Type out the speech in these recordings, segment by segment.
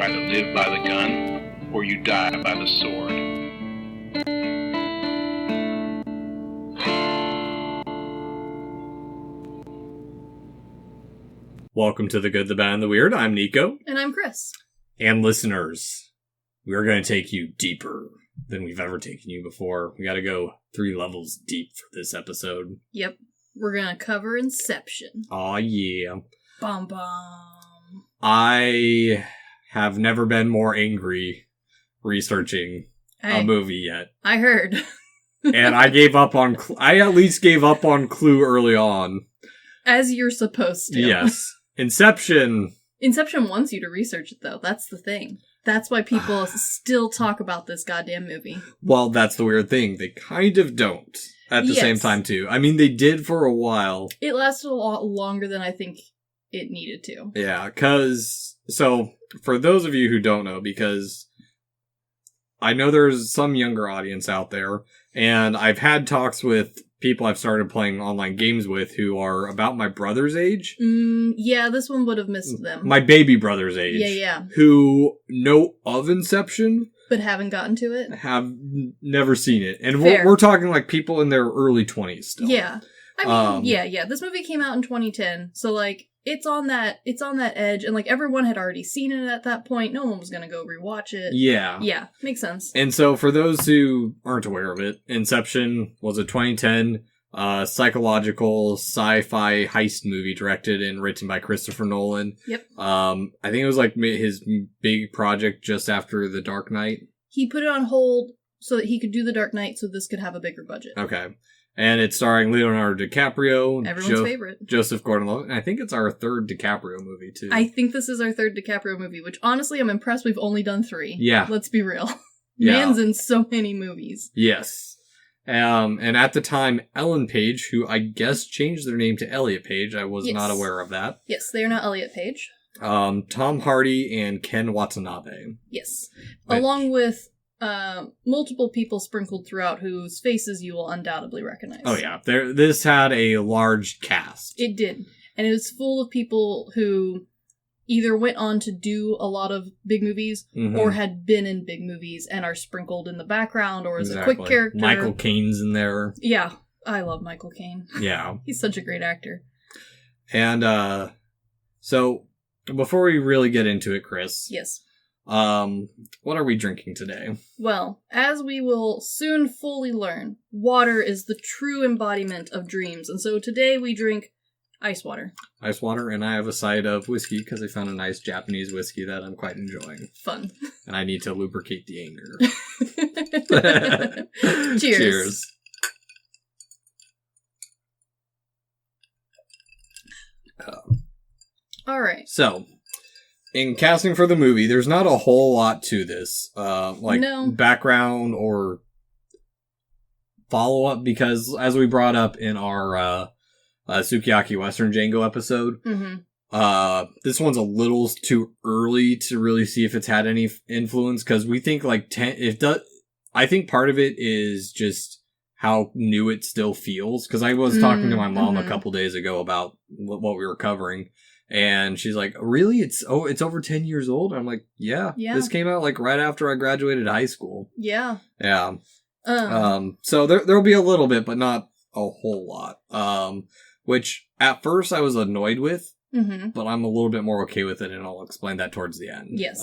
either live by the gun or you die by the sword. Welcome to The Good, the Bad, and the Weird. I'm Nicho. And I'm Chris. And listeners, we're going to take you deeper than we've ever taken you before. We got to go 3 levels deep for this episode. Yep. We're going to cover Inception. Aw, yeah. Bum bum. I have never been more angry researching a movie yet. I heard. And I gave up on... I at least gave up on Clue early on. As you're supposed to. Yes. Inception wants you to research it, though. That's the thing. That's why people still talk about this goddamn movie. Well, that's the weird thing. They kind of don't at the same time, too. I mean, they did for a while. It lasted a lot longer than I think it needed to. Yeah, because... So, for those of you who don't know, because I know there's some younger audience out there, and I've had talks with people I've started playing online games with who are about my brother's age. Yeah, this one would have missed them. My baby brother's age. Yeah. Who know of Inception. But haven't gotten to it? Have never seen it. And we're talking like people in their early 20s still. Yeah. I mean, yeah. This movie came out in 2010, so like, it's on that edge, and like everyone had already seen it at that point. No one was gonna go rewatch it. Yeah. Yeah, makes sense. And so for those who aren't aware of it, Inception was a 2010 psychological sci-fi heist movie directed and written by Christopher Nolan. Yep. I think it was like his big project just after The Dark Knight. He put it on hold so that he could do The Dark Knight so this could have a bigger budget. Okay. And it's starring Leonardo DiCaprio. Everyone's favorite. Joseph Gordon-Levitt. And I think it's our 3rd DiCaprio movie, too. I think this is our 3rd DiCaprio movie, which honestly, I'm impressed we've only done 3. Yeah. Let's be real. Yeah. Man's in so many movies. Yes. And at the time, Ellen Page, who I guess changed their name to Elliot Page, I was not aware of that. Yes, they are not Elliot Page. Tom Hardy and Ken Watanabe. Yes. Along with multiple people sprinkled throughout whose faces you will undoubtedly recognize. Oh yeah, this had a large cast. It did. And it was full of people who either went on to do a lot of big movies or had been in big movies and are sprinkled in the background or as a quick character. Michael Caine's in there. Yeah, I love Michael Caine. Yeah. He's such a great actor. And so before we really get into it, Chris. Yes. What are we drinking today? Well, as we will soon fully learn, water is the true embodiment of dreams, and so today we drink ice water. Ice water, and I have a side of whiskey because I found a nice Japanese whiskey that I'm quite enjoying. Fun. And I need to lubricate the anger. Cheers. Cheers. All right. So, in casting for the movie, there's not a whole lot to this, background or follow-up, because as we brought up in our Sukiyaki Western Django episode, this one's a little too early to really see if it's had any influence, because we think I think part of it is just how new it still feels, because I was talking to my mom a couple days ago about what we were covering. And she's like, really? It's over 10 years old? I'm like, yeah. This came out like right after I graduated high school. Yeah. Yeah. So there'll be a little bit, but not a whole lot. Which at first I was annoyed with, but I'm a little bit more okay with it, and I'll explain that towards the end. Yes.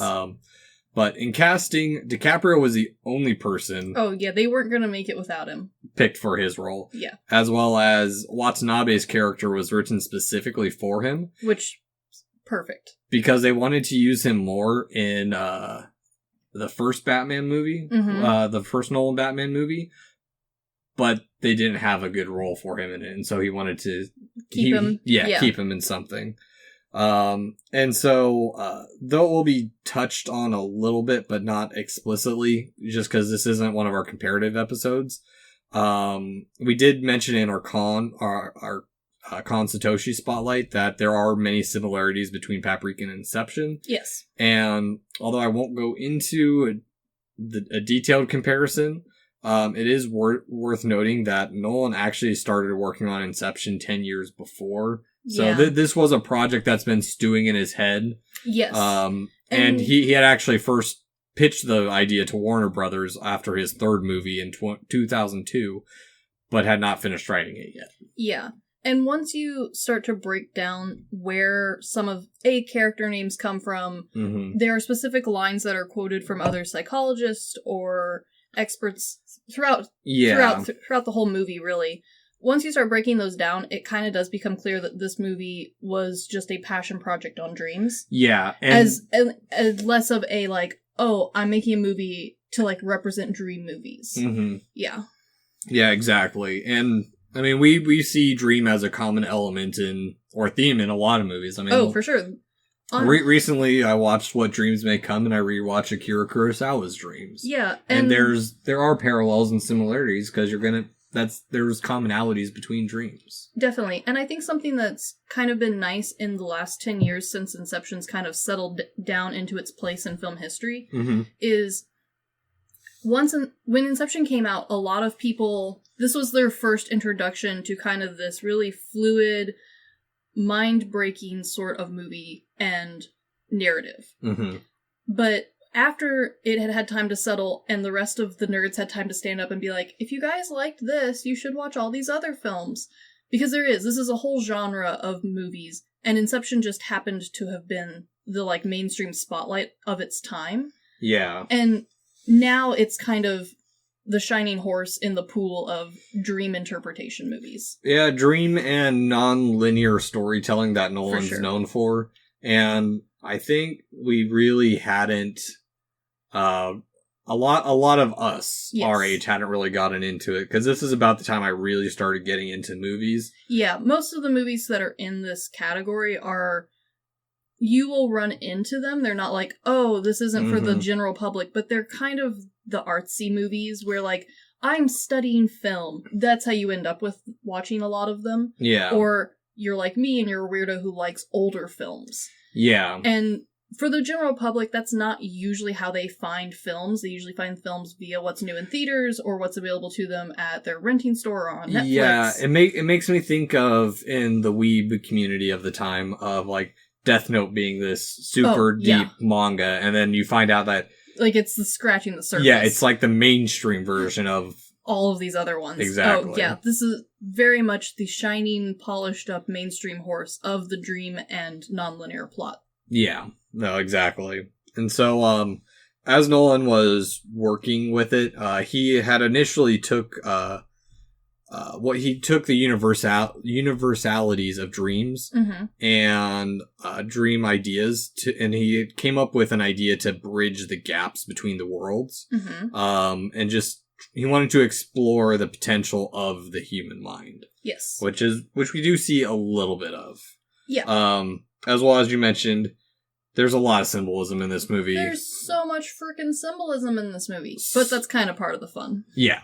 But in casting, DiCaprio was the only person... Oh, yeah, they weren't going to make it without him. ...picked for his role. Yeah. As well as Watanabe's character was written specifically for him. Which, perfect. Because they wanted to use him more in the first Batman movie. The first Nolan Batman movie. But they didn't have a good role for him in it, and so he wanted to... Keep him. Yeah, keep him in something. And so, though it will be touched on a little bit, but not explicitly, just because this isn't one of our comparative episodes. We did mention in our Con Satoshi Spotlight that there are many similarities between Paprika and Inception. Yes. And although I won't go into a detailed comparison, it is worth noting that Nolan actually started working on Inception 10 years before. So this was a project that's been stewing in his head. Yes. And he had actually first pitched the idea to Warner Brothers after his third movie in 2002, but had not finished writing it yet. Yeah. And once you start to break down where some of character names come from, there are specific lines that are quoted from other psychologists or experts throughout the whole movie, really. Once you start breaking those down, it kind of does become clear that this movie was just a passion project on dreams. Yeah. As less of a, like, oh, I'm making a movie to, like, represent dream movies. Yeah. Yeah, exactly. And, I mean, we see dream as a common element or theme in a lot of movies. I mean, for sure. Recently, I watched What Dreams May Come, and I rewatched Akira Kurosawa's Dreams. Yeah. And there are parallels and similarities, because there's commonalities between dreams. Definitely. And I think something that's kind of been nice in the last 10 years since Inception's kind of settled down into its place in film history is when Inception came out, a lot of people, this was their first introduction to kind of this really fluid, mind-breaking sort of movie and narrative. But after it had had time to settle and the rest of the nerds had time to stand up and be like, if you guys liked this, you should watch all these other films. Because this is a whole genre of movies, and Inception just happened to have been the, like, mainstream spotlight of its time. Yeah. And now it's kind of the shining horse in the pool of dream interpretation movies. Yeah, dream and non-linear storytelling that Nolan's known for. And I think we really hadn't, a lot of us, our age, hadn't really gotten into it, because this is about the time I really started getting into movies. Yeah, most of the movies that are in this category you will run into them. They're not like, oh, this isn't for the general public, but they're kind of the artsy movies where, like, I'm studying film. That's how you end up with watching a lot of them. Yeah. Or you're like me and you're a weirdo who likes older films. Yeah. And for the general public, that's not usually how they find films. They usually find films via what's new in theaters or what's available to them at their renting store or on Netflix. Yeah, it makes me think of, in the weeb community of the time, of, like, Death Note being this super deep manga, and then you find out that, like, it's the scratching the surface. Yeah, it's like the mainstream version of all of these other ones. Exactly. Oh, yeah. This is very much the shining, polished up mainstream horse of the dream and nonlinear plot. Yeah. No, exactly. And so, as Nolan was working with it, he had initially took the universalities of dreams and dream ideas and he came up with an idea to bridge the gaps between the worlds. And just, he wanted to explore the potential of the human mind. Yes. Which we do see a little bit of. Yeah. As well as you mentioned, there's a lot of symbolism in this movie. There's so much freaking symbolism in this movie. But that's kind of part of the fun. Yeah.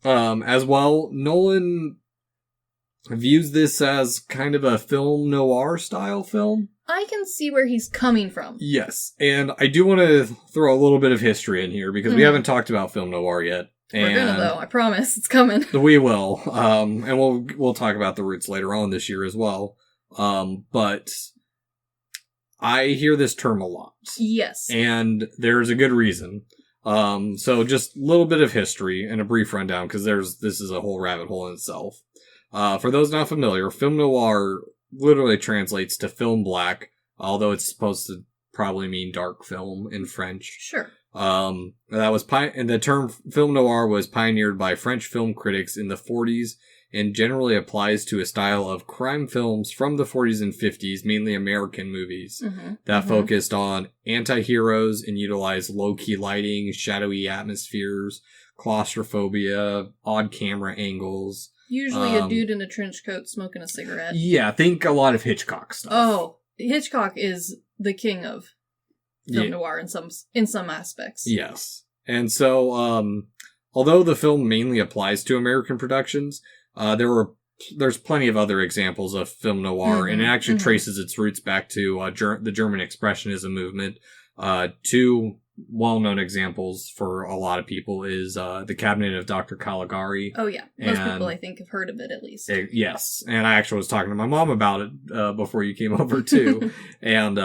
As well, Nolan views this as kind of a film noir style film. I can see where he's coming from. Yes, and I do want to throw a little bit of history in here, because we haven't talked about film noir yet. We're gonna, though. I promise. It's coming. We will. And we'll talk about the roots later on this year as well. But I hear this term a lot. Yes. And there's a good reason. So just a little bit of history and a brief rundown, because this is a whole rabbit hole in itself. For those not familiar, film noir literally translates to film black, although it's supposed to probably mean dark film in French. Sure. And the term film noir was pioneered by French film critics in the 40s and generally applies to a style of crime films from the 40s and 50s, mainly American movies, that focused on anti-heroes and utilized low-key lighting, shadowy atmospheres, claustrophobia, odd camera angles. Usually a dude in a trench coat smoking a cigarette. Yeah, think a lot of Hitchcock stuff. Oh, Hitchcock is the king of film noir in some aspects. Yes. And so, although the film mainly applies to American productions, there's plenty of other examples of film noir, and it actually traces its roots back to the German Expressionism movement. Two well-known examples for a lot of people is The Cabinet of Dr. Caligari. Oh yeah, most people I think have heard of it at least. Yes, and I actually was talking to my mom about it before you came over too, and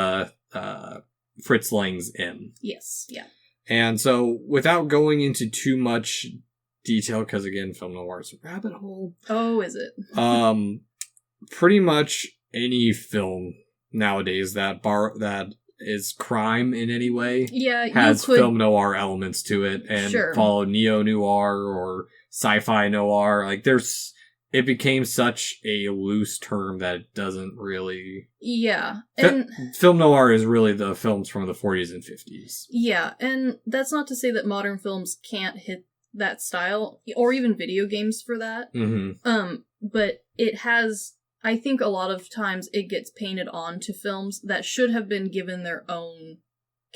Fritz Lang's M. Yes, yeah. And so, without going into too much detail, because again, film noir is a rabbit hole. Oh, is it? Pretty much any film nowadays that is crime in any way has film noir elements to it, and follow neo-noir or sci-fi noir. Like, it became such a loose term that it doesn't really... Yeah. And film noir is really the films from the 40s and 50s. Yeah, and that's not to say that modern films can't hit that style, or even video games for that. Mm-hmm. But it has... I think a lot of times it gets painted on to films that should have been given their own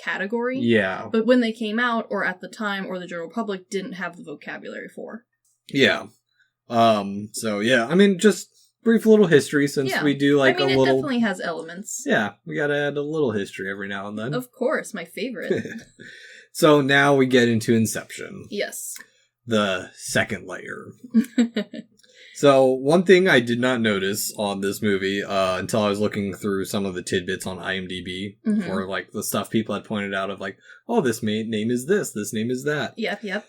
category. Yeah. But when they came out, or at the time, or the general public didn't have the vocabulary for. Yeah. So yeah, I mean, just brief little history since we do like a little... it definitely has elements. Yeah, we gotta add a little history every now and then. Of course, my favorite. So now we get into Inception. Yes. The second layer. So, one thing I did not notice on this movie until I was looking through some of the tidbits on IMDb for like the stuff people had pointed out of like, oh, this name is this name is that. Yep.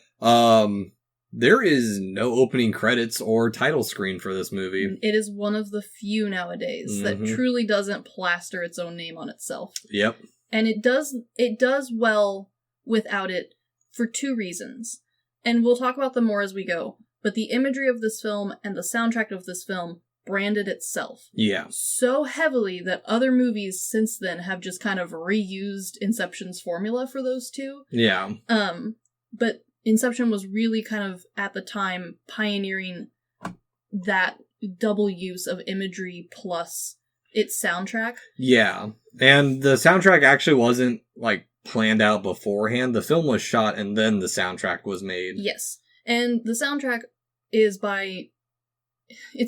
There is no opening credits or title screen for this movie. It is one of the few nowadays that truly doesn't plaster its own name on itself. Yep. And it does well without it for two reasons. And we'll talk about them more as we go. But the imagery of this film and the soundtrack of this film branded itself. Yeah. So heavily that other movies since then have just kind of reused Inception's formula for those two. Yeah. But Inception was really kind of, at the time, pioneering that double use of imagery plus its soundtrack. Yeah. And the soundtrack actually wasn't, like, planned out beforehand. The film was shot and then the soundtrack was made. Yes. And the soundtrack is by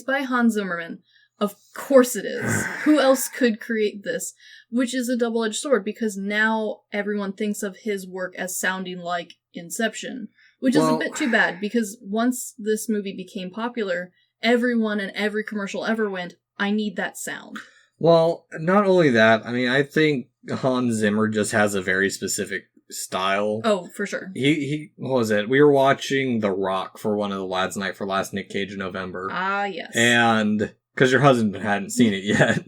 Hans Zimmerman. Of course it is. Who else could create this? Which is a double-edged sword, because now everyone thinks of his work as sounding like Inception. Which is a bit too bad, because once this movie became popular, everyone and every commercial ever went, I need that sound. Well, not only that, I mean, I think Hans Zimmer just has a very specific style. Oh, for sure. He what was it? We were watching The Rock for one of the lads' night for last Nick Cage in November. Ah, yes. And because your husband hadn't seen it yet,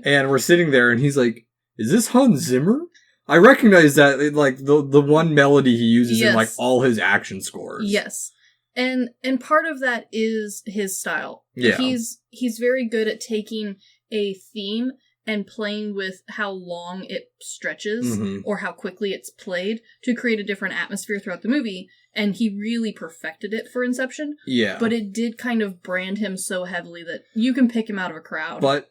and we're sitting there, and he's like, "Is this Hans Zimmer?" I recognize that, like the one melody he uses in like all his action scores. Yes, and part of that is his style. Yeah, he's very good at taking a theme and playing with how long it stretches or how quickly it's played to create a different atmosphere throughout the movie. And he really perfected it for Inception. Yeah. But it did kind of brand him so heavily that you can pick him out of a crowd. But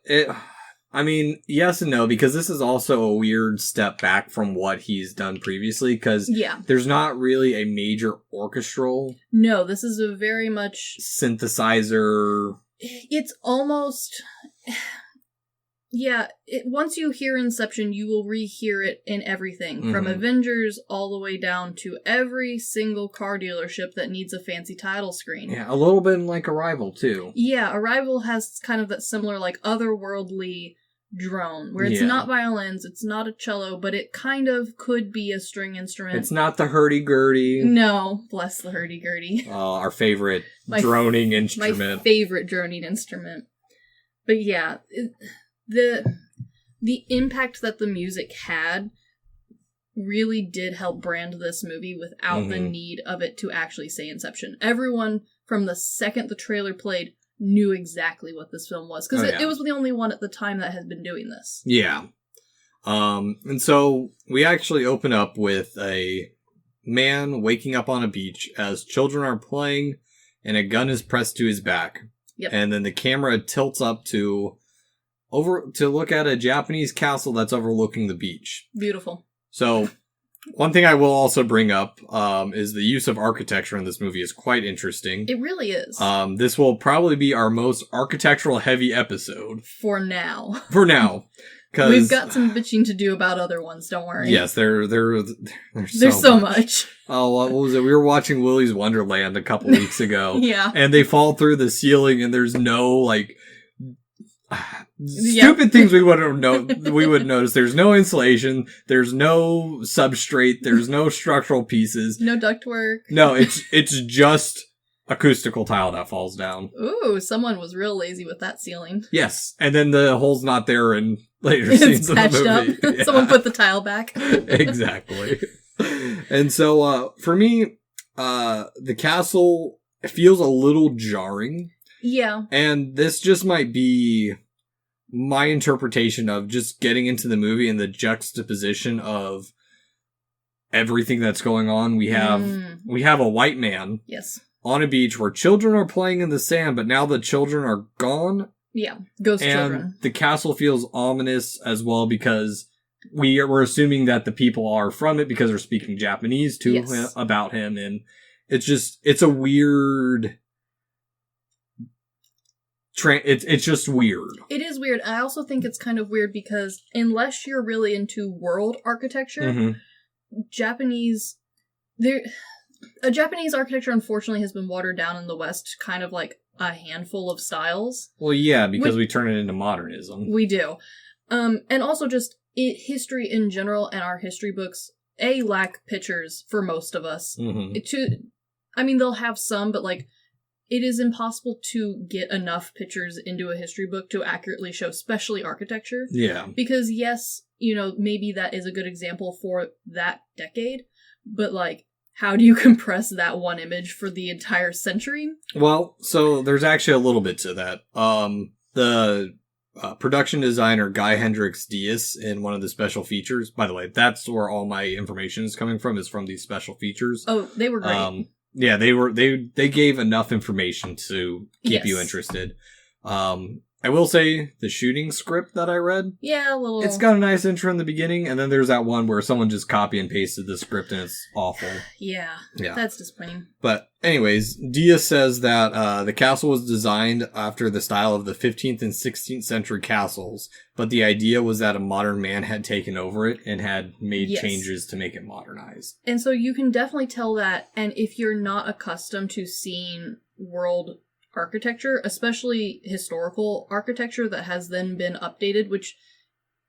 I mean, yes and no, because this is also a weird step back from what he's done previously, because there's not really a major orchestral. No, this is a very much... synthesizer. It's almost... Yeah, once you hear Inception, you will rehear it in everything, from Avengers all the way down to every single car dealership that needs a fancy title screen. Yeah, a little bit like Arrival, too. Yeah, Arrival has kind of that similar, like, otherworldly drone, where it's not violins, it's not a cello, but it kind of could be a string instrument. It's not the hurdy-gurdy. No, bless the hurdy-gurdy. Our favorite droning instrument. My favorite droning instrument. But yeah... The impact that the music had really did help brand this movie without the need of it to actually say Inception. Everyone, from the second the trailer played, knew exactly what this film was. Because it was the only one at the time that had been doing this. Yeah. And so we actually open up with a man waking up on a beach as children are playing and a gun is pressed to his back. Yep. And then the camera tilts up to look at a Japanese castle that's overlooking the beach. Beautiful. So, one thing I will also bring up is the use of architecture in this movie is quite interesting. It really is. This will probably be our most architectural heavy episode. For now. For now. We've got some bitching to do about other ones, don't worry. Yes, there's so much. Oh, what was it? We were watching Willy's Wonderland a couple weeks ago. Yeah. And they fall through the ceiling and there's no, like... Stupid things we wouldn't know. We would notice. There's no insulation. There's no substrate. There's no structural pieces. No ductwork. No, it's just acoustical tile that falls down. Ooh, someone was real lazy with that ceiling. Yes, and then the hole's not there in later scenes of the movie. Up. Yeah. Someone put the tile back. Exactly. And so, for me, the castle feels a little jarring. Yeah. And this just might be my interpretation of just getting into the movie and the juxtaposition of everything that's going on. We have a white man. Yes. On a beach where children are playing in the sand, but now the children are gone. Yeah, ghost children. And the castle feels ominous as well because we're assuming that the people are from it because they're speaking Japanese to him, about him, and it's a weird. It's just weird. It is weird. I also think it's kind of weird because unless you're really into world architecture, Japanese architecture unfortunately has been watered down in the West, kind of like a handful of styles. Well, yeah, because we turn it into modernism. We do. And also just history in general and our history books, lack pictures for most of us. I mean, they'll have some, but like, it is impossible to get enough pictures into a history book to accurately show, especially architecture. Yeah. Because yes, you know, maybe that is a good example for that decade, but like, how do you compress that one image for the entire century? Well, so there's actually a little bit to that. The production designer Guy Hendricks Diaz in one of the special features, by the way, that's where all my information is coming from, is from these special features. Oh, they were great. Yeah, they gave enough information to keep you interested. I will say the shooting script that I read. Yeah, a little. It's got a nice intro in the beginning, and then there's that one where someone just copy and pasted the script, and it's awful. Yeah, that's disappointing. But anyways, Diaz says that the castle was designed after the style of the 15th and 16th century castles, but the idea was that a modern man had taken over it and had made changes to make it modernized. And so you can definitely tell that, and if you're not accustomed to seeing world architecture, especially historical architecture that has then been updated, which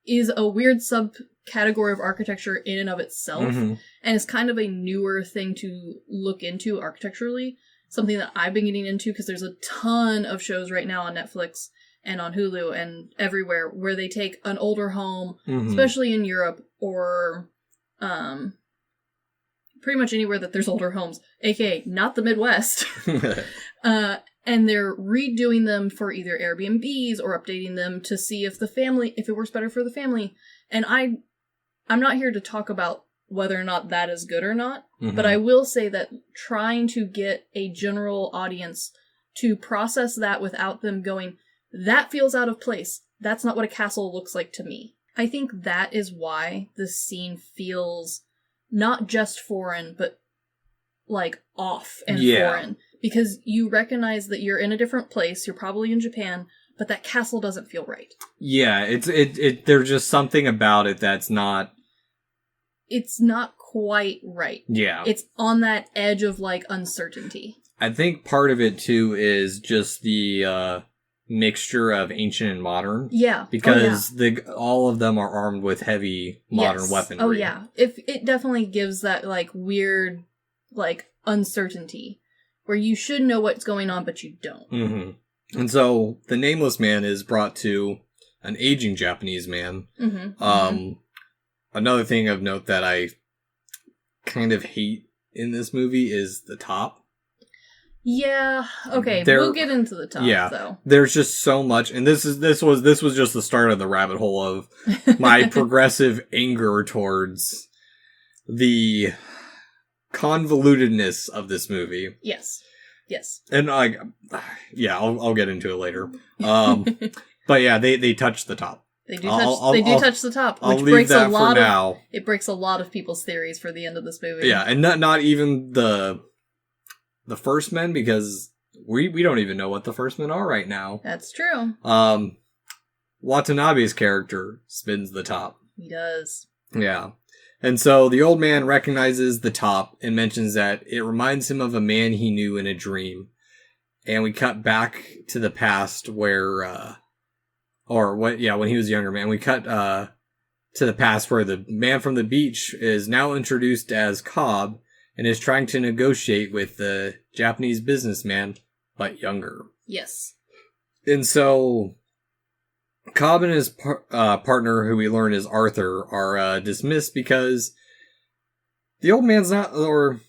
is a weird subcategory of architecture in and of itself, and it's kind of a newer thing to look into architecturally, something that I've been getting into because there's a ton of shows right now on Netflix and on Hulu and everywhere where they take an older home, especially in Europe or pretty much anywhere that there's older homes, aka not the Midwest, and they're redoing them for either Airbnbs or updating them to see if it works better for the family. And I'm not here to talk about whether or not that is good or not, but I will say that trying to get a general audience to process that without them going, that feels out of place. That's not what a castle looks like to me. I think that is why the scene feels not just foreign, but like off and foreign. Because you recognize that you're in a different place, you're probably in Japan, but that castle doesn't feel right. Yeah, there's just something about it that's not... It's not quite right. Yeah. It's on that edge of, like, uncertainty. I think part of it, too, is just the mixture of ancient and modern. Yeah. Because all of them are armed with heavy modern weaponry. Oh, yeah. It definitely gives that, like, weird, like, uncertainty. Where you should know what's going on, but you don't. And so, the nameless man is brought to an aging Japanese man. Another thing of note that I kind of hate in this movie is the top. Yeah, okay, we'll get into the top, though. There's just so much, and this was just the start of the rabbit hole of my progressive anger towards the convolutedness of this movie. Yes. And like, I'll get into it later. But yeah, they touch the top. They do touch the top, which breaks a lot it breaks a lot of people's theories for the end of this movie. Yeah, and not even the first men, because we don't even know what the first men are right now. That's true. Watanabe's character spins the top. He does. Yeah. And so the old man recognizes the top and mentions that it reminds him of a man he knew in a dream. And we cut back to the past where Or when he was a younger man. We cut to the past where the man from the beach is now introduced as Cobb and is trying to negotiate with the Japanese businessman, but younger. Yes. And so Cobb and his partner, who we learn is Arthur, are dismissed because the old man's not, or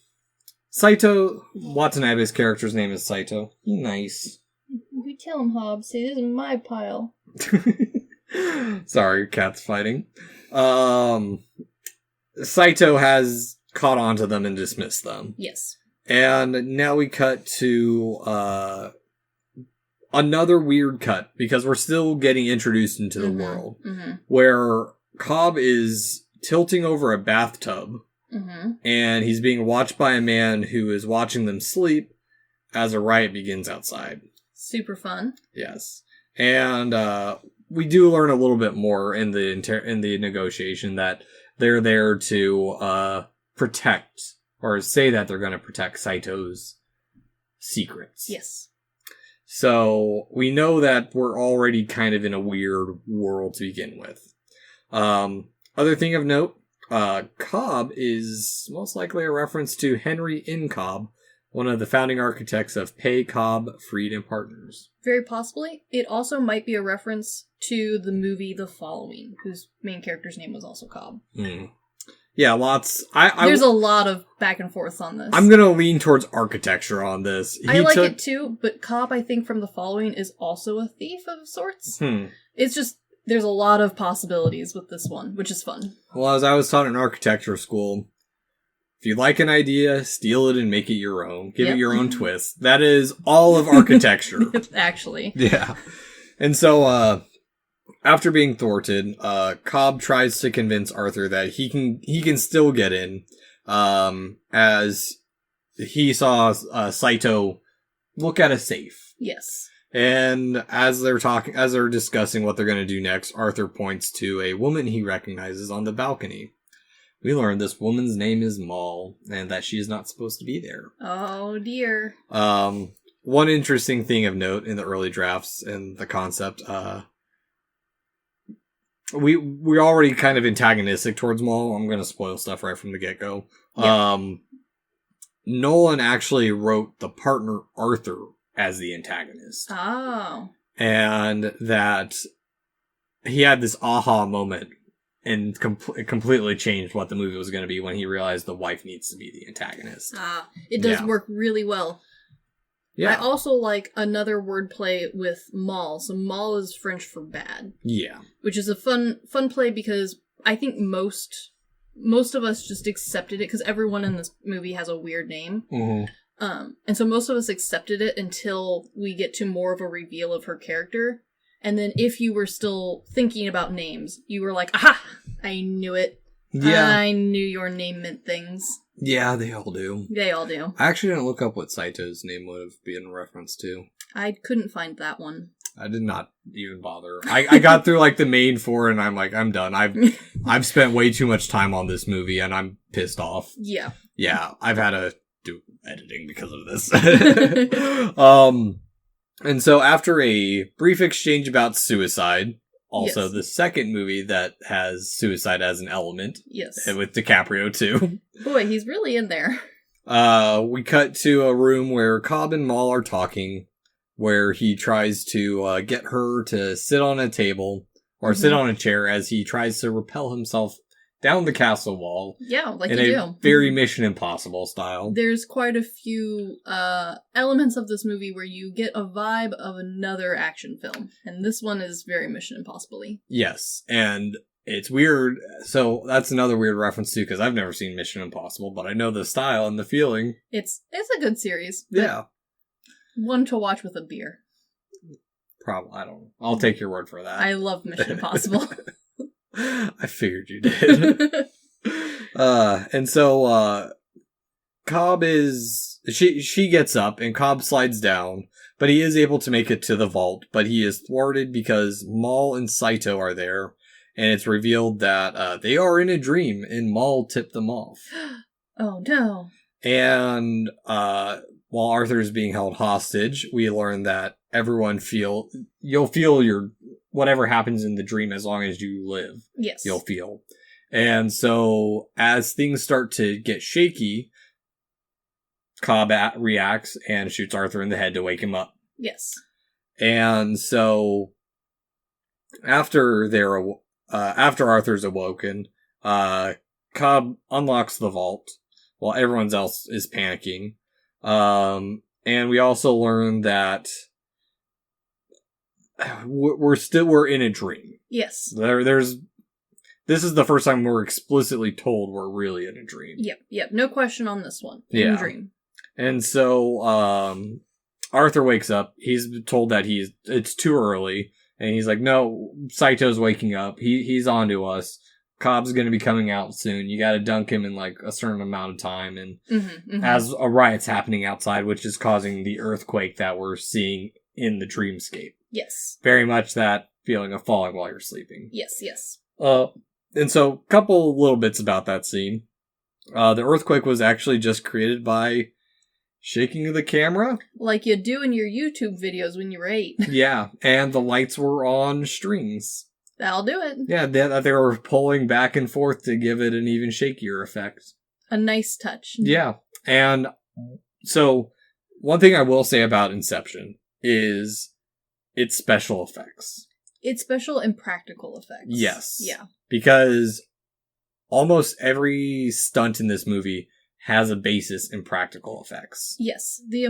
Saito, Watanabe's character's name is Saito. Nice. You tell him, Hobbs, say this is my pile. Sorry, cat's fighting. Saito has caught on to them and dismissed them. Yes. And now we cut to another weird cut, because we're still getting introduced into the world, where Cobb is tilting over a bathtub, and he's being watched by a man who is watching them sleep as a riot begins outside. Super fun. Yes. And we do learn a little bit more in the negotiation that they're there to protect, or say that they're going to protect Saito's secrets. Yes. So we know that we're already kind of in a weird world to begin with. Other thing of note, Cobb is most likely a reference to Henry N. Cobb, one of the founding architects of Pay, Cobb, Freed, and Partners. Very possibly. It also might be a reference to the movie The Following, whose main character's name was also Cobb. Yeah, lots. There's a lot of back and forth on this. I'm going to lean towards architecture on this. I like it too, but Cobb, I think, from The Following is also a thief of sorts. It's just, there's a lot of possibilities with this one, which is fun. Well, as I was taught in architecture school, if you like an idea, steal it and make it your own. Give it your own twist. That is all of architecture. Actually. Yeah. And so, after being thwarted, Cobb tries to convince Arthur that he can still get in, as he saw Saito look at a safe. Yes. And as they're discussing what they're going to do next, Arthur points to a woman he recognizes on the balcony. We learn this woman's name is Maul, and that she is not supposed to be there. Oh dear. One interesting thing of note in the early drafts and the concept, we're already kind of antagonistic towards Maul. I'm going to spoil stuff right from the get-go. Yeah. Nolan actually wrote the partner Arthur as the antagonist. Oh. And that he had this aha moment and completely changed what the movie was going to be when he realized the wife needs to be the antagonist. It does work really well. Yeah. I also like another wordplay with Maul. So Maul is French for bad. Yeah. Which is a fun play because I think most of us just accepted it because everyone in this movie has a weird name. And so most of us accepted it until we get to more of a reveal of her character. And then if you were still thinking about names, you were like, aha, I knew it. Yeah. I knew your name meant things. Yeah, they all do. They all do. I actually didn't look up what Saito's name would have been in reference to. I couldn't find that one. I did not even bother. I got through like the main four and I'm like, I'm done. I've spent way too much time on this movie and I'm pissed off. Yeah. Yeah, I've had to do editing because of this. And so after a brief exchange about suicide, also the second movie that has suicide as an element. Yes. With DiCaprio too. Boy, he's really in there. We cut to a room where Cobb and Maul are talking, where he tries to get her to sit on a table or sit on a chair as he tries to rappel himself down the castle wall. Yeah, like you do. In a very Mission Impossible style. There's quite a few elements of this movie where you get a vibe of another action film. And this one is very Mission Impossible-y. Yes, and it's weird. So that's another weird reference too, because I've never seen Mission Impossible, but I know the style and the feeling. It's a good series. Yeah. One to watch with a beer. Probably, I don't know. I'll take your word for that. I love Mission Impossible. I figured you did. And so Cobb is she gets up and Cobb slides down, but he is able to make it to the vault, but he is thwarted because Maul and Saito are there, and it's revealed that they are in a dream and Maul tipped them off. Oh no. And while Arthur is being held hostage, we learn that you'll feel your whatever happens in the dream, as long as you live, Yes. you'll feel. And so as things start to get shaky, Cobb reacts and shoots Arthur in the head to wake him up. Yes. And so after Arthur's awoken, Cobb unlocks the vault while everyone else is panicking. And we also learn that we're in a dream. Yes. This is the first time we're explicitly told we're really in a dream. Yep. No question on this one. Yeah. In dream. And so, Arthur wakes up. He's told that it's too early. And he's like, no, Saito's waking up. He's onto us. Cobb's going to be coming out soon. You got to dunk him in like a certain amount of time. And as a riot's happening outside, which is causing the earthquake that we're seeing in the dreamscape. Yes. Very much that feeling of falling while you're sleeping. Yes. And so, a couple little bits about that scene. The earthquake was actually just created by shaking of the camera. Like you do in your YouTube videos when you were 8. Yeah, and the lights were on strings. That'll do it. Yeah, they were pulling back and forth to give it an even shakier effect. A nice touch. Yeah, and so one thing I will say about Inception is its special effects. It's special and practical effects. Yes. Yeah. Because almost every stunt in this movie has a basis in practical effects. Yes. The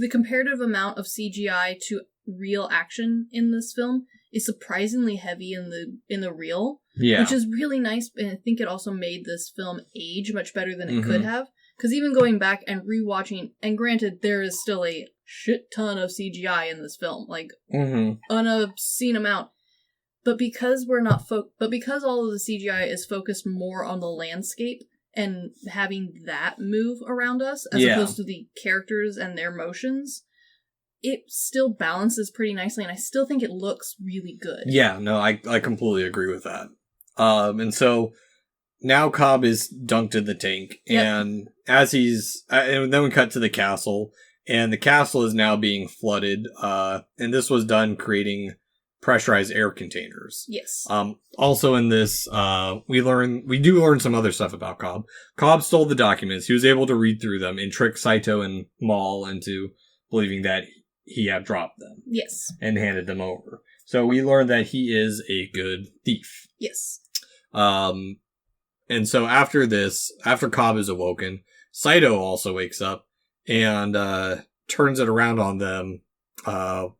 comparative amount of CGI to real action in this film is surprisingly heavy in the real. Yeah. Which is really nice, and I think it also made this film age much better than it could have. Because even going back and rewatching, and granted, there is still a shit ton of CGI in this film, like an obscene amount. But because because all of the CGI is focused more on the landscape and having that move around us, as opposed to the characters and their motions, it still balances pretty nicely, and I still think it looks really good. Yeah, no, I completely agree with that. And so now Cobb is dunked in the tank, and and then we cut to the castle, and the castle is now being flooded, and this was done creating pressurized air containers. Yes. Also in this, we do learn some other stuff about Cobb. Cobb stole the documents. He was able to read through them and trick Saito and Maul into believing that he had dropped them. Yes. And handed them over. So we learned that he is a good thief. Yes. And so after Cobb is awoken, Saito also wakes up and turns it around on them.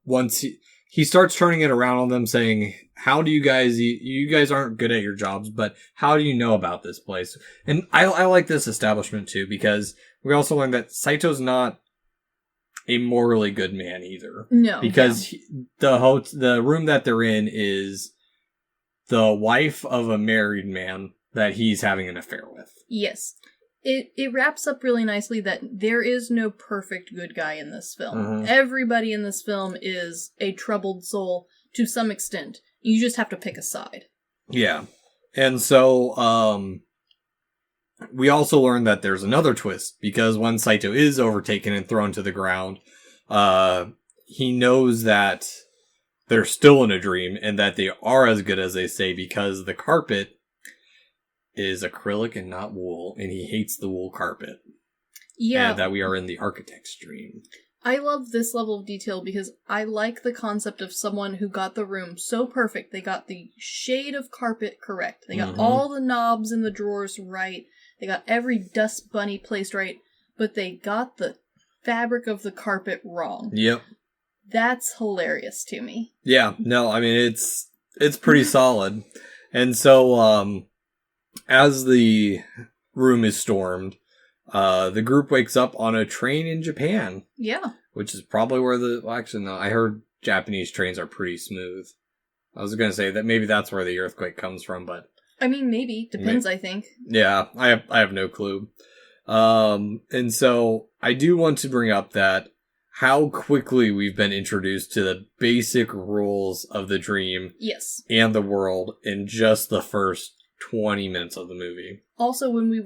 Once he starts turning it around on them, saying, how do you guys aren't good at your jobs, but how do you know about this place? And I like this establishment too, because we also learned that Saito's not a morally good man either. No. Because the room that they're in is the wife of a married man that he's having an affair with. Yes. It wraps up really nicely that there is no perfect good guy in this film. Everybody in this film is a troubled soul to some extent. You just have to pick a side. Yeah. And so, we also learned that there's another twist, because when Saito is overtaken and thrown to the ground, he knows that they're still in a dream and that they are as good as they say, because the carpet is acrylic and not wool, and he hates the wool carpet. Yeah. And that we are in the architect's dream. I love this level of detail because I like the concept of someone who got the room so perfect. They got the shade of carpet correct. They got all the knobs in the drawers right. They got every dust bunny placed right, but they got the fabric of the carpet wrong. Yep. That's hilarious to me. Yeah, no, I mean, it's pretty solid. And so, as the room is stormed, the group wakes up on a train in Japan. Yeah. Which is probably where actually, no, I heard Japanese trains are pretty smooth. I was going to say that maybe that's where the earthquake comes from, but... I mean, maybe. Depends, I think. Yeah, I have no clue. And so, I do want to bring up that how quickly we've been introduced to the basic rules of the dream. Yes. And the world in just the first 20 minutes of the movie. Also, when we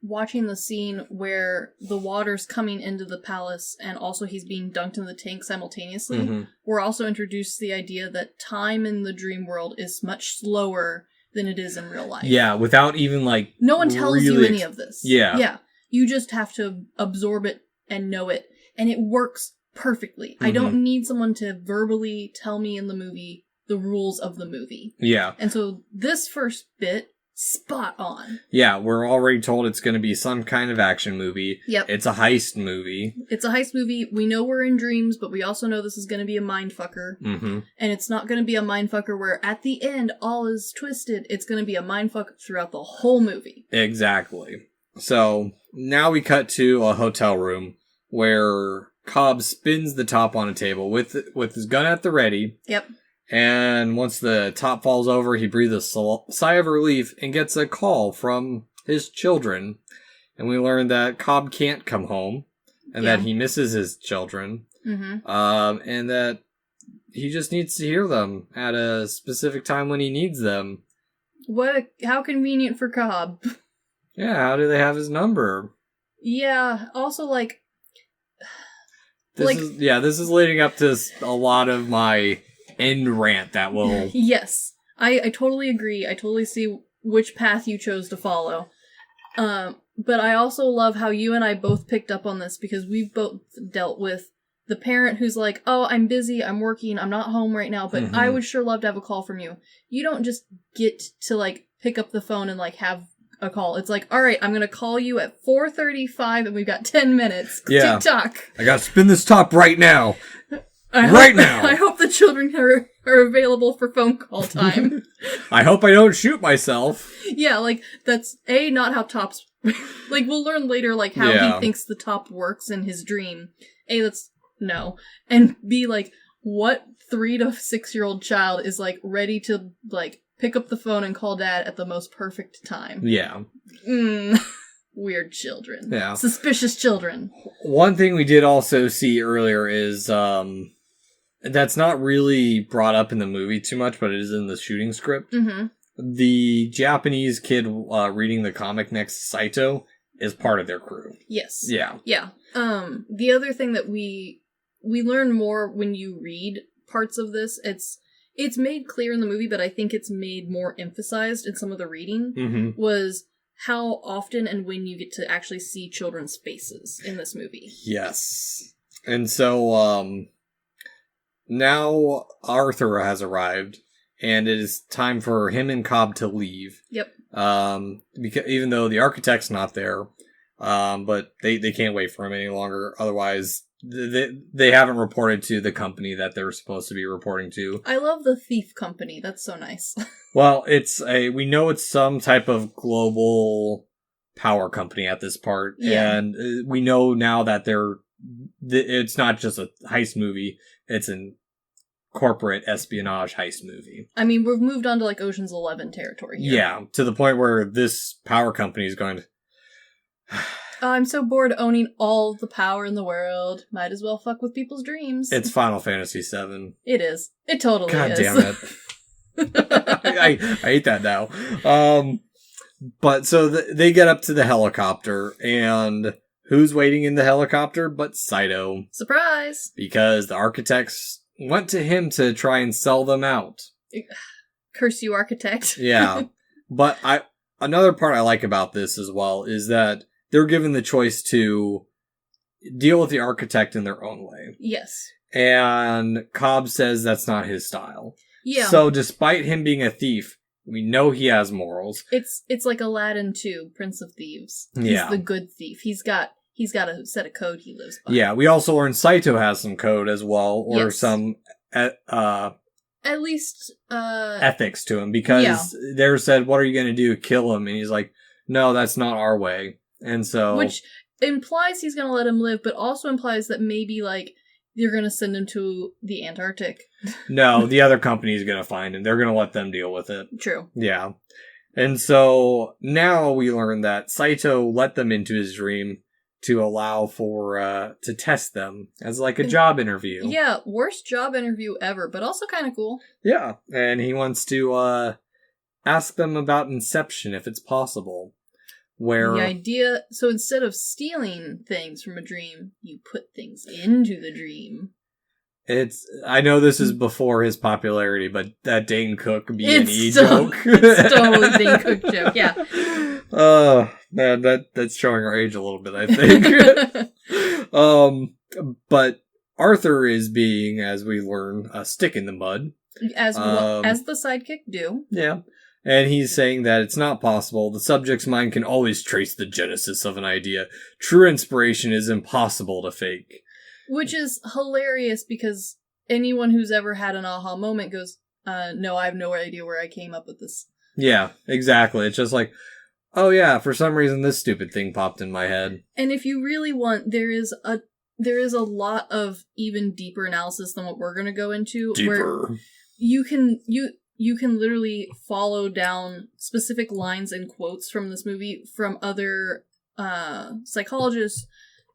watching the scene where the water's coming into the palace and also he's being dunked in the tank simultaneously, we're also introduced to the idea that time in the dream world is much slower than it is in real life. Yeah, without even, like... No one tells you any of this. Yeah. Yeah. You just have to absorb it and know it. And it works perfectly. I don't need someone to verbally tell me in the movie the rules of the movie. Yeah. And so this first bit, spot on. Yeah, we're already told it's going to be some kind of action movie. Yep. It's a heist movie. It's a heist movie. We know we're in dreams, but we also know this is going to be a mindfucker. And it's not going to be a mindfucker where at the end all is twisted. It's going to be a mindfuck throughout the whole movie. Exactly. So now we cut to a hotel room where Cobb spins the top on a table with his gun at the ready. Yep. And once the top falls over, he breathes a sigh of relief and gets a call from his children. And we learn that Cobb can't come home and that he misses his children. And that he just needs to hear them at a specific time when he needs them. How convenient for Cobb. Yeah, how do they have his number? Yeah, also, like... This is leading up to a lot of my end rant that will... Yes, I totally agree. I totally see which path you chose to follow. But I also love how you and I both picked up on this because we've both dealt with the parent who's like, oh, I'm busy, I'm working, I'm not home right now, but I would sure love to have a call from you. You don't just get to, like, pick up the phone and, like, have a call. It's like, all right, I'm going to call you at 4:35 and we've got 10 minutes. Yeah. Tick-tock. I got to spin this top right now. Now. I hope the children are available for phone call time. I hope I don't shoot myself. Yeah, like, that's, A, not how tops... like, we'll learn later, like, how he thinks the top works in his dream. A, that's... no. And B, like, what 3 to 6-year-old child is, like, ready to, like, pick up the phone and call dad at the most perfect time? Yeah. Weird children. Yeah. Suspicious children. One thing we did also see earlier is, that's not really brought up in the movie too much, but it is in the shooting script. The Japanese kid reading the comic next to Saito is part of their crew. Yes. Yeah. Yeah. The other thing that we learn more when you read parts of this, it's made clear in the movie, but I think it's made more emphasized in some of the reading, was how often and when you get to actually see children's faces in this movie. Yes. And so, now Arthur has arrived, and it is time for him and Cobb to leave. Yep. Because even though the architect's not there, but they can't wait for him any longer. Otherwise, they haven't reported to the company that they're supposed to be reporting to. I love the thief company. That's so nice. Well, we know it's some type of global power company at this part, and we know now that it's not just a heist movie, it's an corporate espionage heist movie. I mean, we've moved on to, like, Ocean's 11 territory here. Yeah, to the point where this power company is going to... I'm so bored owning all the power in the world. Might as well fuck with people's dreams. It's Final Fantasy VII. It is. It totally God is. damn it. I hate that now. But so they get up to the helicopter, and who's waiting in the helicopter but Saito? Surprise! Because the architects went to him to try and sell them out. Curse you, architect. Yeah. But another part I like about this as well is that they're given the choice to deal with the architect in their own way. Yes. And Cobb says that's not his style. Yeah. So despite him being a thief, we know he has morals. It's like Aladdin 2, Prince of Thieves. He's the good thief. He's got a set of code he lives by. Yeah, we also learned Saito has some code as well, or some at least ethics to him, because they're said, "What are you going to do? Kill him?" And he's like, "No, that's not our way." And so, which implies he's going to let him live, but also implies that maybe, like, you're going to send him to the Antarctic. No, the other company's going to find him. They're going to let them deal with it. True. Yeah. And so now we learn that Saito let them into his dream to allow for, to test them as like a job interview. Yeah, worst job interview ever, but also kind of cool. Yeah, and he wants to, ask them about Inception if it's possible. where... The idea... So instead of stealing things from a dream, you put things into the dream. I know this is before his popularity, but that Dane Cook B&E joke. It's totally Dane Cook joke, yeah. Man, that's showing our age a little bit, I think. But Arthur is being, as we learn, a stick in the mud. As the sidekick do. Yeah. And he's saying that it's not possible. The subject's mind can always trace the genesis of an idea. True inspiration is impossible to fake. Which is hilarious because anyone who's ever had an aha moment goes, no, I have no idea where I came up with this. Yeah, exactly. It's just like, oh yeah, for some reason this stupid thing popped in my head. And if you really want, there is a lot of even deeper analysis than what we're going to go into. Deeper. Where you can literally follow down specific lines and quotes from this movie from other psychologists,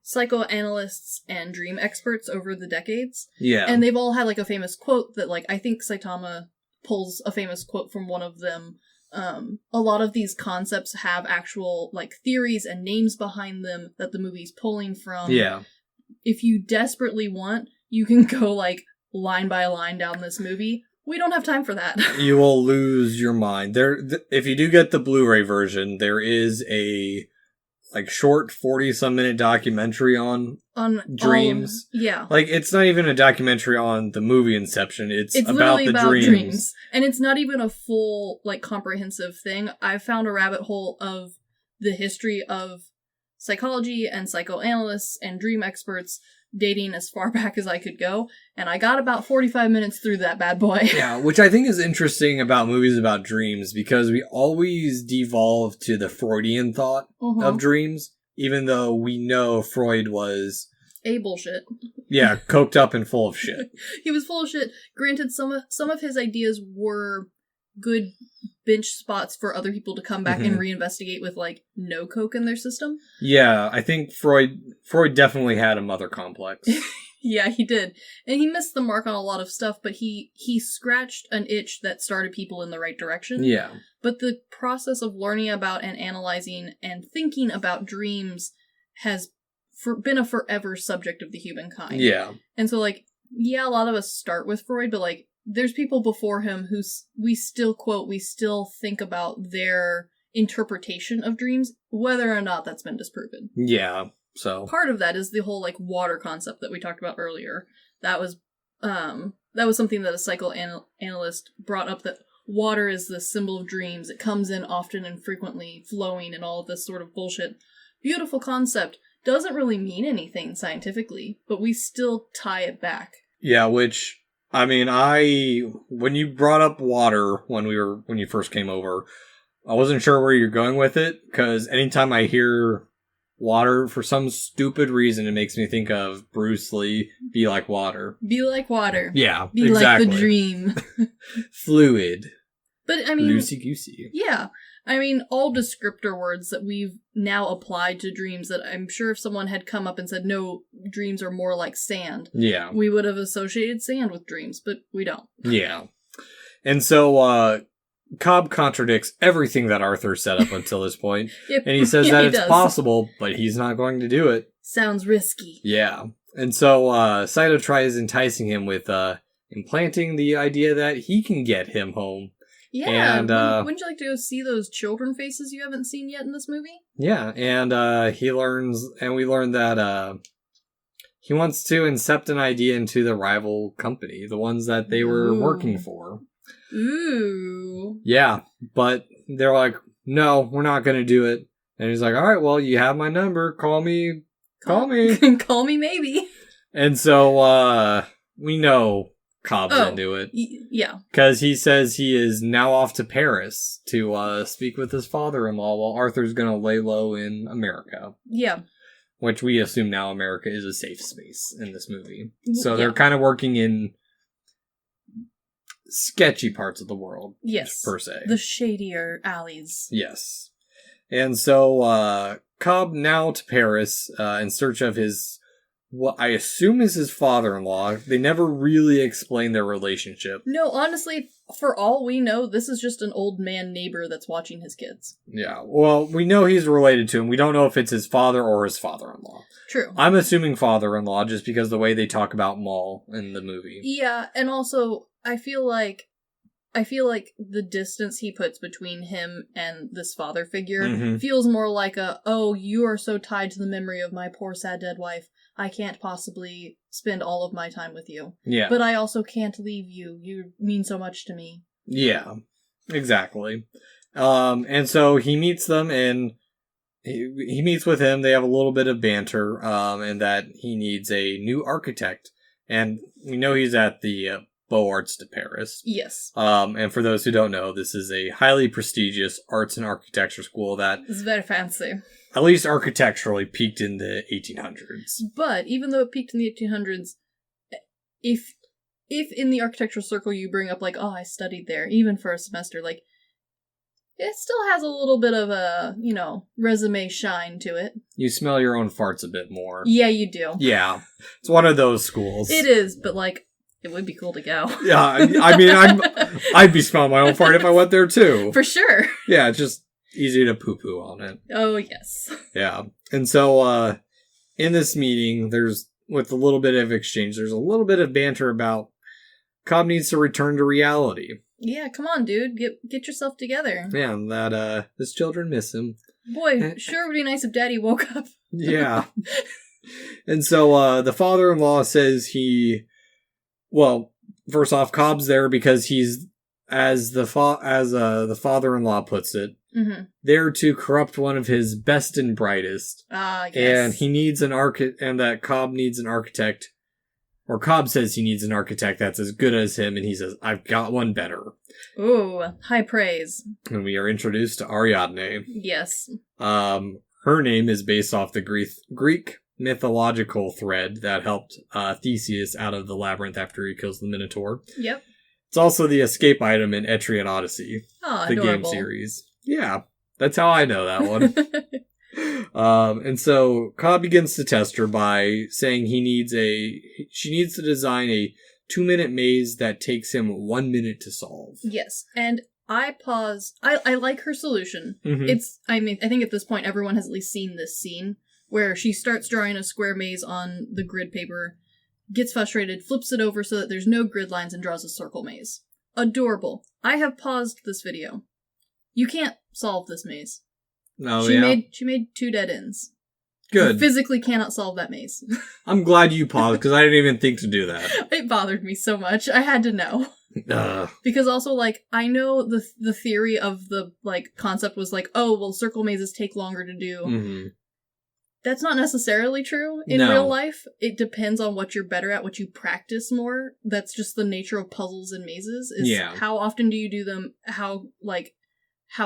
psychoanalysts, and dream experts over the decades. Yeah. And they've all had like a famous quote that like, I think Saitama pulls a famous quote from one of them. A lot of these concepts have actual like theories and names behind them that the movie's pulling from. Yeah. If you desperately want, you can go like line by line down this movie. We don't have time for that. You will lose your mind. If you do get the Blu-ray version, there is a like short 40-some minute documentary on dreams. Yeah. Like, it's not even a documentary on the movie Inception. It's literally about the dreams. And it's not even a full, like, comprehensive thing. I found a rabbit hole of the history of psychology and psychoanalysts and dream experts dating as far back as I could go, and I got about 45 minutes through that bad boy. Yeah, which I think is interesting about movies about dreams, because we always devolve to the Freudian thought of dreams, even though we know Freud was... A bullshit. Yeah, coked up and full of shit. He was full of shit. Granted, some of his ideas were good bench spots for other people to come back and reinvestigate with, like, no coke in their system. Yeah, I think Freud definitely had a mother complex. Yeah, he did. And he missed the mark on a lot of stuff, but he scratched an itch that started people in the right direction. Yeah. But the process of learning about and analyzing and thinking about dreams has been a forever subject of the humankind. Yeah. And so, like, yeah, a lot of us start with Freud, but, like, there's people before him who we still quote, we still think about their interpretation of dreams, whether or not that's been disproven. Yeah, so. Part of that is the whole, like, water concept that we talked about earlier. That was something that a psychoanalyst brought up, that water is the symbol of dreams. It comes in often and frequently, flowing and all of this sort of bullshit. Beautiful concept. Doesn't really mean anything scientifically, but we still tie it back. Yeah, which... I mean, when you brought up water when you first came over, I wasn't sure where you're going with it, because anytime I hear water, for some stupid reason, it makes me think of Bruce Lee, Be Like Water. Be like water. Yeah, Be exactly. like the dream. Fluid. But, I mean... Loosey-goosey. Yeah. I mean, all descriptor words that we've now applied to dreams that I'm sure if someone had come up and said, no, dreams are more like sand. Yeah. We would have associated sand with dreams, but we don't. Yeah. And so, Cobb contradicts everything that Arthur said up until this point. Yep. And he says that it's possible, but he's not going to do it. Sounds risky. Yeah. And so, Saito tries enticing him with, implanting the idea that he can get him home. Yeah, and, wouldn't you like to go see those children faces you haven't seen yet in this movie? Yeah, and we learn that he wants to incept an idea into the rival company, the ones that they were working for. Ooh. Yeah, but they're like, no, we're not going to do it. And he's like, all right, well, you have my number. Call me. Call me. Call me maybe. And so we know Cobb's into it. Yeah. Because he says he is now off to Paris to speak with his father-in-law while Arthur's going to lay low in America. Yeah. Which we assume now America is a safe space in this movie. So they're kind of working in sketchy parts of the world. Yes. Per se. The shadier alleys. Yes. And so Cobb now to Paris in search of his what I assume is his father-in-law. They never really explain their relationship. No, honestly, for all we know, this is just an old man neighbor that's watching his kids. Yeah, well, we know he's related to him. We don't know if it's his father or his father-in-law. True. I'm assuming father-in-law just because the way they talk about Maul in the movie. Yeah, and also, I feel like the distance he puts between him and this father figure feels more like you are so tied to the memory of my poor sad dead wife, I can't possibly spend all of my time with you. Yeah. But I also can't leave you. You mean so much to me. Yeah, exactly. And so he meets them, and he meets with him. They have a little bit of banter, and that he needs a new architect. And we know he's at the Beaux Arts de Paris. Yes. And for those who don't know, this is a highly prestigious arts and architecture school that... It's very fancy. At least architecturally peaked in the 1800s. But even though it peaked in the 1800s, if in the architectural circle you bring up, like, oh, I studied there, even for a semester, like, it still has a little bit of a, resume shine to it. You smell your own farts a bit more. Yeah, you do. Yeah. It's one of those schools. It is, but, like, it would be cool to go. Yeah, I mean, I'd be smelling my own fart if I went there, too. For sure. Yeah, it's just easy to poo-poo on it. Oh, yes. Yeah. And so, in this meeting, with a little bit of exchange, there's a little bit of banter about Cobb needs to return to reality. Yeah, come on, dude. Get yourself together. Yeah, and that, his children miss him. Boy, sure would be nice if Daddy woke up. Yeah. And so, the father-in-law says well, first off, Cobb's there because he's, as the father-in-law puts it, there to corrupt one of his best and brightest. Yes. And he needs and that Cobb needs an architect, or Cobb says he needs an architect that's as good as him, and he says, I've got one better. Ooh, high praise. And we are introduced to Ariadne. Yes. Her name is based off the Greek mythological thread that helped Theseus out of the labyrinth after he kills the Minotaur. Yep. It's also the escape item in Etrian Odyssey, the game series. Yeah, that's how I know that one. And so Cobb begins to test her by saying she needs to design a 2-minute maze that takes him 1 minute to solve. Yes, and I pause. I like her solution. I think at this point everyone has at least seen this scene where she starts drawing a square maze on the grid paper, gets frustrated, flips it over so that there's no grid lines, and draws a circle maze. Adorable. I have paused this video. You can't solve this maze. No, She made 2 dead ends. Good. You physically cannot solve that maze. I'm glad you paused, because I didn't even think to do that. It bothered me so much. I had to know. Because also, like, I know the theory of the, like, concept was like, oh, well, circle mazes take longer to do. That's not necessarily true in real life. It depends on what you're better at, what you practice more. That's just the nature of puzzles and mazes, is how often do you do them, how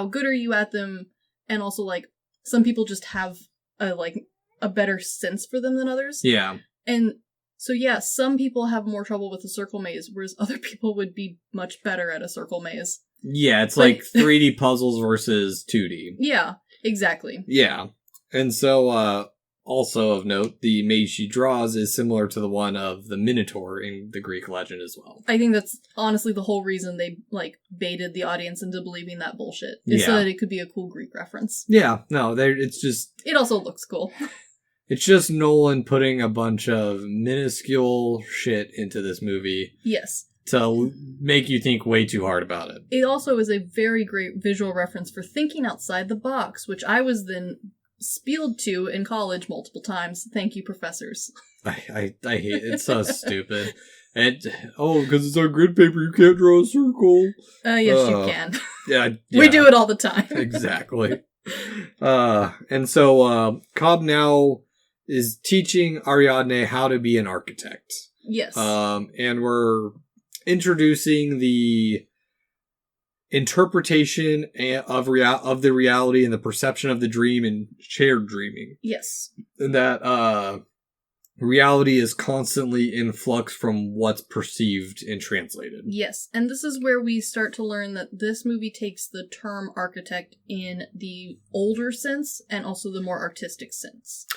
good are you at them, and also, like, some people just have a better sense for them than others. Yeah. And so, yeah, some people have more trouble with a circle maze, whereas other people would be much better at a circle maze. Yeah, it's like 3D puzzles versus 2D. Yeah, exactly. Yeah. And so, also of note, the maze she draws is similar to the one of the Minotaur in the Greek legend as well. I think that's honestly the whole reason they, baited the audience into believing that bullshit. Is so that it could be a cool Greek reference. Yeah, no, it's just... It also looks cool. It's just Nolan putting a bunch of minuscule shit into this movie. Yes. To make you think way too hard about it. It also is a very great visual reference for thinking outside the box, which I was then spieled to in college multiple times. Thank you, professors. I hate it. It's so stupid. Because it's on grid paper, you can't draw a circle. Yes, you can. Yeah. We do it all the time. Exactly. And so Cobb now is teaching Ariadne how to be an architect. Yes. And we're introducing the interpretation of the reality and the perception of the dream and shared dreaming. Yes. And that reality is constantly in flux from what's perceived and translated. Yes, and this is where we start to learn that this movie takes the term architect in the older sense and also the more artistic sense.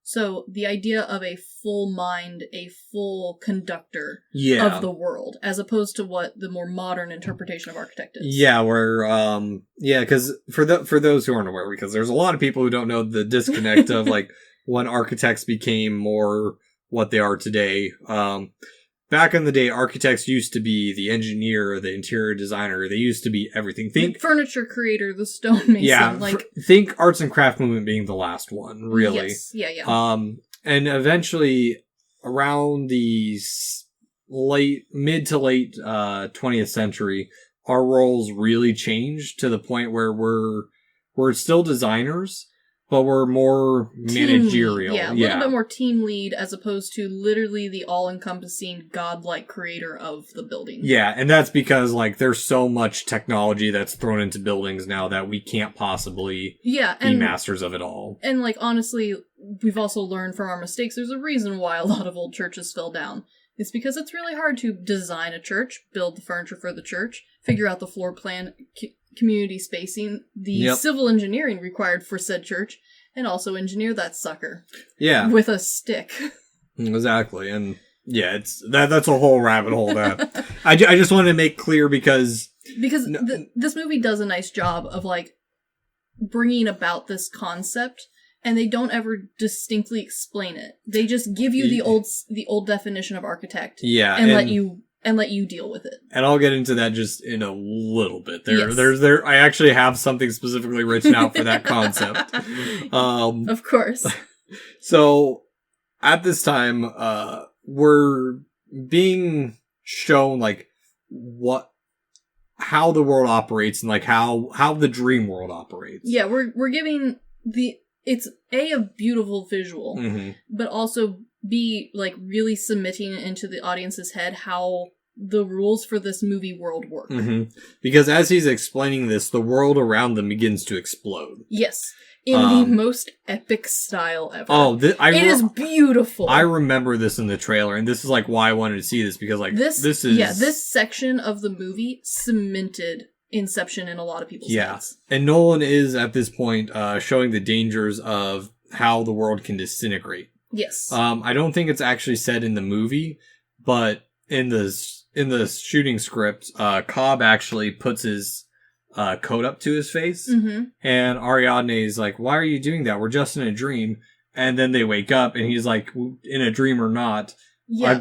So the idea of a full mind, a full conductor Yeah. of the world, as opposed to what the more modern interpretation of architect is. Yeah, where, because for those who aren't aware, because there's a lot of people who don't know the disconnect of, like, when architects became more what they are today. Back in the day, architects used to be the engineer, the interior designer. They used to be everything. The furniture creator, the stonemason. Yeah, like think arts and craft movement being the last one, really. Yes, yeah. And eventually, around the mid to late 20th century, our roles really changed to the point where we're still designers, but we're more managerial. Yeah, a little bit more team lead as opposed to literally the all-encompassing godlike creator of the building. Yeah, and that's because, like, there's so much technology that's thrown into buildings now that we can't possibly be masters of it all. And, like, honestly, we've also learned from our mistakes. There's a reason why a lot of old churches fell down. It's because it's really hard to design a church, build the furniture for the church, figure out the floor plan, community spacing, the civil engineering required for said church, and also engineer that sucker. Yeah. With a stick. Exactly. And yeah, that's a whole rabbit hole that I just wanted to make clear because this movie does a nice job of, like, bringing about this concept, and they don't ever distinctly explain it. They just give you the old definition of architect. Yeah. And let you deal with it. And I'll get into that just in a little bit. I actually have something specifically written out for that concept. Of course. So at this time, we're being shown, like, how the world operates and, like, how the dream world operates. Yeah, we're giving it's a beautiful visual, but also B, like, really submitting it into the audience's head how the rules for this movie world work. Because as he's explaining this, the world around them begins to explode. Yes. In the most epic style ever. Oh, it is beautiful. I remember this in the trailer, and this is, like, why I wanted to see this, because, like, this is... Yeah, this section of the movie cemented Inception in a lot of people's heads. And Nolan is, at this point, showing the dangers of how the world can disintegrate. Yes. I don't think it's actually said in the movie, but in the shooting script, Cobb actually puts his coat up to his face, and Ariadne is like, "Why are you doing that? We're just in a dream." And then they wake up, and he's like, "In a dream or not,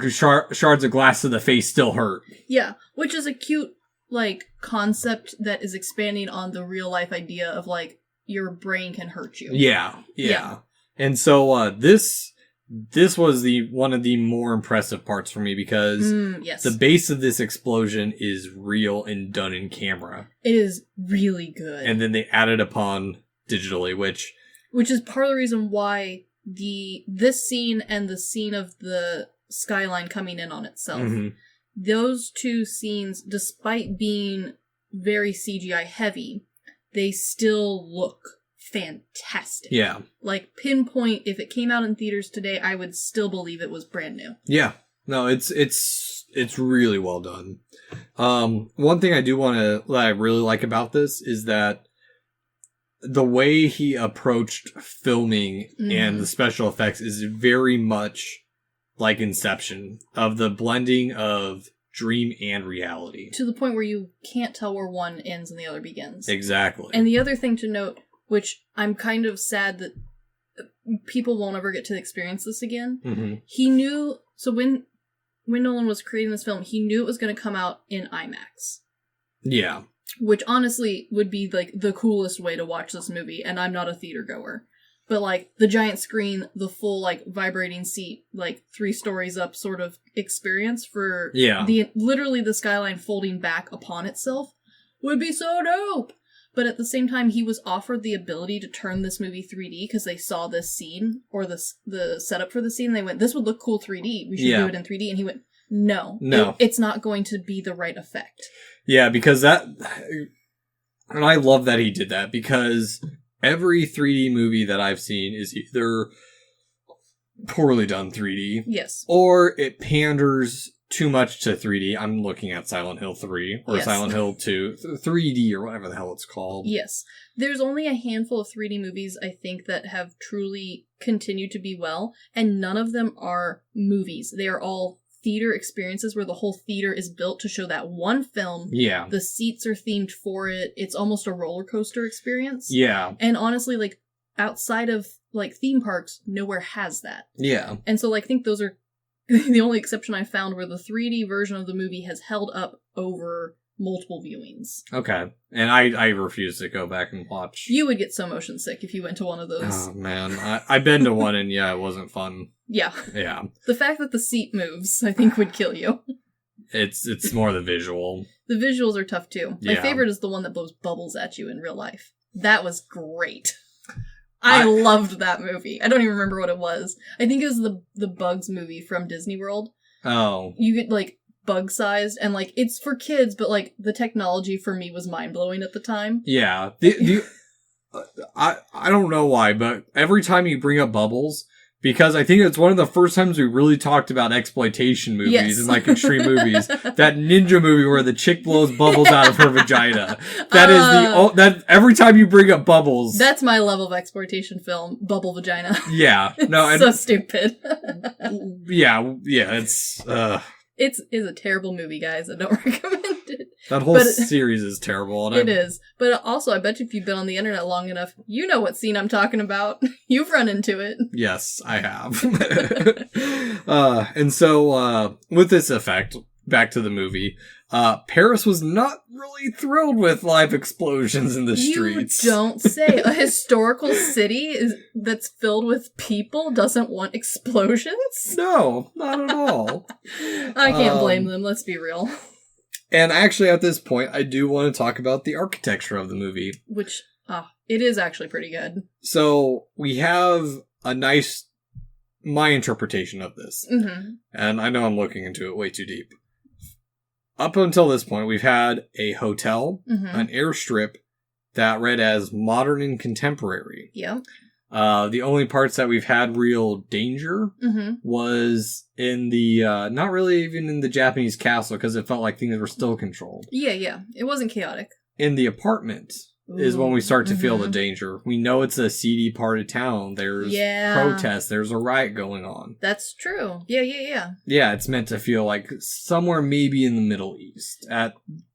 shards of glass to the face still hurt." Yeah, which is a cute, like, concept that is expanding on the real life idea of, like, your brain can hurt you. Yeah. And so this was one of the more impressive parts for me because the base of this explosion is real and done in camera. It is really good. And then they added upon digitally, which is part of the reason why this scene and the scene of the skyline coming in on itself. Those two scenes, despite being very CGI heavy, they still look fantastic. Yeah. Like, pinpoint, if it came out in theaters today, I would still believe it was brand new. Yeah. No, it's really well done. One thing that I really like about this is that the way he approached filming and the special effects is very much like Inception, of the blending of dream and reality. To the point where you can't tell where one ends and the other begins. Exactly. And the other thing to note, which I'm kind of sad that people won't ever get to experience this again, he knew, so when Nolan was creating this film, he knew it was going to come out in IMAX. Yeah. Which honestly would be, like, the coolest way to watch this movie, and I'm not a theater goer. But, like, the giant screen, the full, like, vibrating seat, like, 3 stories up sort of experience for literally the skyline folding back upon itself would be so dope! But at the same time, he was offered the ability to turn this movie 3D because they saw this scene, or the setup for the scene, they went, this would look cool 3D, we should do it in 3D, and he went, no. It's not going to be the right effect. Yeah, because and I love that he did that, because every 3D movie that I've seen is either poorly done 3D. Yes. Or it panders too much to 3D, I'm looking at Silent Hill 3 or Silent Hill 2, 3D or whatever the hell it's called. Yes. There's only a handful of 3D movies, I think, that have truly continued to be well, and none of them are movies. They are all theater experiences where the whole theater is built to show that one film. Yeah. The seats are themed for it. It's almost a roller coaster experience. Yeah. And honestly, like, outside of, like, theme parks, nowhere has that. Yeah. And so, like, I think those are the only exception I found where the 3D version of the movie has held up over multiple viewings. Okay. And I refuse to go back and watch. You would get so motion sick if you went to one of those. Oh, man. I've been to one, and yeah, it wasn't fun. Yeah. Yeah. The fact that the seat moves, I think, would kill you. It's more the visual. The visuals are tough, too. My Yeah. favorite is the one that blows bubbles at you in real life. That was great. I loved that movie. I don't even remember what it was. I think it was the Bugs movie from Disney World. Oh. You get, like, bug-sized, and, like, it's for kids, but, like, the technology for me was mind-blowing at the time. Yeah. I don't know why, but every time you bring up Bubbles, because I think it's one of the first times we really talked about exploitation movies and, like, extreme movies, that ninja movie where the chick blows bubbles out of her vagina. That is that every time you bring up Bubbles. That's my level of exploitation film, bubble vagina. Yeah. No, It's so stupid. yeah, it's It's a terrible movie, guys. I don't recommend it. that whole series is terrible. And it is. But also, I bet if you've been on the internet long enough, you know what scene I'm talking about. You've run into it. Yes, I have. And so, with this effect, back to the movie, Paris was not really thrilled with live explosions in the streets. You don't say. A historical city that's filled with people doesn't want explosions? No, not at all. I can't blame them, let's be real. And actually, at this point, I do want to talk about the architecture of the movie. Which, it is actually pretty good. So, we have my interpretation of this. Mm-hmm. And I know I'm looking into it way too deep. Up until this point, we've had a hotel, an airstrip that read as modern and contemporary. Yep. The only parts that we've had real danger was in the, not really even in the Japanese castle, because it felt like things were still controlled. Yeah. It wasn't chaotic. In the apartment is when we start to feel the danger. We know it's a seedy part of town. There's protests. There's a riot going on. That's true. Yeah. Yeah, it's meant to feel like somewhere maybe in the Middle East.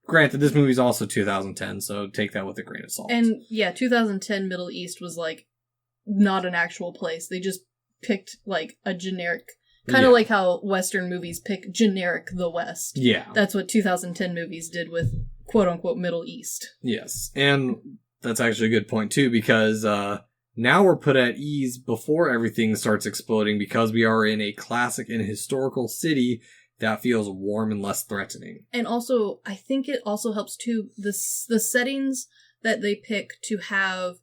Granted, this movie's also 2010, so take that with a grain of salt. And yeah, 2010 Middle East was like not an actual place. They just picked like a generic, kind of like how Western movies pick generic the West. Yeah. That's what 2010 movies did with quote-unquote Middle East. Yes, and that's actually a good point, too, because now we're put at ease before everything starts exploding because we are in a classic and historical city that feels warm and less threatening. And also, I think it also helps, too, the settings that they pick to have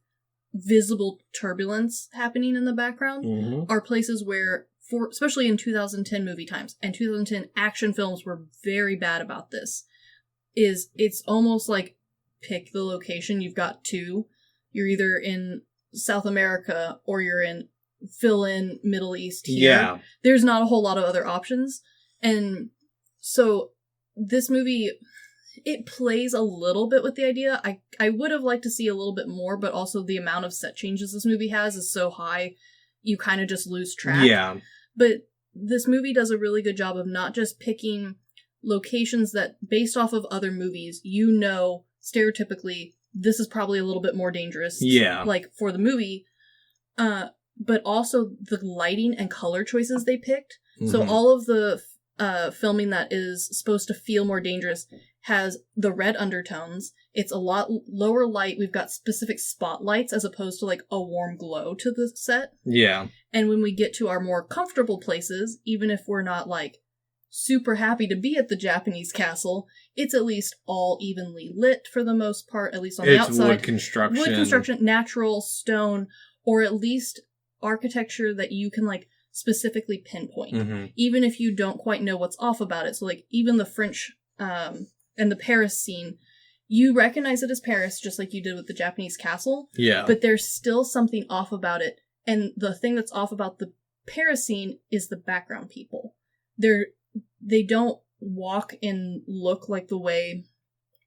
visible turbulence happening in the background are places where, especially in 2010 movie times, and 2010 action films were very bad about this, it's almost like pick the location. You've got two. You're either in South America or you're in fill-in Middle East here. Yeah. There's not a whole lot of other options. And so this movie, it plays a little bit with the idea. I would have liked to see a little bit more, but also the amount of set changes this movie has is so high, you kind of just lose track. Yeah. But this movie does a really good job of not just picking locations that, based off of other movies, you know, stereotypically, this is probably a little bit more dangerous. Yeah. Like, for the movie. But also the lighting and color choices they picked. So all of the filming that is supposed to feel more dangerous has the red undertones. It's a lot lower light. We've got specific spotlights as opposed to like a warm glow to the set. Yeah. And when we get to our more comfortable places, even if we're not like super happy to be at the Japanese castle, it's at least all evenly lit for the most part, at least on the outside. Wood construction, natural stone, or at least architecture that you can like specifically pinpoint, even if you don't quite know what's off about it. So like even the French and the Paris scene, you recognize it as Paris just like you did with the Japanese castle. Yeah. But there's still something off about it. And the thing that's off about the Paris scene is the background people. they don't walk and look like the way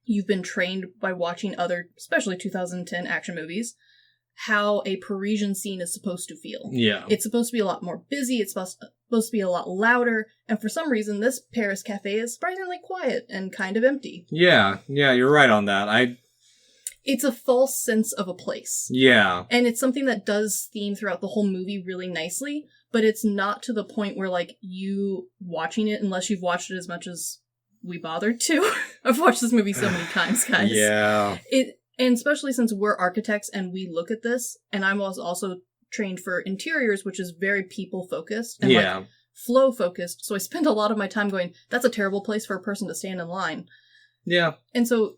you've been trained by watching other, especially 2010 action movies, how a Parisian scene is supposed to feel. Yeah. It's supposed to be a lot more busy, it's supposed to be a lot louder, and for some reason this Paris cafe is surprisingly quiet and kind of empty. Yeah, you're right on that. It's a false sense of a place. Yeah. And it's something that does theme throughout the whole movie really nicely, but it's not to the point where, like, you watching it, unless you've watched it as much as we bothered to. I've watched this movie so many times, guys. Yeah. And especially since we're architects and we look at this, and I was also trained for interiors, which is very people-focused and like flow-focused, so I spend a lot of my time going, that's a terrible place for a person to stand in line. Yeah. And so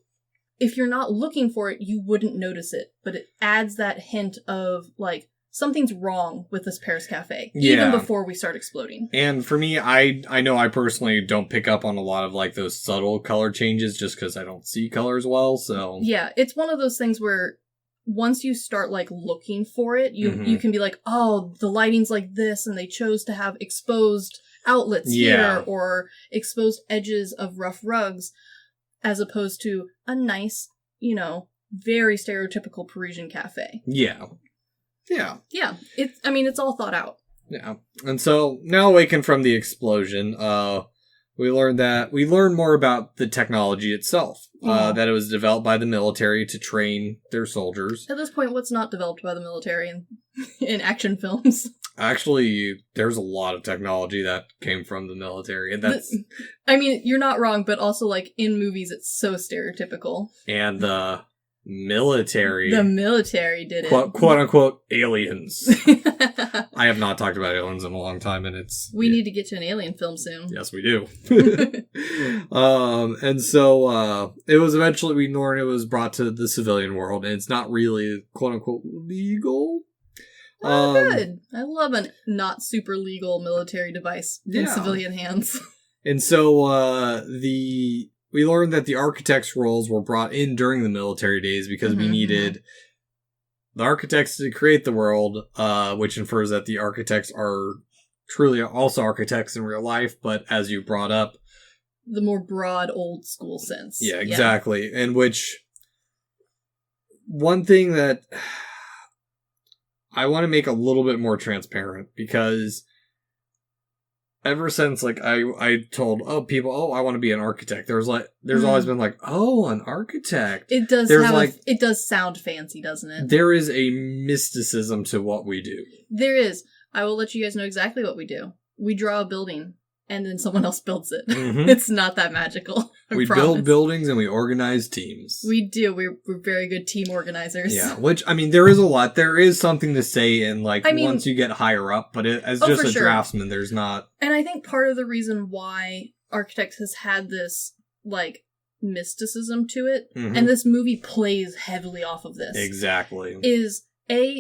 if you're not looking for it, you wouldn't notice it, but it adds that hint of, like, something's wrong with this Paris cafe, even before we start exploding. And for me, I know I personally don't pick up on a lot of, like, those subtle color changes just because I don't see colors well, so... Yeah, it's one of those things where once you start, like, looking for it, you can be like, oh, the lighting's like this, and they chose to have exposed outlets here, or exposed edges of rough rugs, as opposed to a nice, very stereotypical Parisian cafe. Yeah. It's all thought out. Yeah. And so, now awakened from the explosion, we learned more about the technology itself. That it was developed by the military to train their soldiers. At this point, what's not developed by the military in action films? Actually, there's a lot of technology that came from the military, and that's... you're not wrong, but also, like, in movies, it's so stereotypical. And the military... The military did it. Quote-unquote aliens. I have not talked about aliens in a long time, and it's... We need to get to an alien film soon. Yes, we do. And so, it was eventually, we learned it was brought to the civilian world, and it's not really, quote-unquote, legal. Oh, good. I love a not super legal military device in civilian hands. And so, we learned that the architects' roles were brought in during the military days because we needed the architects to create the world, which infers that the architects are truly also architects in real life, but as you brought up... The more broad, old school sense. Yeah, exactly. Yeah. And which... One thing that... I want to make a little bit more transparent, because ever since, like, I told people, I want to be an architect, there's always been like, an architect. It does it does sound fancy, doesn't it? There is a mysticism to what we do. There is. I will let you guys know exactly what we do. We draw a building, and then someone else builds it. It's not that magical. We build buildings and we organize teams. We do. We're very good team organizers. Yeah, which, there is a lot. There is something to say in, like, once you get higher up, but as just a draftsman, there's not... And I think part of the reason why Architect has had this, like, mysticism to it, and this movie plays heavily off of this. Exactly. Is,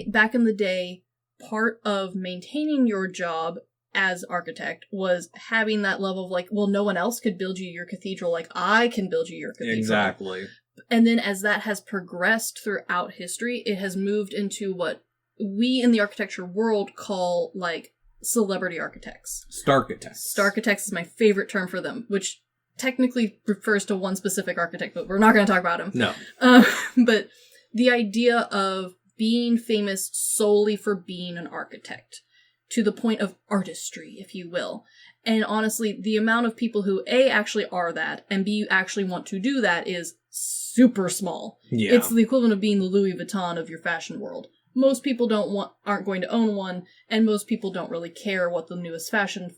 back in the day, part of maintaining your job as architect was having that level of, like, well, no one else could build you your cathedral like I can build you your cathedral. Exactly. And then as that has progressed throughout history, it has moved into what we in the architecture world call, like, celebrity architects. Starchitects. Starchitects is my favorite term for them, which technically refers to one specific architect, but we're not going to talk about him. No. But the idea of being famous solely for being an architect, to the point of artistry, if you will. And honestly, the amount of people who A, actually are that, and B, actually want to do that is super small. Yeah. It's the equivalent of being the Louis Vuitton of your fashion world. Most people aren't going to own one, and most people don't really care what the newest fashion,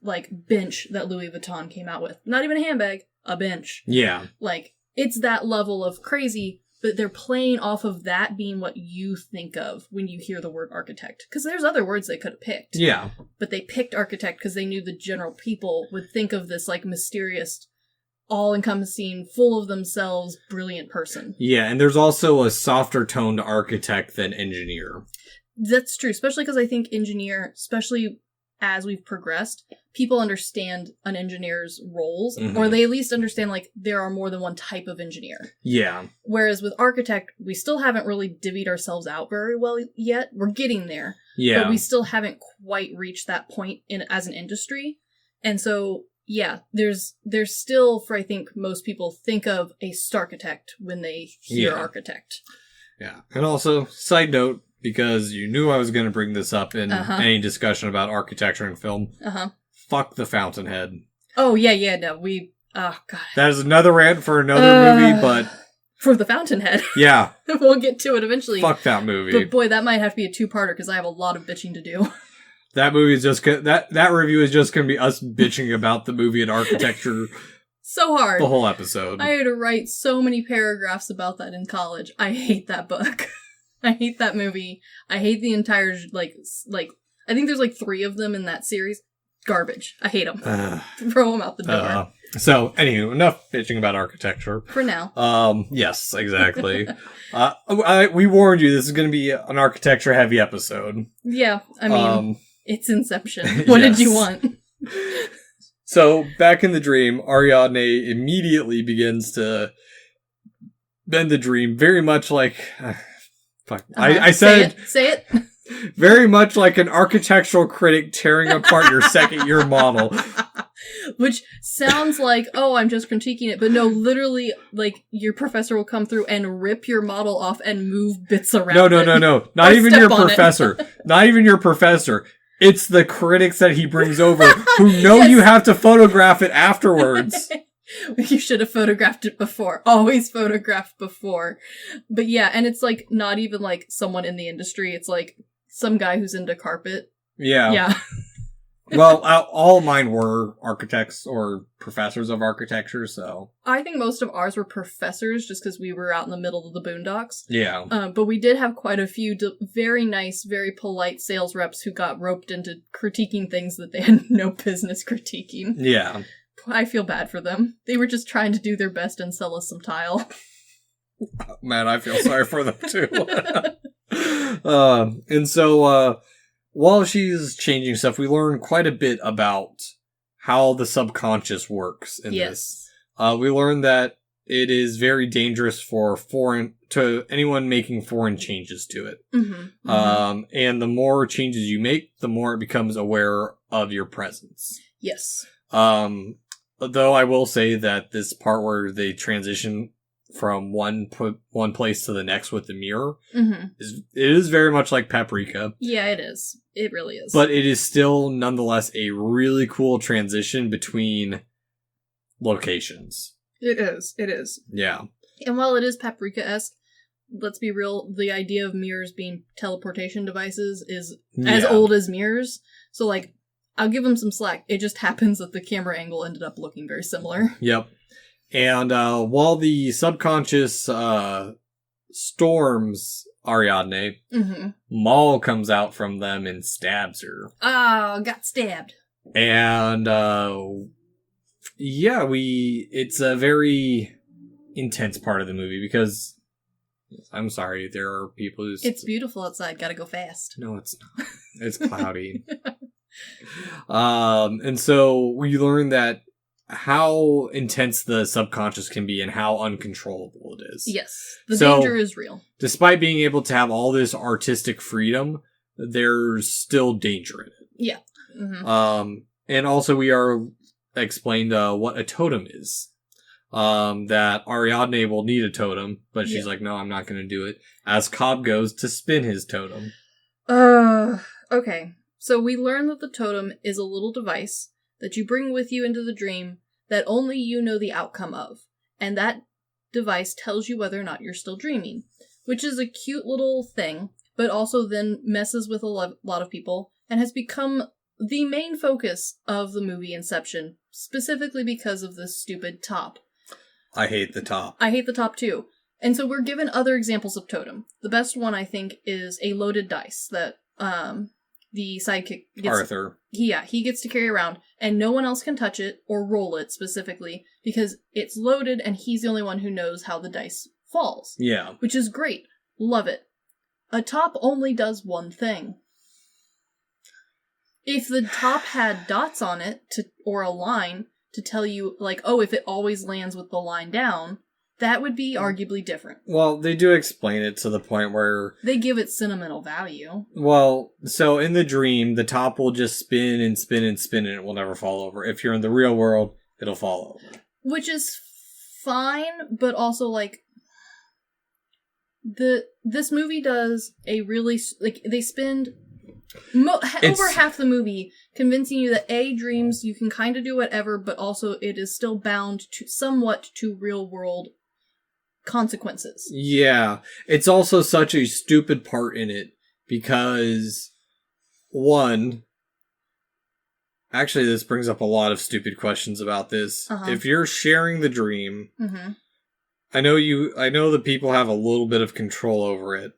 like, bench that Louis Vuitton came out with. Not even a handbag, a bench. Yeah. Like, it's that level of crazy, but they're playing off of that being what you think of when you hear the word architect. Because there's other words they could have picked. Yeah. But they picked architect because they knew the general people would think of this, like, mysterious, all-encompassing, full of themselves, brilliant person. Yeah, and there's also a softer tone to architect than engineer. That's true, especially because I think engineer, especially as we've progressed, people understand an engineer's roles, or they at least understand, like, there are more than one type of engineer. Yeah. Whereas with architect, we still haven't really divvied ourselves out very well yet. We're getting there. Yeah. But we still haven't quite reached that point as an industry. And so yeah, there's still, for I think most people think of a Starchitect when they hear architect. Yeah. And also, side note, because you knew I was going to bring this up in any discussion about architecture in film, fuck the Fountainhead. Oh, yeah, no, oh, God. That is another rant for another movie, but... For the Fountainhead. Yeah. We'll get to it eventually. Fuck that movie. But boy, that might have to be a two-parter, because I have a lot of bitching to do. That movie is just that review is just going to be us bitching about the movie and architecture so hard. The whole episode. I had to write so many paragraphs about that in college. I hate that book. I hate that movie. I hate the entire like I think there's like 3 of them in that series. Garbage. I hate them. Throw them out the door. So, anywho, enough bitching about architecture. For now. Yes, exactly. We warned you this is going to be an architecture-heavy episode. Yeah, I mean, it's Inception. What did you want? So, back in the dream, Ariadne immediately begins to bend the dream very much like... fuck. I said... Say it. Very much like an architectural critic tearing apart your second-year model. Which sounds like, oh, I'm just critiquing it. But no, literally, like, your professor will come through and rip your model off and move bits around No. Not even your professor. Not even your professor. It's the critics that he brings over who know you have to photograph it afterwards. You should have photographed it before. Always photographed before. But yeah, and it's like not even like someone in the industry. It's like some guy who's into carpet. Yeah. Yeah. Well, all mine were architects or professors of architecture, so... I think most of ours were professors, just because we were out in the middle of the boondocks. Yeah. But we did have quite a few very nice, very polite sales reps who got roped into critiquing things that they had no business critiquing. Yeah. I feel bad for them. They were just trying to do their best and sell us some tile. Man, I feel sorry for them, too. And so... while she's changing stuff, we learn quite a bit about how the subconscious works in this. We learn that it is very dangerous for anyone making foreign changes to it. And the more changes you make, the more it becomes aware of your presence. Yes. Though I will say that this part where they transition from one place to the next with the mirror it is very much like Paprika. Yeah, it is. It really is. But it is still nonetheless a really cool transition between locations. It is. Yeah. And while it is Paprika-esque, let's be real, the idea of mirrors being teleportation devices is as old as mirrors. So like, I'll give them some slack. It just happens that the camera angle ended up looking very similar. Yep. And while the subconscious storms Ariadne, Maul comes out from them and stabs her. Oh, got stabbed. And it's a very intense part of the movie because I'm sorry, there are people who... It's beautiful outside, gotta go fast. No, it's not. It's cloudy. And so we learn that how intense the subconscious can be and how uncontrollable it is. Yes. The danger is real. Despite being able to have all this artistic freedom, there's still danger in it. Yeah. And also we are explained what a totem is. That Ariadne will need a totem, but she's like, no, I'm not going to do it. As Cobb goes to spin his totem. Okay. So we learn that the totem is a little device that you bring with you into the dream that only you know the outcome of. And that device tells you whether or not you're still dreaming. Which is a cute little thing, but also then messes with a lot of people and has become the main focus of the movie Inception, specifically because of this stupid top. I hate the top. I hate the top too. And so we're given other examples of totem. The best one, I think, is a loaded dice that the sidekick gets... Arthur. He gets to carry around, and no one else can touch it or roll it specifically because it's loaded and he's the only one who knows how the dice falls. Yeah. Which is great. Love it. A top only does one thing. If the top had dots on it or a line to tell you, like, oh, if it always lands with the line down, that would be arguably different. Well, they do explain it to the point where... They give it sentimental value. Well, so in the dream, the top will just spin and spin and spin and it will never fall over. If you're in the real world, it'll fall over. Which is fine, but also, like... This movie does a really... Like, they spend... over half the movie convincing you that dreams you can kind of do whatever, but also it is still bound to somewhat to real world consequences. Yeah, it's also such a stupid part in it because one, actually this brings up a lot of stupid questions about this. If you're sharing the dream, I know the people have a little bit of control over it.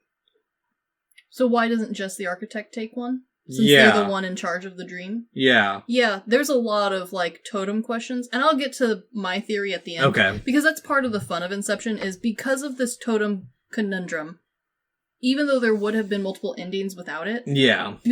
So why doesn't just the architect take one? Since they're the one in charge of the dream? Yeah. Yeah, there's a lot of, like, totem questions, and I'll get to my theory at the end. Okay. Because that's part of the fun of Inception, is because of this totem conundrum, even though there would have been multiple endings without it,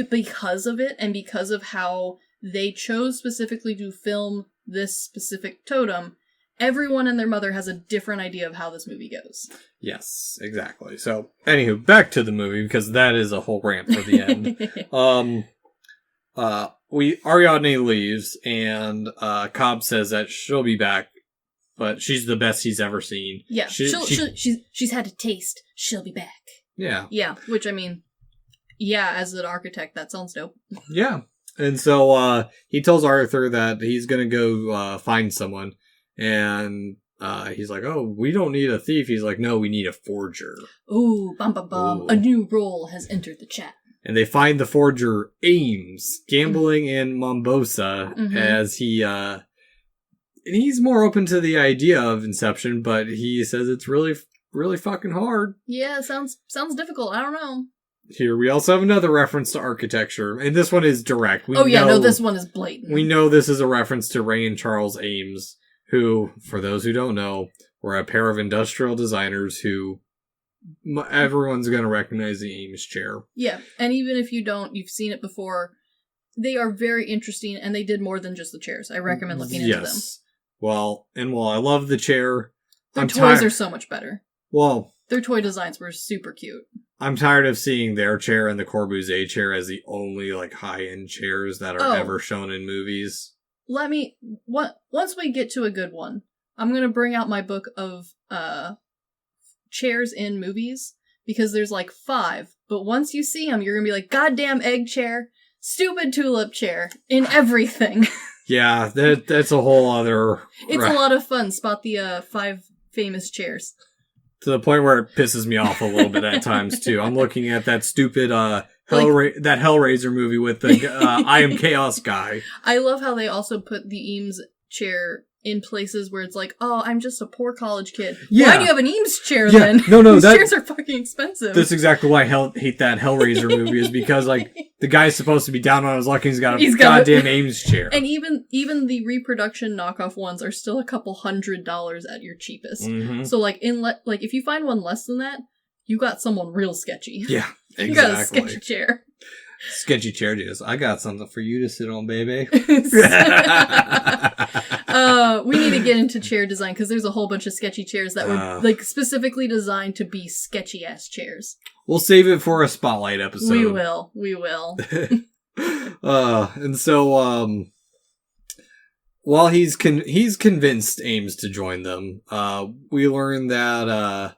because of it, and because of how they chose specifically to film this specific totem, everyone and their mother has a different idea of how this movie goes. Yes, exactly. So, anywho, back to the movie, because that is a whole rant for the end. Ariadne leaves, and Cobb says that she'll be back, but she's the best he's ever seen. Yeah, she's had a taste. She'll be back. Yeah. Yeah, which, I mean, yeah, as an architect, that sounds dope. Yeah. And so, he tells Arthur that he's gonna go, find someone. And he's like, oh, we don't need a thief. He's like, no, we need a forger. Ooh, bum bum bum. Ooh. A new role has entered the chat. And they find the forger, Ames, gambling in Mombosa, as he, and he's more open to the idea of Inception, but he says it's really, really fucking hard. Yeah, sounds difficult. I don't know. Here, we also have another reference to architecture, and this one is direct. This one is blatant. We know this is a reference to Ray and Charles Ames, who, for those who don't know, were a pair of industrial designers who everyone's going to recognize the Ames chair. Yeah, and even if you don't, you've seen it before. They are very interesting, and they did more than just the chairs. I recommend looking into them. Well, and while I love the chair... Their toys are so much better. Well... Their toy designs were super cute. I'm tired of seeing their chair and the Corbusier chair as the only, like, high-end chairs that are ever shown in movies. Once we get to a good one, I'm going to bring out my book of chairs in movies, because there's like 5, but once you see them, you're going to be like, goddamn egg chair, stupid tulip chair, in everything. Yeah, that's a whole other... It's a lot of fun. Spot the 5 famous chairs. To the point where it pisses me off a little bit at times, too. I'm looking at that stupid Hellraiser movie with the I Am Chaos guy. I love how they also put the Eames chair in places where it's like, oh, I'm just a poor college kid. Yeah. Why do you have an Eames chair then? No, These chairs are fucking expensive. That's exactly why I hate that Hellraiser movie, is because, like, the guy's supposed to be down on his luck and he's got goddamn Ames chair. And even the reproduction knockoff ones are still a couple $100 at your cheapest. Mm-hmm. So, like, if you find one less than that, you got someone real sketchy. Yeah, exactly. You got a sketchy chair. Sketchy chair just, I got something for you to sit on, baby. We need to get into chair design, because there's a whole bunch of sketchy chairs that were like specifically designed to be sketchy ass chairs. We'll save it for a spotlight episode. We will. And so while he's convinced Ames to join them, we learn that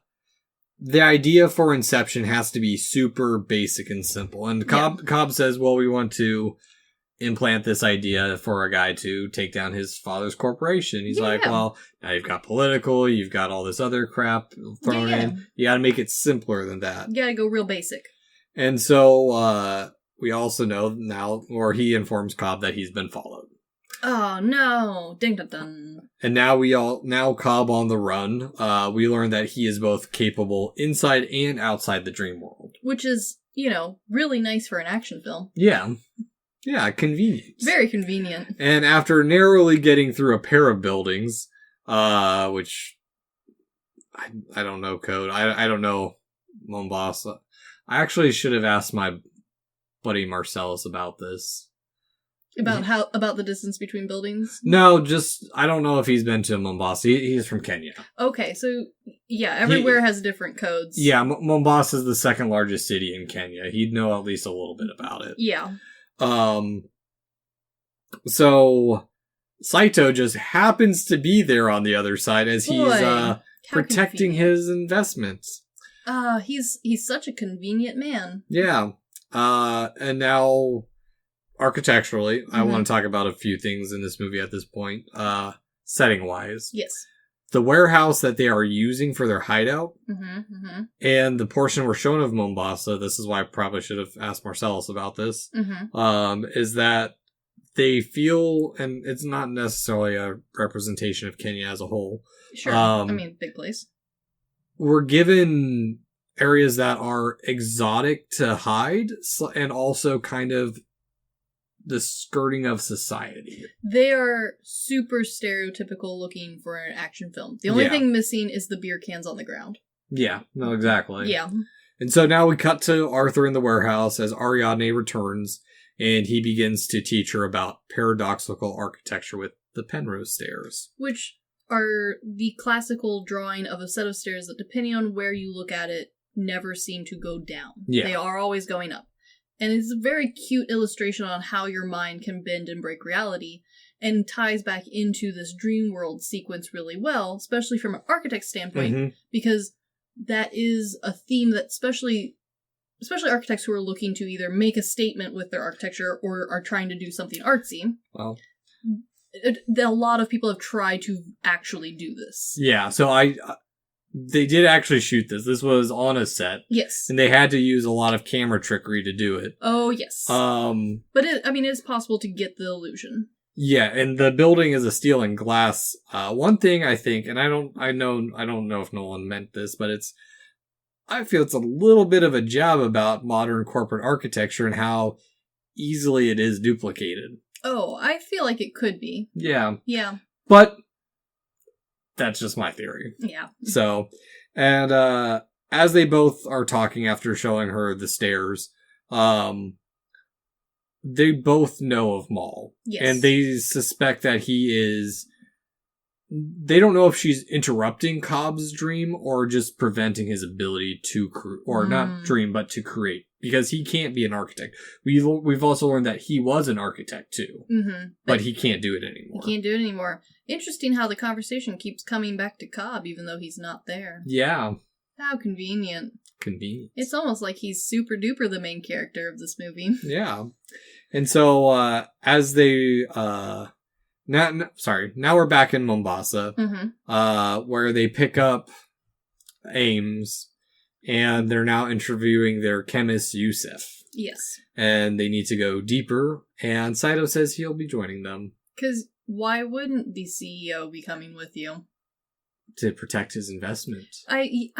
the idea for Inception has to be super basic and simple. And Cobb says, well, we want to implant this idea for a guy to take down his father's corporation. He's like, well, now you've got political, you've got all this other crap thrown in. You gotta make it simpler than that. You gotta go real basic. And so, we also know now, or he informs Cobb that he's been followed. Oh no! Ding dun dun. And now Cobb on the run. We learn that he is both capable inside and outside the dream world, which is, really nice for an action film. Yeah, convenient. Very convenient. And after narrowly getting through a pair of buildings, which I don't know code. I don't know Mombasa. I actually should have asked my buddy Marcellus about this. About the distance between buildings? No, just, I don't know if he's been to Mombasa. He's from Kenya. Okay, so, yeah, everywhere has different codes. Yeah, Mombasa is the second largest city in Kenya. He'd know at least a little bit about it. Yeah. So, Saito just happens to be there on the other side as he's protecting his investments. He's such a convenient man. Yeah. And now, architecturally, I want to talk about a few things in this movie at this point. Setting-wise. Yes. The warehouse that they are using for their hideout, and the portion we're shown of Mombasa, this is why I probably should have asked Marcellus about this, is that they feel, and it's not necessarily a representation of Kenya as a whole. Sure. Big place. We're given areas that are exotic to hide, and also kind of the skirting of society. They are super stereotypical looking for an action film. The only thing missing is the beer cans on the ground. Yeah, no, exactly. Yeah. And so now we cut to Arthur in the warehouse as Ariadne returns, and he begins to teach her about paradoxical architecture with the Penrose stairs. Which are the classical drawing of a set of stairs that, depending on where you look at it, never seem to go down. Yeah. They are always going up. And it's a very cute illustration on how your mind can bend and break reality, and ties back into this dream world sequence really well, especially from an architect's standpoint, because that is a theme that especially architects who are looking to either make a statement with their architecture or are trying to do something artsy. Well, a lot of people have tried to actually do this. Yeah, so they did actually shoot this. This was on a set. Yes. And they had to use a lot of camera trickery to do it. Oh, yes. But it's possible to get the illusion. Yeah, and the building is a steel and glass. One thing I think, and I don't know if Nolan meant this, but I feel it's a little bit of a jab about modern corporate architecture and how easily it is duplicated. Oh, I feel like it could be. Yeah. Yeah. But that's just my theory. Yeah. So, and as they both are talking after showing her the stairs, they both know of Maul. Yes. And they suspect that they don't know if she's interrupting Cobb's dream or just preventing his ability to not dream, but to create. Because he can't be an architect. We've also learned that he was an architect too. But he can't do it anymore. He can't do it anymore. Interesting how the conversation keeps coming back to Cobb even though he's not there. Yeah. How convenient. Convenient. It's almost like he's super duper the main character of this movie. Yeah. And so as they now we're back in Mombasa, where they pick up Ames, and they're now interviewing their chemist Yusuf. Yes. And they need to go deeper, and Saito says he'll be joining them. Because why wouldn't the CEO be coming with you? To protect his investment. I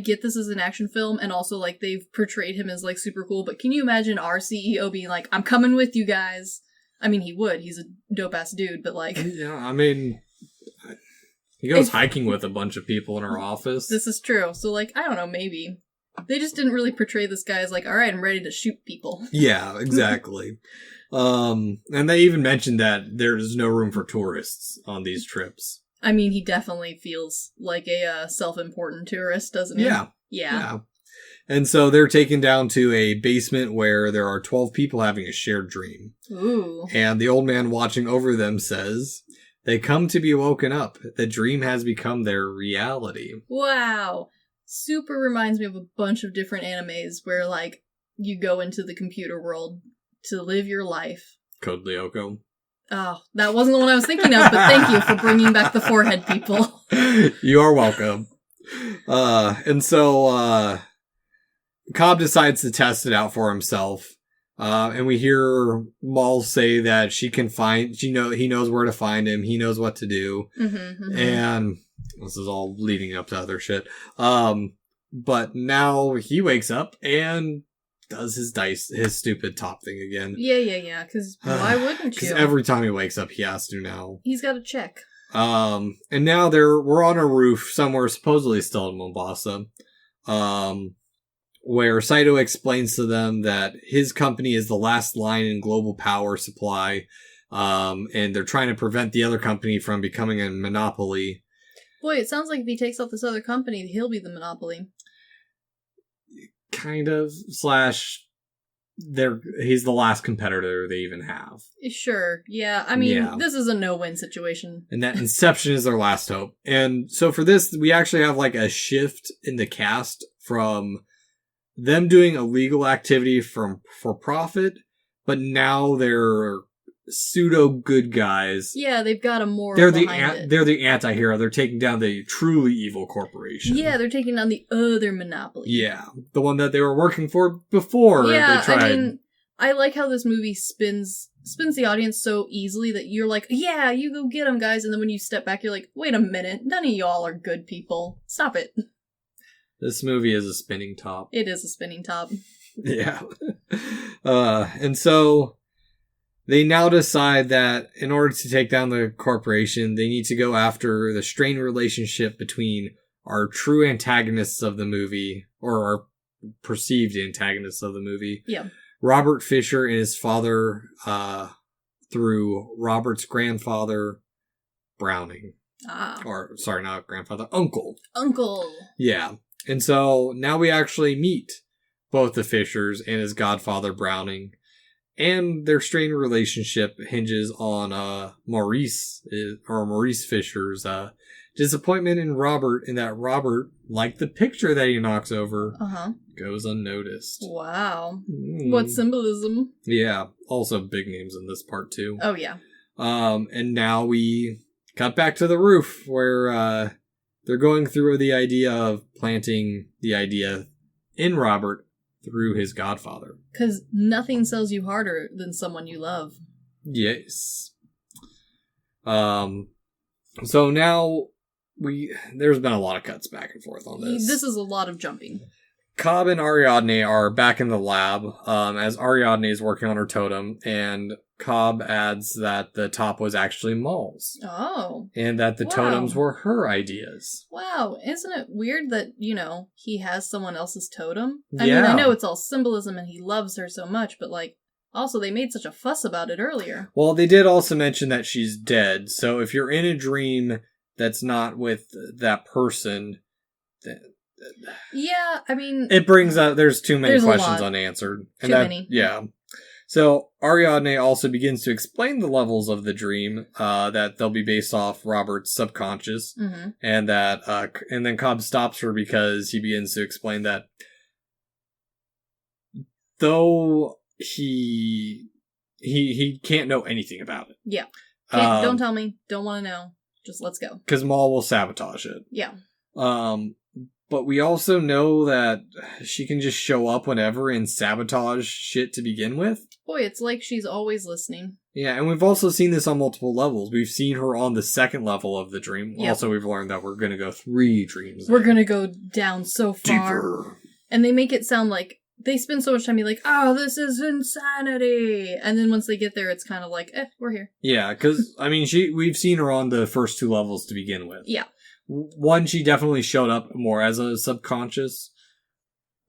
get this as an action film, and also, like, they've portrayed him as, like, super cool, but can you imagine our CEO being like, I'm coming with you guys? I mean, he would. He's a dope-ass dude, but, like... Yeah, I mean... He goes hiking with a bunch of people in our office. This is true. So, like, I don't know, maybe. They just didn't really portray this guy as like, all right, I'm ready to shoot people. Yeah, exactly. And they even mentioned that there's no room for tourists on these trips. I mean, he definitely feels like a self-important tourist, doesn't he? Yeah. Yeah. And so they're taken down to a basement where there are 12 people having a shared dream. Ooh. And the old man watching over them says... They come to be woken up. The dream has become their reality. Wow. Super reminds me of a bunch of different animes where, like, you go into the computer world to live your life. Code Lyoko. Oh, that wasn't the one I was thinking of, but thank you for bringing back the forehead people. You are welcome. And so, Cobb decides to test it out for himself. And we hear Maul say that he knows where to find him. He knows what to do. And this is all leading up to other shit. But now he wakes up and does his stupid top thing again. Yeah. Because why wouldn't you? Because every time he wakes up, he has to now. He's got to check. And now we're on a roof somewhere supposedly still in Mombasa. where Saito explains to them that his company is the last line in global power supply, and they're trying to prevent the other company from becoming a monopoly. Boy, it sounds like if he takes out this other company, he'll be the monopoly. Kind of, he's the last competitor they even have. Sure, yeah. I mean, This is a no-win situation. And that Inception is their last hope. And so for this, we actually have like a shift in the cast from them doing illegal activity for profit, but now they're pseudo good guys. Yeah, they've got a moral They're behind it. They're the anti-hero. They're taking down the truly evil corporation. Yeah, they're taking down the other monopoly. Yeah, the one that they were working for before they tried. I mean, I like how this movie spins the audience so easily that you're like, yeah, you go get them, guys. And then when you step back, you're like, wait a minute, none of y'all are good people. Stop it. This movie is a spinning top. It is a spinning top. Yeah. And so they now decide that in order to take down the corporation, they need to go after the strained relationship between our true antagonists of the movie, or our perceived antagonists of the movie. Yeah. Robert Fisher and his father, through Robert's grandfather, Browning. Or, sorry, not grandfather, uncle. Uncle. Yeah. And so now we actually meet both the Fishers and his godfather, Browning. And their strained relationship hinges on Maurice Fisher's disappointment in Robert, in that Robert, like the picture that he knocks over, goes unnoticed. Wow. What symbolism. Yeah. Also big names in this part too. Oh, yeah. And now we cut back to the roof where they're going through the idea of planting the idea in Robert through his godfather. Because nothing sells you harder than someone you love. Yes. So now there's been a lot of cuts back and forth on this. This is a lot of jumping. Cobb and Ariadne are back in the lab, as Ariadne is working on her totem, and Cobb adds that the top was actually Maul's. Oh. And that the totems were her ideas. Wow. Isn't it weird that, he has someone else's totem? I mean, I know it's all symbolism and he loves her so much, but also they made such a fuss about it earlier. Well, they did also mention that she's dead, so if you're in a dream that's not with that person, yeah, I mean, it brings up, there's too many questions unanswered. Too many. Yeah. So Ariadne also begins to explain the levels of the dream, that they'll be based off Robert's subconscious, and that, and then Cobb stops her because he begins to explain that though he can't know anything about it. Yeah. Don't tell me. Don't want to know. Just let's go. Because Maul will sabotage it. Yeah. But we also know that she can just show up whenever and sabotage shit to begin with. Boy, it's like she's always listening. Yeah, and we've also seen this on multiple levels. We've seen her on the second level of the dream. Yep. Also, we've learned that we're going to go 3 dreams. We're going to go down so far. Deeper. And they make it sound like they spend so much time being like, oh, this is insanity. And then once they get there, it's kind of like, we're here. Yeah, because, I mean, we've seen her on the first 2 levels to begin with. Yeah. One, she definitely showed up more as a subconscious,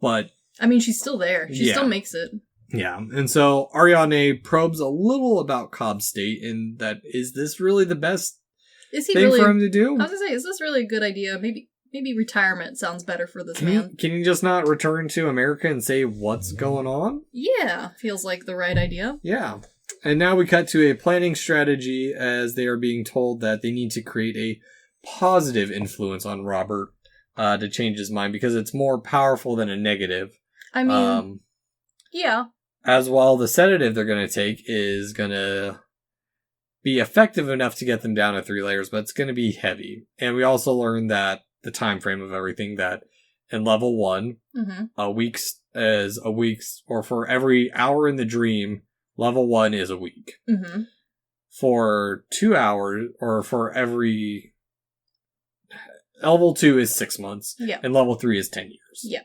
but... I mean, she's still there. She still makes it. Yeah, and so Ariadne probes a little about Cobb's state, and that, is this really the best thing for him to do? I was going to say, is this really a good idea? Maybe retirement sounds better for this man. Can you just not return to America and say what's going on? Yeah, feels like the right idea. Yeah. And now we cut to a planning strategy as they are being told that they need to create a positive influence on Robert to change his mind because it's more powerful than a negative. I mean, yeah. As well, the sedative they're going to take is going to be effective enough to get them down to 3 layers, but it's going to be heavy. And we also learned that the time frame of everything, that in level 1, a week is a week, or for every hour in the dream, level 1 is a week. For 2 hours, or for every... Level 2 is 6 months. Yeah. And level 3 is 10 years. Yeah.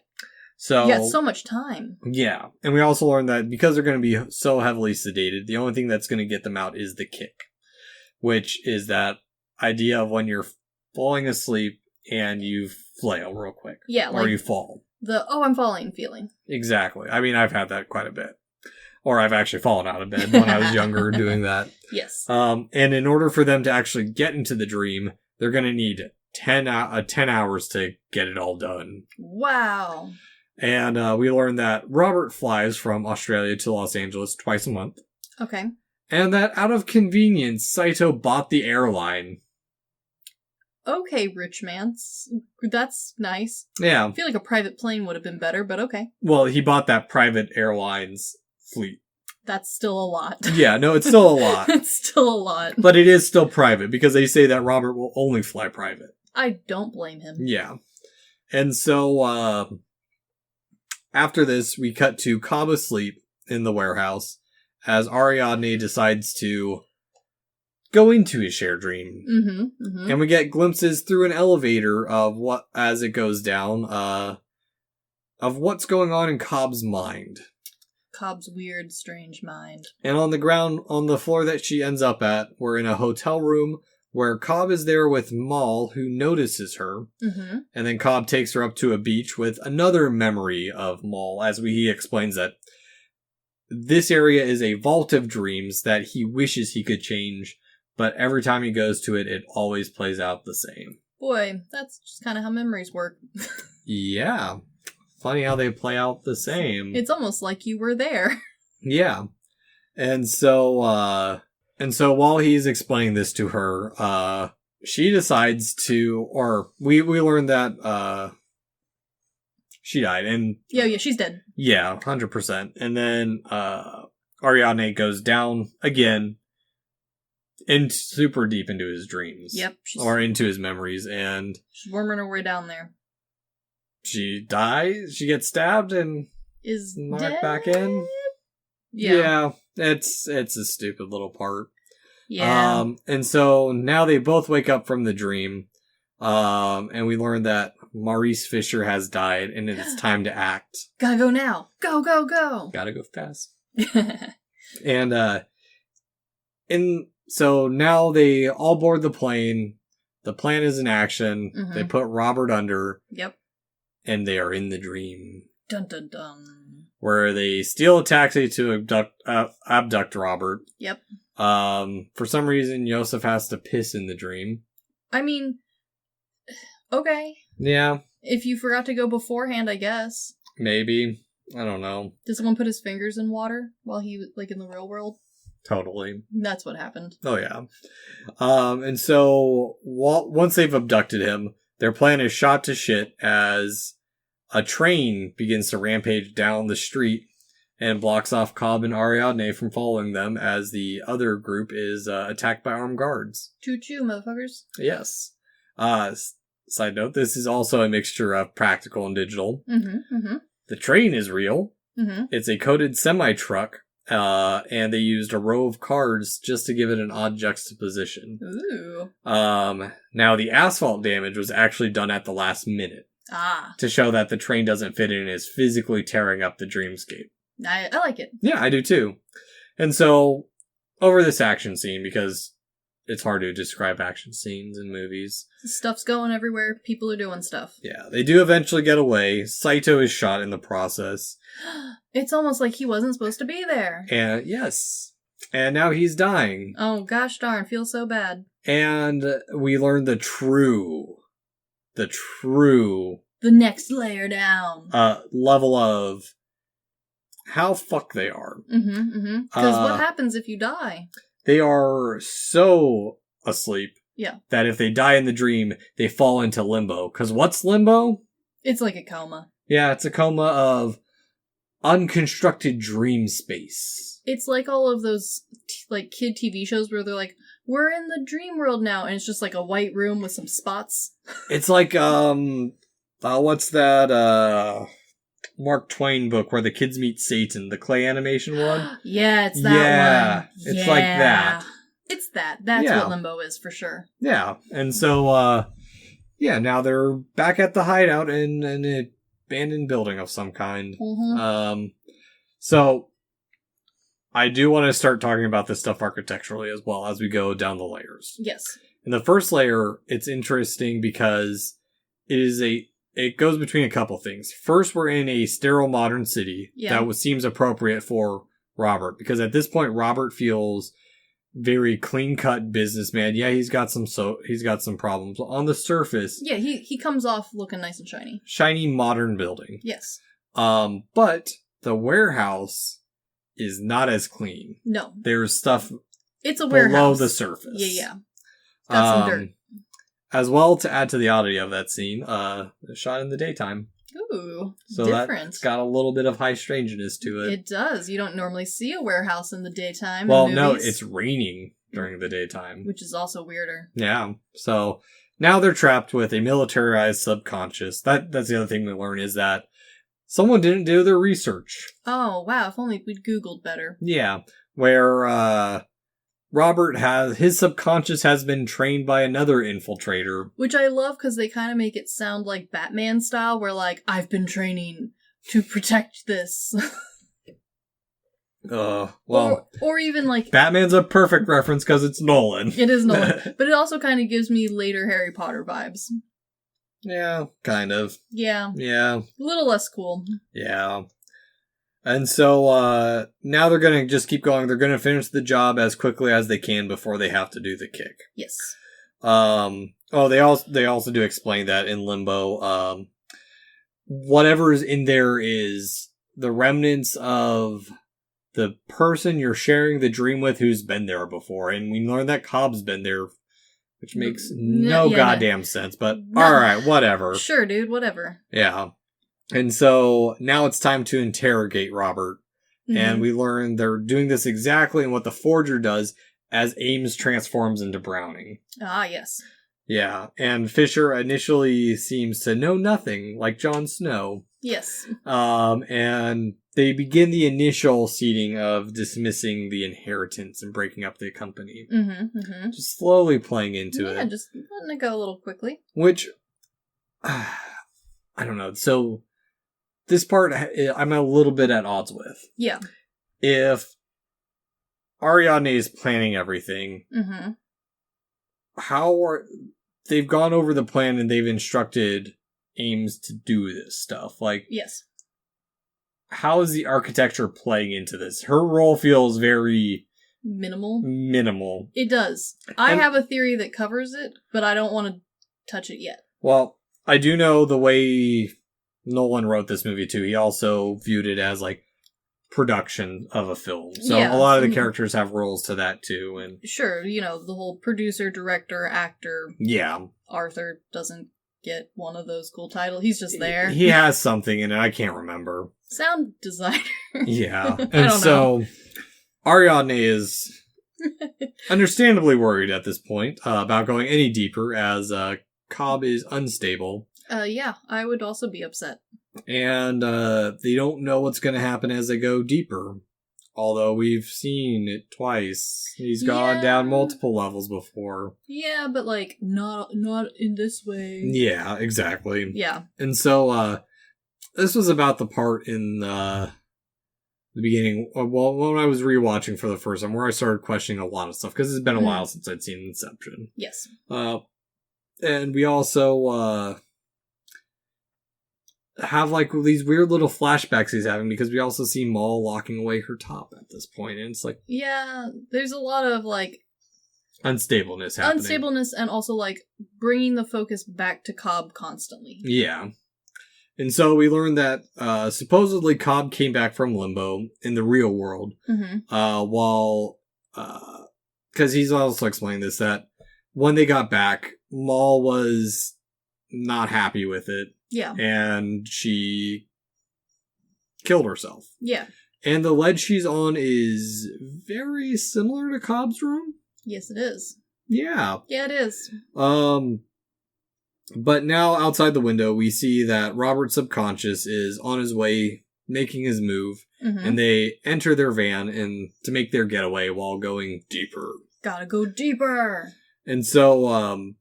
So... You got so much time. Yeah. And we also learned that because they're going to be so heavily sedated, the only thing that's going to get them out is the kick. Which is that idea of when you're falling asleep and you flail real quick. Yeah. Or you fall. The, oh, I'm falling feeling. Exactly. I mean, I've had that quite a bit. Or I've actually fallen out of bed when I was younger doing that. Yes. And in order for them to actually get into the dream, they're going to need 10 hours to get it all done. Wow. And we learned that Robert flies from Australia to Los Angeles twice a month. Okay. And that out of convenience, Saito bought the airline. Okay, rich man. That's nice. Yeah. I feel like a private plane would have been better, but okay. Well, he bought that private airlines fleet. That's still a lot. Yeah, no, it's still a lot. It's still a lot. But it is still private, because they say that Robert will only fly private. I don't blame him. Yeah. And so, after this, we cut to Cobb asleep in the warehouse, as Ariadne decides to go into his shared dream. Mm-hmm, mm-hmm. And we get glimpses through an elevator of what, as it goes down, of what's going on in Cobb's mind. Cobb's weird, strange mind. And on the ground, on the floor that she ends up at, we're in a hotel room where Cobb is there with Maul, who notices her. Mm-hmm. And then Cobb takes her up to a beach with another memory of Maul, as he explains that this area is a vault of dreams that he wishes he could change, but every time he goes to it, it always plays out the same. Boy, that's just kind of how memories work. Yeah. Funny how they play out the same. It's almost like you were there. Yeah. And so while he's explaining this to her, she decides to, or we learn that, she died, and... Yeah, she's dead. Yeah, 100%. And then, Ariadne goes down again, super deep into his dreams. Yep. Or into his memories, and... She's worming her way down there. She dies, she gets stabbed, and... Is knocked dead? back in. Yeah. It's a stupid little part. Yeah. And so now they both wake up from the dream, and we learn that Maurice Fisher has died, and it's time to act. Gotta go now. Go, go, go. Gotta go fast. And, so now they all board the plane. The plan is in action. Mm-hmm. They put Robert under. Yep. And they are in the dream. Dun, dun, dun. Where they steal a taxi to abduct Robert. Yep. For some reason, Yosef has to piss in the dream. I mean, okay. Yeah. If you forgot to go beforehand, I guess. Maybe. I don't know. Did someone put his fingers in water while he was, like, in the real world? Totally. That's what happened. Oh, yeah. And so, once they've abducted him, their plan is shot to shit as a train begins to rampage down the street and blocks off Cobb and Ariadne from following them as the other group is attacked by armed guards. Choo-choo, motherfuckers. Yes. Side note, this is also a mixture of practical and digital. Mm-hmm, mm-hmm. The train is real. Mm-hmm. It's a coded semi-truck, and they used a row of cards just to give it an odd juxtaposition. Ooh. Now, the asphalt damage was actually done at the last minute. Ah. To show that the train doesn't fit in and is physically tearing up the dreamscape. I like it. Yeah, I do too. And so, over this action scene, because it's hard to describe action scenes in movies. Stuff's going everywhere. People are doing stuff. Yeah, they do eventually get away. Saito is shot in the process. It's almost like he wasn't supposed to be there. And yes. And now he's dying. Oh, gosh darn. Feels so bad. And we learn the next layer down. Level of how fucked they are. Mm-hmm, mm-hmm. Because what happens if you die? They are so asleep. Yeah. That if they die in the dream, they fall into limbo. Because what's limbo? It's like a coma. Yeah, it's a coma of unconstructed dream space. It's like all of those like kid TV shows where they're like, we're in the dream world now, and it's just like a white room with some spots. It's like, what's that, Mark Twain book where the kids meet Satan, the clay animation one? Yeah, it's that one. Yeah, it's like that. It's that. That's what limbo is, for sure. Yeah, and so, now they're back at the hideout in an abandoned building of some kind. Mm-hmm. So, I do want to start talking about this stuff architecturally as well as we go down the layers. Yes. In the first layer, it's interesting because it is it goes between a couple things. First, we're in a sterile modern city that seems appropriate for Robert, because at this point, Robert feels very clean-cut businessman. Yeah, he's got some problems. On the surface... Yeah, he comes off looking nice and shiny. Shiny modern building. Yes. But the warehouse is not as clean. No. There's stuff it's a warehouse below the surface. Yeah. It's got some dirt. As well, to add to the oddity of that scene, shot in the daytime. Ooh, so different. That's got a little bit of high strangeness to it. It does. You don't normally see a warehouse in the daytime. Well, in no, movies, it's raining during the daytime. which is also weirder. Yeah. So now they're trapped with a militarized subconscious. That's the other thing we learn is that someone didn't do their research. Oh, wow. If only we'd Googled better. Yeah. Where, Robert his subconscious has been trained by another infiltrator. Which I love because they kind of make it sound like Batman style, where like, I've been training to protect this. Well. Or even like... Batman's a perfect reference because it's Nolan. It is Nolan. But it also kind of gives me later Harry Potter vibes. Yeah, kind of. Yeah. Yeah. A little less cool. Yeah. And so, now they're gonna just keep going. They're gonna finish the job as quickly as they can before they have to do the kick. Yes. They also do explain that in Limbo, whatever is in there is the remnants of the person you're sharing the dream with who's been there before. And we learned that Cobb's been there, which makes no goddamn sense, but alright, whatever. Sure, dude, whatever. Yeah. And so now it's time to interrogate Robert. Mm-hmm. And we learn they're doing this exactly in what the Forger does as Ames transforms into Browning. Ah, yes. Yeah. And Fisher initially seems to know nothing, like Jon Snow. Yes. And they begin the initial seeding of dismissing the inheritance and breaking up the company. Mm-hmm, mm-hmm. Just slowly playing into it. Yeah, just letting it go a little quickly. Which, I don't know. So... this part, I'm a little bit at odds with. Yeah. If Ariadne is planning everything, mm-hmm. they've gone over the plan and they've instructed Ames to do this stuff. Like, yes. How is the architecture playing into this? Her role feels very... Minimal. It does. I have a theory that covers it, but I don't want to touch it yet. Well, I do know the way... Nolan wrote this movie too. He also viewed it as like production of a film. So a lot of the characters have roles to that too. And sure, the whole producer, director, actor. Yeah. Arthur doesn't get one of those cool titles. He's just there. He has something in it. I can't remember. Sound designer. Yeah. And so Ariadne is understandably worried at this point about going any deeper as Cobb is unstable. Yeah, I would also be upset. And they don't know what's going to happen as they go deeper. Although we've seen it twice. He's gone down multiple levels before. Yeah, but like, not in this way. Yeah, exactly. Yeah. And so, this was about the part in the beginning, well, when I was rewatching for the first time, where I started questioning a lot of stuff, because it's been a while since I'd seen Inception. Yes. And we also, have like these weird little flashbacks he's having because we also see Maul locking away her top at this point, and it's like there's a lot of like unstableness and also like bringing the focus back to Cobb constantly. And so we learned that supposedly Cobb came back from Limbo in the real world, while because he's also explained this, that when they got back, Maul was not happy with it. Yeah. And she killed herself. Yeah. And the ledge she's on is very similar to Cobb's room. Yes, it is. Yeah. Yeah, it is. But now outside the window, we see that Robert's subconscious is on his way, making his move, and they enter their van and to make their getaway while going deeper. Gotta go deeper. And so,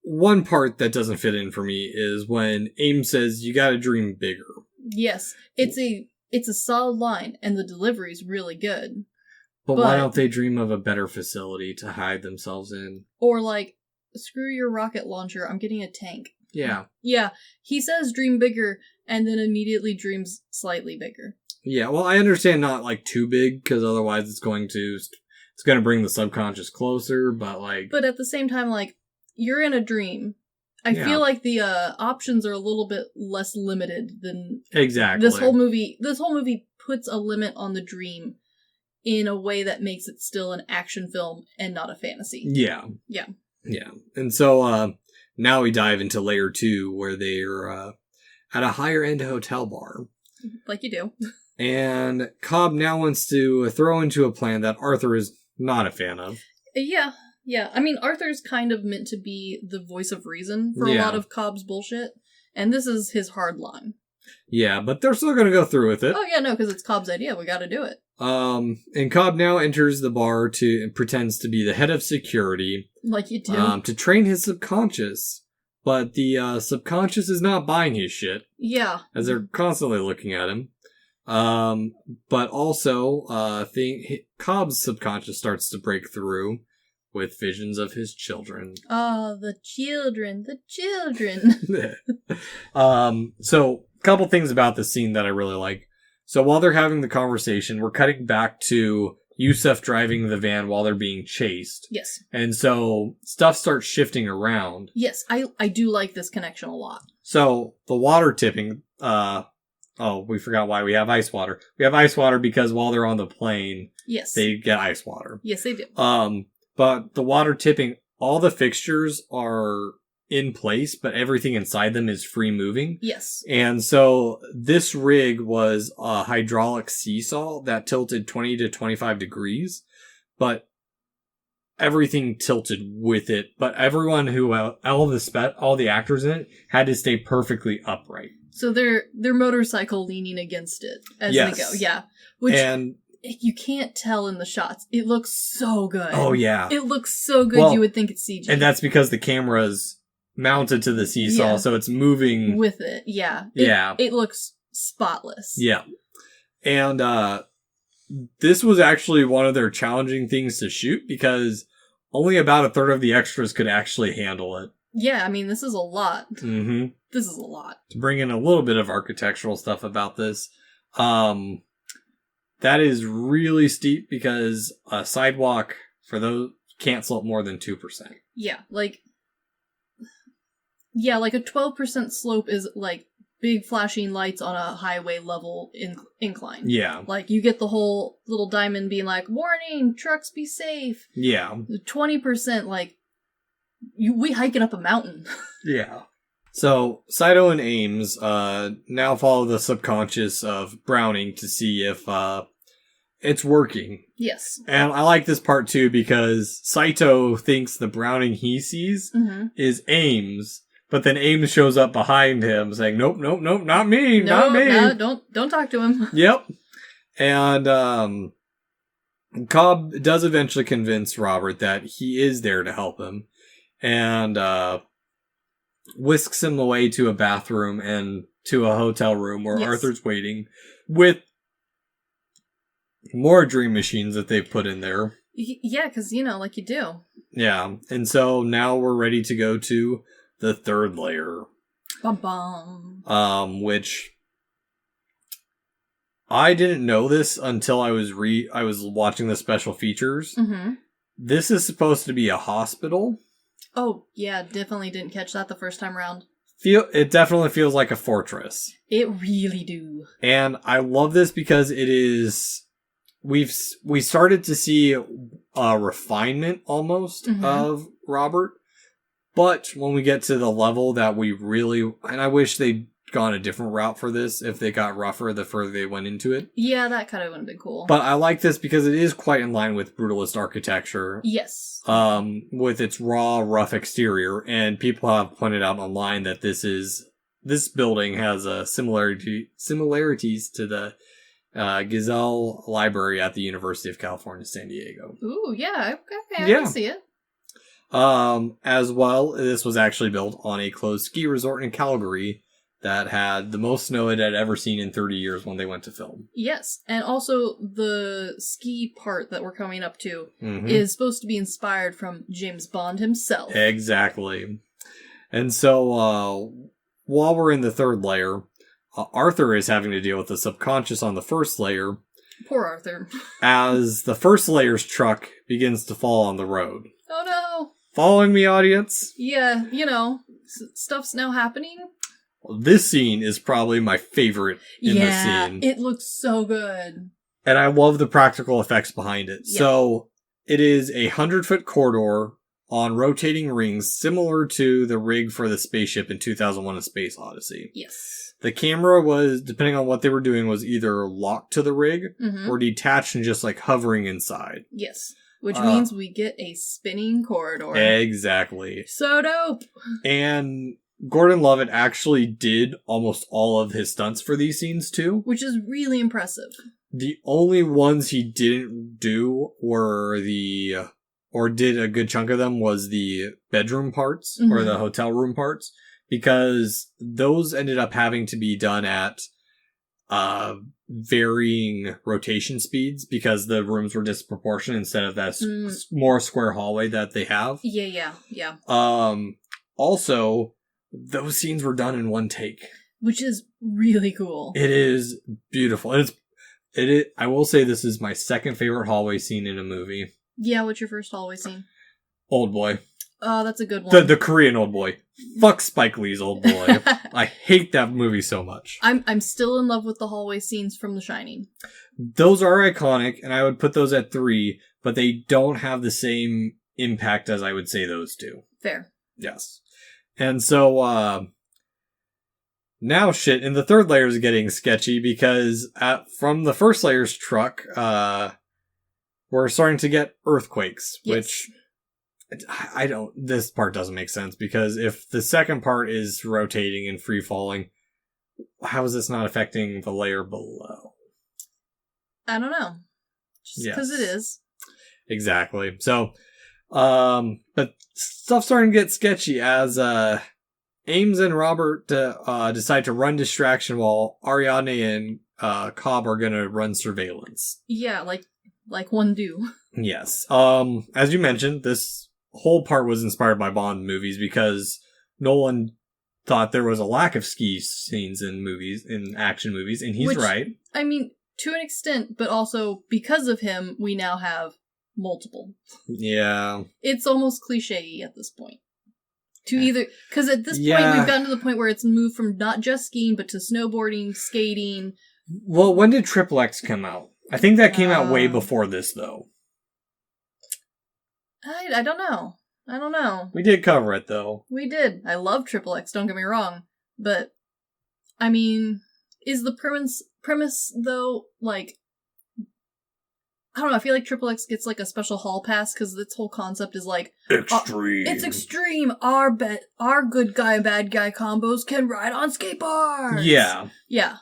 one part that doesn't fit in for me is when Ames says, you gotta dream bigger. Yes. It's a solid line, and the delivery's really good. But why don't they dream of a better facility to hide themselves in? Or like, screw your rocket launcher, I'm getting a tank. Yeah. Yeah. He says dream bigger, and then immediately dreams slightly bigger. Yeah, well, I understand not, like, too big, because otherwise it's going to bring the subconscious closer, but, like... But at the same time, like, you're in a dream. I feel like the options are a little bit less limited than... Exactly. This whole movie puts a limit on the dream in a way that makes it still an action film and not a fantasy. Yeah. Yeah. Yeah. And so, now we dive into layer 2, where they're, at a higher-end hotel bar. Like you do. And Cobb now wants to throw into a plan that Arthur is not a fan of. Yeah. Yeah. I mean, Arthur's kind of meant to be the voice of reason for a lot of Cobb's bullshit. And this is his hard line. Yeah, but they're still going to go through with it. Oh, yeah, no, because it's Cobb's idea. We got to do it. And Cobb now enters the bar and pretends to be the head of security. Like you do. To train his subconscious. But the subconscious is not buying his shit. Yeah. As they're constantly looking at him. But also, Cobb's subconscious starts to break through with visions of his children. Oh, the children. So, a couple things about this scene that I really like. So, while they're having the conversation, we're cutting back to Yusuf driving the van while they're being chased. Yes. And so, stuff starts shifting around. Yes, I do like this connection a lot. So, the water tipping, we forgot why we have ice water. We have ice water because while they're on the plane, yes, they get ice water. Yes, they do. But the water tipping, all the fixtures are in place, but everything inside them is free moving. Yes. And so this rig was a hydraulic seesaw that tilted 20 to 25 degrees, but everything tilted with it. But everyone all the actors in it had to stay perfectly upright. So their motorcycle leaning against it as they go. Yeah. Which you can't tell in the shots. It looks so good. Oh, yeah. It looks so good you would think it's CG. And that's because the camera's mounted to the seesaw, so it's moving... with it, yeah. It looks spotless. Yeah. And this was actually one of their challenging things to shoot, because only about a third of the extras could actually handle it. Yeah, I mean, this is a lot. Mm-hmm. This is a lot. To bring in a little bit of architectural stuff about this, that is really steep because a sidewalk for those can't slope more than 2%. Yeah, like a 12% slope is like big flashing lights on a highway level incline. Yeah. Like you get the whole little diamond being like, warning, trucks be safe. Yeah. 20%, like, we hiking up a mountain. Yeah. So, Saito and Ames now follow the subconscious of Browning to see if it's working. Yes. And I like this part too because Saito thinks the Browning he sees is Ames, but then Ames shows up behind him saying, nope, not me, not me. No, don't talk to him. Yep. And Cobb does eventually convince Robert that he is there to help him. And whisks him away to a bathroom and to a hotel room where Arthur's waiting with more dream machines that they've put in there. Yeah, because, like you do. Yeah, and so now we're ready to go to the third layer. Bum bum. Which I didn't know this until I was watching the special features. Mm-hmm. This is supposed to be a hospital. Oh, yeah, definitely didn't catch that the first time around. It definitely feels like a fortress. It really do. And I love this because it is... We started to see a refinement almost of Robert. But when we get to the level that we really... And I wish they'd gone a different route for this if they got rougher the further they went into it. Yeah, that kind of would have been cool. But I like this because it is quite in line with brutalist architecture. Yes. With its raw, rough exterior. And people have pointed out online that this building has similarities to the Gazelle Library at the University of California, San Diego. Ooh, yeah. Okay, I can see it. As well, this was actually built on a closed ski resort in Calgary that had the most snow it had ever seen in 30 years when they went to film. Yes, and also the ski part that we're coming up to is supposed to be inspired from James Bond himself. Exactly. And so, while we're in the third layer, Arthur is having to deal with the subconscious on the first layer. Poor Arthur. As the first layer's truck begins to fall on the road. Oh no! Following me, audience? Yeah, stuff's now happening. This scene is probably my favorite in the scene. It looks so good. And I love the practical effects behind it. Yeah. So, it is a 100-foot corridor on rotating rings, similar to the rig for the spaceship in 2001: A Space Odyssey. Yes. The camera was, depending on what they were doing, was either locked to the rig Mm-hmm. or detached and just like hovering inside. Yes. Which means we get a spinning corridor. Exactly. So dope. And Gordon Levitt actually did almost all of his stunts for these scenes too. Which is really impressive. The only ones he didn't do were or did a good chunk of them, was the bedroom parts or the hotel room parts, because those ended up having to be done at varying rotation speeds because the rooms were disproportionate instead of that more square hallway that they have. Yeah. Also, those scenes were done in one take, which is really cool. It is beautiful. And I will say this is my second favorite hallway scene in a movie. Yeah, what's your first hallway scene? Old Boy. Oh, that's a good one. The Korean Old Boy. Fuck Spike Lee's Old Boy. I hate that movie so much. I'm still in love with the hallway scenes from The Shining. Those are iconic, and I would put those at 3, but they don't have the same impact as I would say those do. Fair. Yes. And so, now shit, and the third layer is getting sketchy because from the first layer's truck, we're starting to get earthquakes, which this part doesn't make sense, because if the second part is rotating and free falling, how is this not affecting the layer below? I don't know. Just because it is. Exactly. So, but stuff's starting to get sketchy as, Ames and Robert decide to run distraction while Ariadne and Cobb are gonna run surveillance. Yeah, like one do. Yes. As you mentioned, this whole part was inspired by Bond movies because Nolan thought there was a lack of ski scenes in action movies, and he's right. I mean, to an extent, but also because of him, we now have multiple. Yeah. It's almost cliche-y at this point. Because at this point, we've gotten to the point where it's moved from not just skiing, but to snowboarding, skating. Well, when did Triple X come out? I think that came out way before this, though. I don't know. We did cover it, though. We did. I love Triple X, don't get me wrong. But, I mean, is the premise though, like, I don't know, I feel like Triple X gets like a special hall pass because its whole concept is like extreme. It's extreme. Our good guy bad guy combos can ride on skateboards. Yeah. Yeah.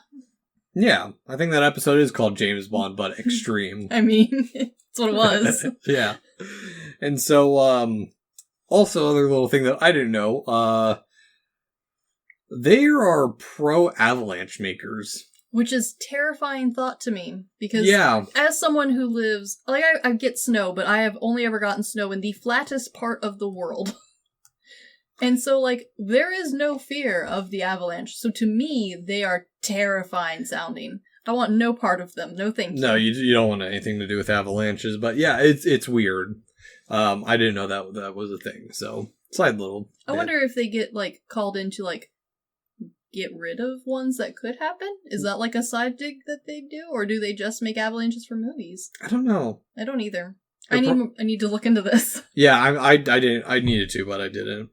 Yeah. I think that episode is called James Bond, but extreme. I mean, that's what it was. Yeah. And so, also other little thing that I didn't know, they are pro avalanche makers. Which is terrifying thought to me, because as someone who lives, like, I get snow, but I have only ever gotten snow in the flattest part of the world. And so, like, there is no fear of the avalanche. So to me, they are terrifying sounding. I want no part of them. No thank you. No, you don't want anything to do with avalanches, but yeah, it's weird. I didn't know that was a thing, so side little bit. I wonder if they get, like, called in to, like, get rid of ones that could happen? Is that like a side dig that they do, or do they just make avalanches for movies? I don't know. I don't either. I need to look into this. Yeah, I didn't. I needed to, but I didn't.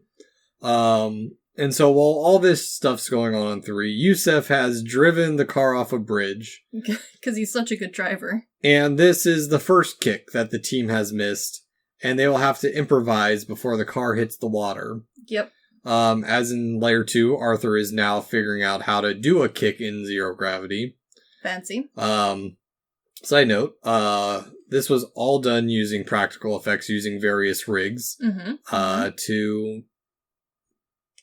And so while all this stuff's going on 3, Yusef has driven the car off a bridge because he's such a good driver. And this is the first kick that the team has missed, and they will have to improvise before the car hits the water. Yep. As in Layer 2, Arthur is now figuring out how to do a kick in zero gravity. Fancy. Side note, this was all done using practical effects, using various rigs, to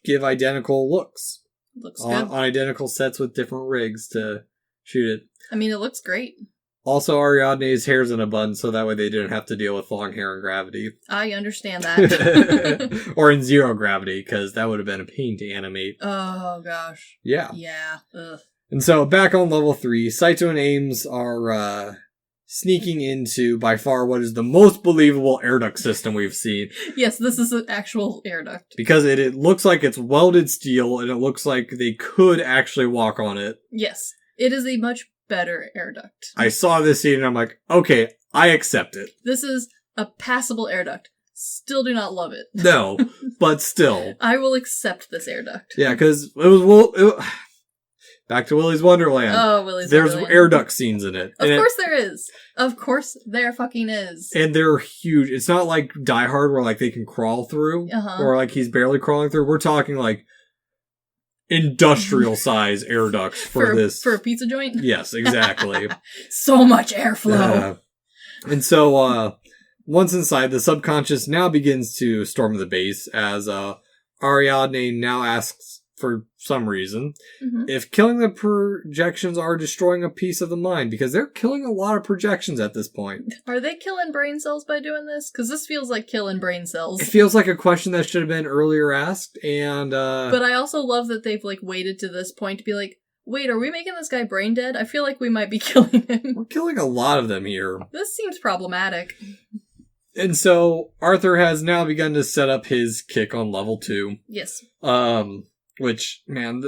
give identical looks. Looks good. On identical sets with different rigs to shoot it. I mean, it looks great. Also, Ariadne's hair's in a bun, so that way they didn't have to deal with long hair in gravity. I understand that. Or in zero gravity, because that would have been a pain to animate. Oh, gosh. Yeah. Yeah. Ugh. And so, back on level 3, Saito and Ames are sneaking into, by far, what is the most believable air duct system we've seen. Yes, this is an actual air duct. Because it looks like it's welded steel, and it looks like they could actually walk on it. Yes. It is a much better air duct. I saw this scene, and I'm like, okay, I accept it. This is a passable air duct. Still do not love it. No, but still. I will accept this air duct. Yeah, because it was... Back to Willy's Wonderland. Oh, Willy's There's Wonderland. air duct scenes in it. Of course there is. Of course there fucking is. And they're huge. It's not like Die Hard where like they can crawl through. Or like he's barely crawling through. We're talking like industrial size air ducts for this. For a pizza joint? Yes, exactly. So much airflow. And so once inside, the subconscious now begins to storm the base as Ariadne now asks, for some reason, if killing the projections are destroying a piece of the mind, because they're killing a lot of projections at this point. Are they killing brain cells by doing this? Because this feels like killing brain cells. It feels like a question that should have been earlier asked, and But I also love that they've like waited to this point to be like, wait, are we making this guy brain dead? I feel like we might be killing him. We're killing a lot of them here. This seems problematic. And so Arthur has now begun to set up his kick on level 2. Yes. Which, man,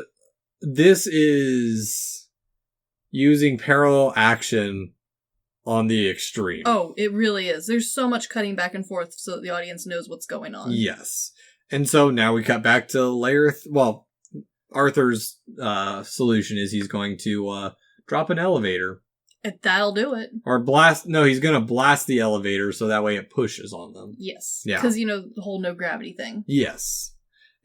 this is using parallel action on the extreme. Oh, it really is. There's so much cutting back and forth so that the audience knows what's going on. Yes. And so now we cut back to layer... Arthur's solution is he's going to drop an elevator. That'll do it. Or blast... No, he's going to blast the elevator so that way it pushes on them. Yes. Yeah. Because, the whole no gravity thing. Yes.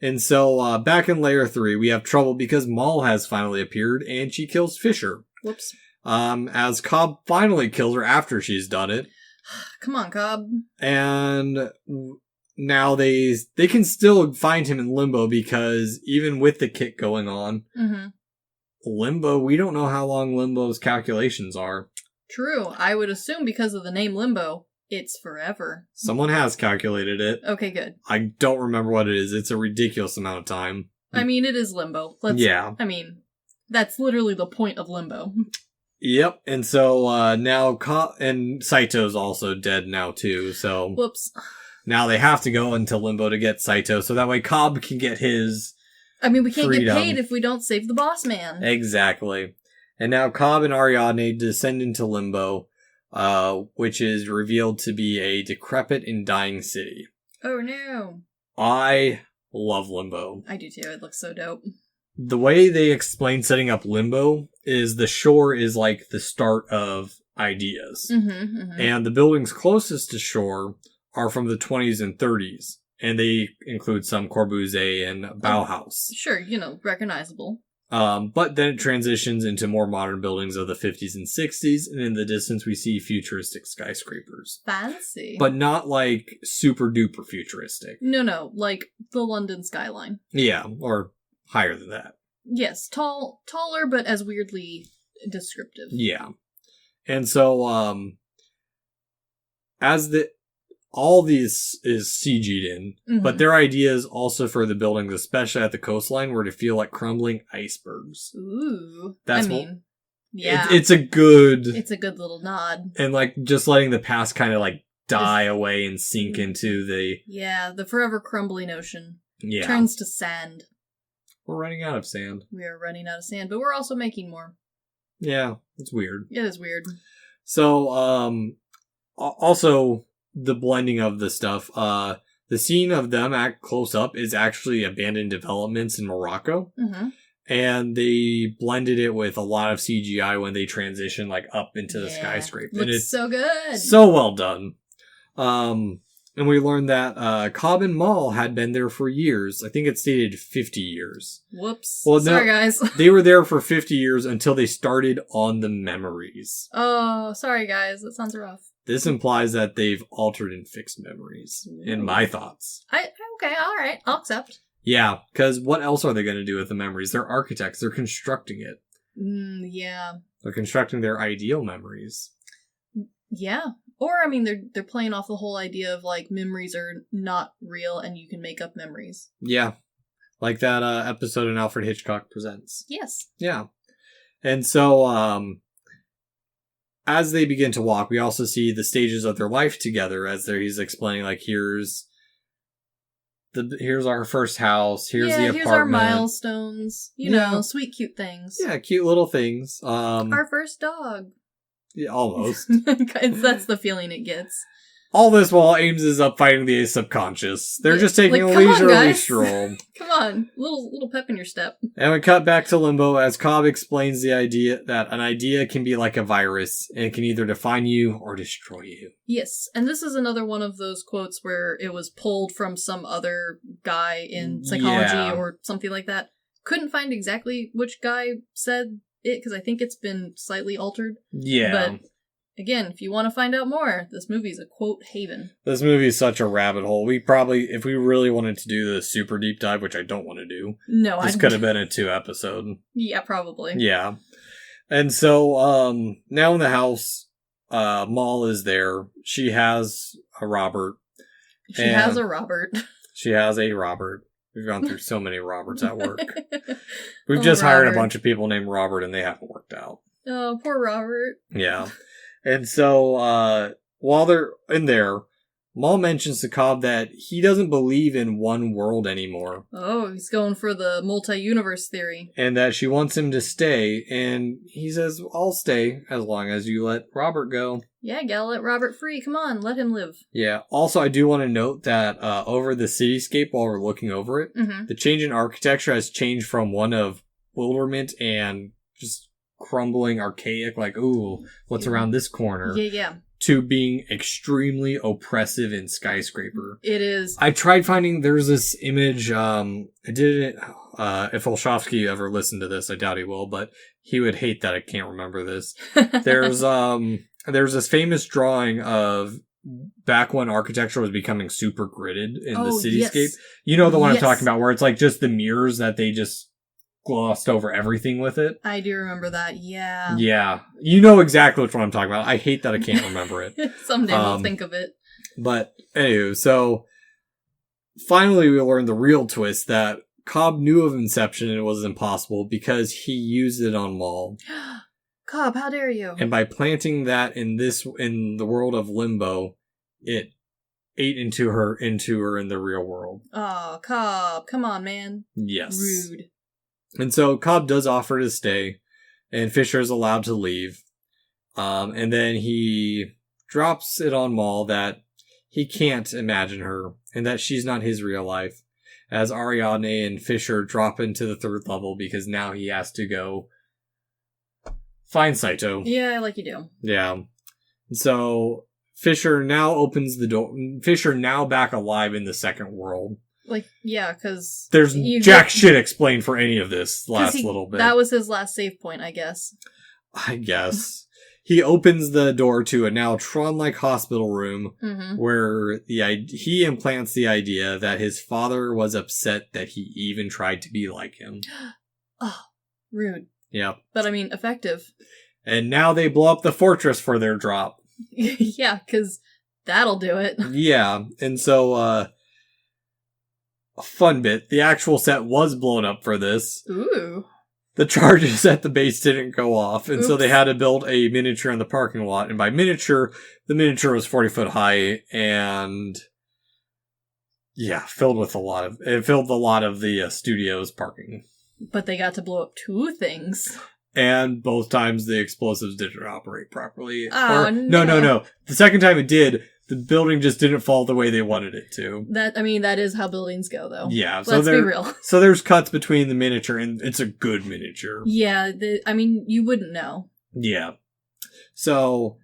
And so, back in layer 3, we have trouble because Maul has finally appeared, and she kills Fisher. Whoops. As Cobb finally kills her after she's done it. Come on, Cobb. And now they can still find him in Limbo, because even with the kick going on, Limbo, we don't know how long Limbo's calculations are. True. I would assume because of the name Limbo, it's forever. Someone has calculated it. Okay, good. I don't remember what it is. It's a ridiculous amount of time. I mean, it is Limbo. Yeah. I mean, that's literally the point of Limbo. Yep. And so now and Saito's also dead now too. So whoops. Now they have to go into Limbo to get Saito, so that way Cobb can get his I mean, we can't freedom. get paid if we don't save the boss man. Exactly. And now Cobb and Ariadne descend into Limbo, which is revealed to be a decrepit and dying city. Oh no. I love Limbo. I do too. It looks so dope. The way they explain setting up Limbo is the shore is like the start of ideas. And the buildings closest to shore are from the 20s and 30s. And they include some Corbusier and Bauhaus. Sure, recognizable. But then it transitions into more modern buildings of the 50s and 60s, and in the distance we see futuristic skyscrapers. Fancy. But not like super duper futuristic. No, like the London skyline. Yeah, or higher than that. Yes, taller, but as weirdly descriptive. Yeah. And so, all these is CG'd in, but their ideas also for the buildings, especially at the coastline, were to feel like crumbling icebergs. Ooh. Yeah. It's a good little nod. And like just letting the past kind of like die away and sink into the... Yeah, the forever crumbling ocean. Yeah. Turns to sand. We're running out of sand. We are running out of sand, but we're also making more. Yeah, it's weird. It is weird. So, also... the blending of the stuff. The scene of them at close up is actually abandoned developments in Morocco. And they blended it with a lot of CGI when they transition like up into the skyscraper. Looks and it's so good. So well done. And we learned that Cobb and Maul had been there for years. I think it stated 50 years. Whoops. Well, sorry, guys. They were there for 50 years until they started on the memories. Oh, sorry, guys. That sounds rough. This implies that they've altered and fixed memories, in my thoughts. Okay, alright, I'll accept. Yeah, because what else are they going to do with the memories? They're architects, they're constructing it. Yeah. They're constructing their ideal memories. Yeah. Or, I mean, they're playing off the whole idea of, like, memories are not real and you can make up memories. Yeah. Like that episode in Alfred Hitchcock Presents. Yes. Yeah. And so, as they begin to walk, we also see the stages of their life together as he's explaining, like, here's our first house, here's the apartment. Here's our milestones, you know, sweet, cute things. Yeah, cute little things. Our first dog. Yeah, almost. That's the feeling it gets. All this while Ames is up fighting the subconscious. They're just taking a leisurely stroll. Come on, little pep in your step. And we cut back to Limbo as Cobb explains the idea that an idea can be like a virus, and it can either define you or destroy you. Yes, and this is another one of those quotes where it was pulled from some other guy in psychology or something like that. Couldn't find exactly which guy said it, because I think it's been slightly altered. Yeah. But again, if you want to find out more, this movie's a quote haven. This movie is such a rabbit hole. We probably, if we really wanted to do the super deep dive, which I don't want to do, this could have been a 2-episode. Yeah, probably. Yeah. And so, now in the house, Maul is there. She has a Robert. She has a Robert. We've gone through so many Roberts at work. We've just hired a bunch of people named Robert and they haven't worked out. Oh, poor Robert. Yeah. And so, while they're in there, Maul mentions to Cobb that he doesn't believe in one world anymore. Oh, he's going for the multi-universe theory. And that she wants him to stay, and he says, I'll stay as long as you let Robert go. Yeah, gotta let Robert free. Come on, let him live. Yeah. Also, I do want to note that over the cityscape while we're looking over it, the change in architecture has changed from one of bewilderment and just crumbling, archaic, like, ooh, what's around this corner? Yeah. To being extremely oppressive and skyscraper. It is. I tried finding, there's this image, I didn't, if Olshavsky ever listened to this, I doubt he will, but he would hate that I can't remember this. There's this famous drawing of back when architecture was becoming super gridded in the cityscape. Yes. You know the one I'm talking about, where it's like just the mirrors that they just glossed over everything with it. I do remember that, yeah. Yeah. You know exactly which one I'm talking about. I hate that I can't remember it. Someday we'll think of it. But, anywho, so finally we learned the real twist that Cobb knew of Inception and it was impossible because he used it on Maul. Cobb, how dare you? And by planting that in the world of Limbo, it ate into her in the real world. Oh, Cobb, come on, man. Yes. Rude. And so Cobb does offer to stay, and Fisher is allowed to leave. And then he drops it on Maul that he can't imagine her, and that she's not his real life, as Ariadne and Fisher drop into the 3rd level because now he has to go find Saito. Yeah, like you do. Yeah. So Fisher now opens the door. Fisher now back alive in the 2nd world. Like, yeah, because... There's shit explained for any of this little bit. That was his last save point, I guess. He opens the door to a now Tron-like hospital room where he implants the idea that his father was upset that he even tried to be like him. Oh, rude. Yeah. But, I mean, effective. And now they blow up the fortress for their drop. Yeah, because that'll do it. Yeah, and so, a fun bit, the actual set was blown up for this. Ooh. The charges at the base didn't go off, and so they had to build a miniature in the parking lot. And by miniature, the miniature was 40 foot high, and yeah, filled a lot of the studio's parking. But they got to blow up 2 things. And both times the explosives didn't operate properly. Oh, no. The second time it did, the building just didn't fall the way they wanted it to. That is how buildings go, though. Yeah. Let's be real. So there's cuts between the miniature, and it's a good miniature. Yeah, you wouldn't know. Yeah. So,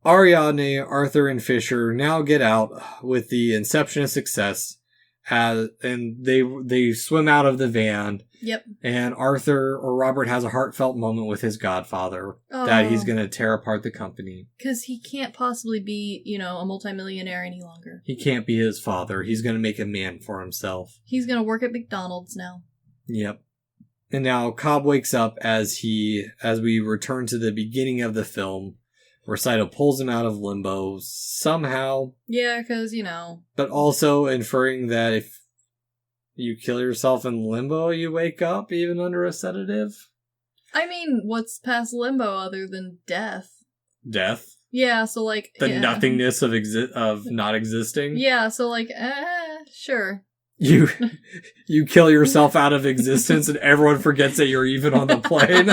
Ariadne, Arthur, and Fisher now get out with the Inception of success, and they swim out of the van. Yep. And Robert has a heartfelt moment with his godfather that he's going to tear apart the company. Because he can't possibly be, a multimillionaire any longer. He can't be his father. He's going to make a man for himself. He's going to work at McDonald's now. Yep. And now Cobb wakes up as we return to the beginning of the film, where Saito pulls him out of limbo somehow. Yeah, because, But also inferring that if you kill yourself in limbo, you wake up even under a sedative. I mean, what's past limbo other than death? Death? Yeah, so like... The nothingness of not existing? Yeah, so like, sure. You kill yourself out of existence and everyone forgets that you're even on the plane.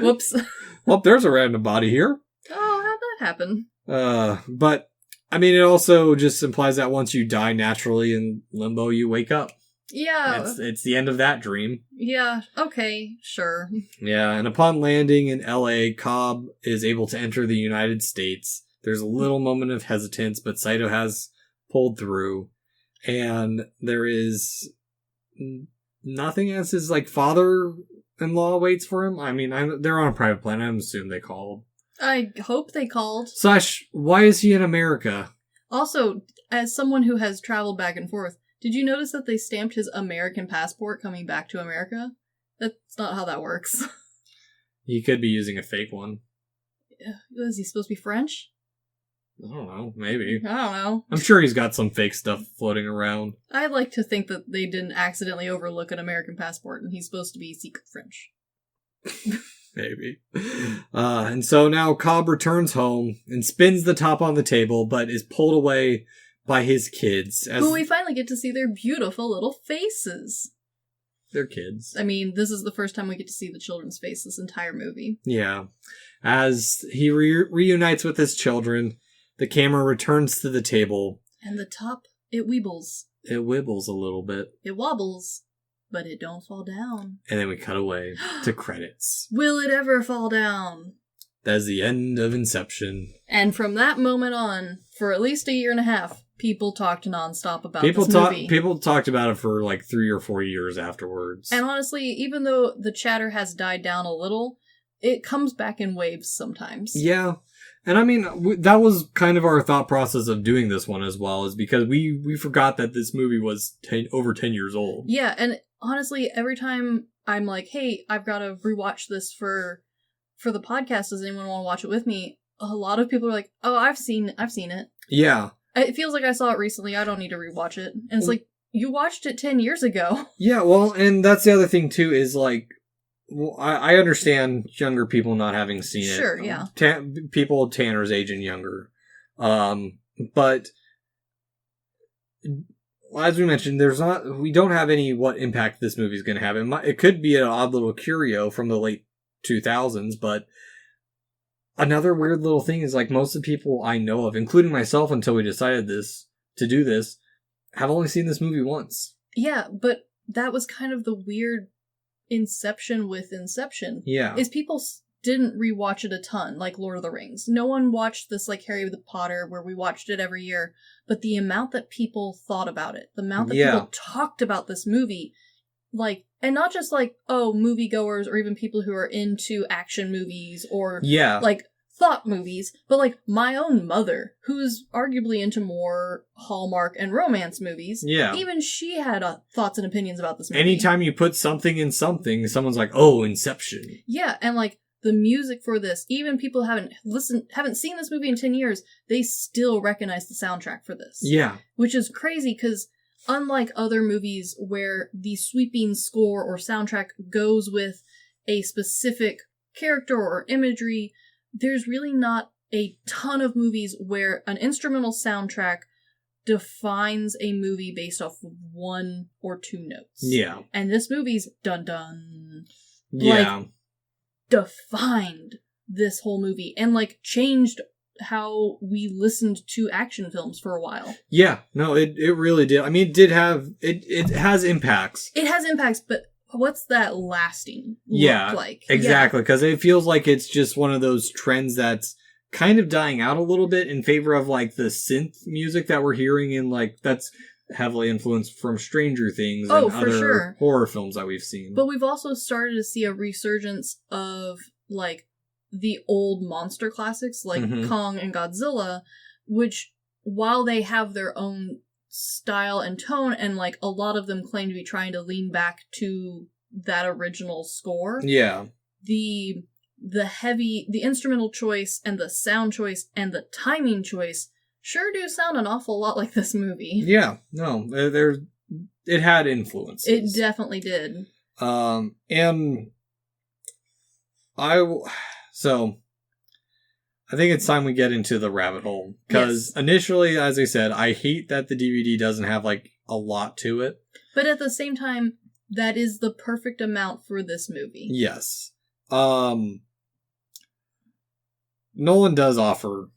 Whoops. Well, there's a random body here. Oh, how'd that happen? But, I mean, it also just implies that once you die naturally in limbo, you wake up. Yeah. It's the end of that dream. Yeah, okay, sure. Yeah, and upon landing in LA, Cobb is able to enter the United States. There's a little moment of hesitance, but Saito has pulled through. And there is nothing as his, father-in-law waits for him. I mean, they're on a private plane. I assume they called. I hope they called. / why is he in America? Also, as someone who has traveled back and forth, did you notice that they stamped his American passport coming back to America? That's not how that works. He could be using a fake one. Is he supposed to be French? I don't know. Maybe. I don't know. I'm sure he's got some fake stuff floating around. I'd like to think that they didn't accidentally overlook an American passport and he's supposed to be secret French. Maybe. And so now Cobb returns home and spins the top on the table, but is pulled away by his kids. Who we finally get to see their beautiful little faces. They're kids. I mean, this is the first time we get to see the children's face this entire movie. Yeah. As he reunites with his children, the camera returns to the table. And the top, it weebles. It wibbles a little bit. It wobbles, but it don't fall down. And then we cut away to credits. Will it ever fall down? That's the end of Inception. And from that moment on, for at least a year and a half, people talked nonstop about this movie. People talked about it for 3 or 4 years afterwards. And honestly, even though the chatter has died down a little, it comes back in waves sometimes. Yeah. And I mean, that was kind of our thought process of doing this one as well, is because we forgot that this movie was over 10 years old. Yeah, and honestly, every time I'm like, hey, I've got to rewatch this for the podcast, does anyone want to watch it with me? A lot of people are like, oh, I've seen it. Yeah. It feels like I saw it recently, I don't need to rewatch it. And it's like, you watched it 10 years ago. Yeah, well, and that's the other thing too, is well, I understand younger people not having seen it. Sure, yeah. People Tanner's age and younger. But as we mentioned, we don't have any what impact this movie is going to have. It could be an odd little curio from the late 2000s, but another weird little thing is most of the people I know of, including myself until we decided to do this, have only seen this movie once. Yeah, but that was kind of the weird Inception with Inception. Yeah. Is people didn't rewatch it a ton, like Lord of the Rings. No one watched this like Harry Potter, where we watched it every year. But the amount that people thought about it, the amount that people talked about this movie, and not just moviegoers or even people who are into action movies or thought movies, but my own mother, who's arguably into more Hallmark and romance movies. Yeah. Even she had thoughts and opinions about this movie. Anytime you put something in something, someone's like, oh, Inception. Yeah, and the music for this, even people haven't seen this movie in 10 years, they still recognize the soundtrack for this. Yeah. Which is crazy because unlike other movies where the sweeping score or soundtrack goes with a specific character or imagery, there's really not a ton of movies where an instrumental soundtrack defines a movie based off of 1 or 2 notes. Yeah. And this movie's dun-dun. Yeah. Defined this whole movie and changed how we listened to action films for a while. Yeah. No, it really did. I mean, it has impacts. It has impacts, but what's that lasting look like? Exactly, because it feels like it's just one of those trends that's kind of dying out a little bit in favor of the synth music that we're hearing in that's heavily influenced from Stranger Things and other horror films that we've seen. But we've also started to see a resurgence of the old monster classics Kong and Godzilla, which while they have their own style and tone, and a lot of them claim to be trying to lean back to that original score. Yeah. The the instrumental choice and the sound choice and the timing choice sure do sound an awful lot like this movie. Yeah, no, it had influences. It definitely did. And I think it's time we get into the rabbit hole. Because initially, as I said, I hate that the DVD doesn't have, like, a lot to it. But at the same time, that is the perfect amount for this movie. Yes. Nolan does offer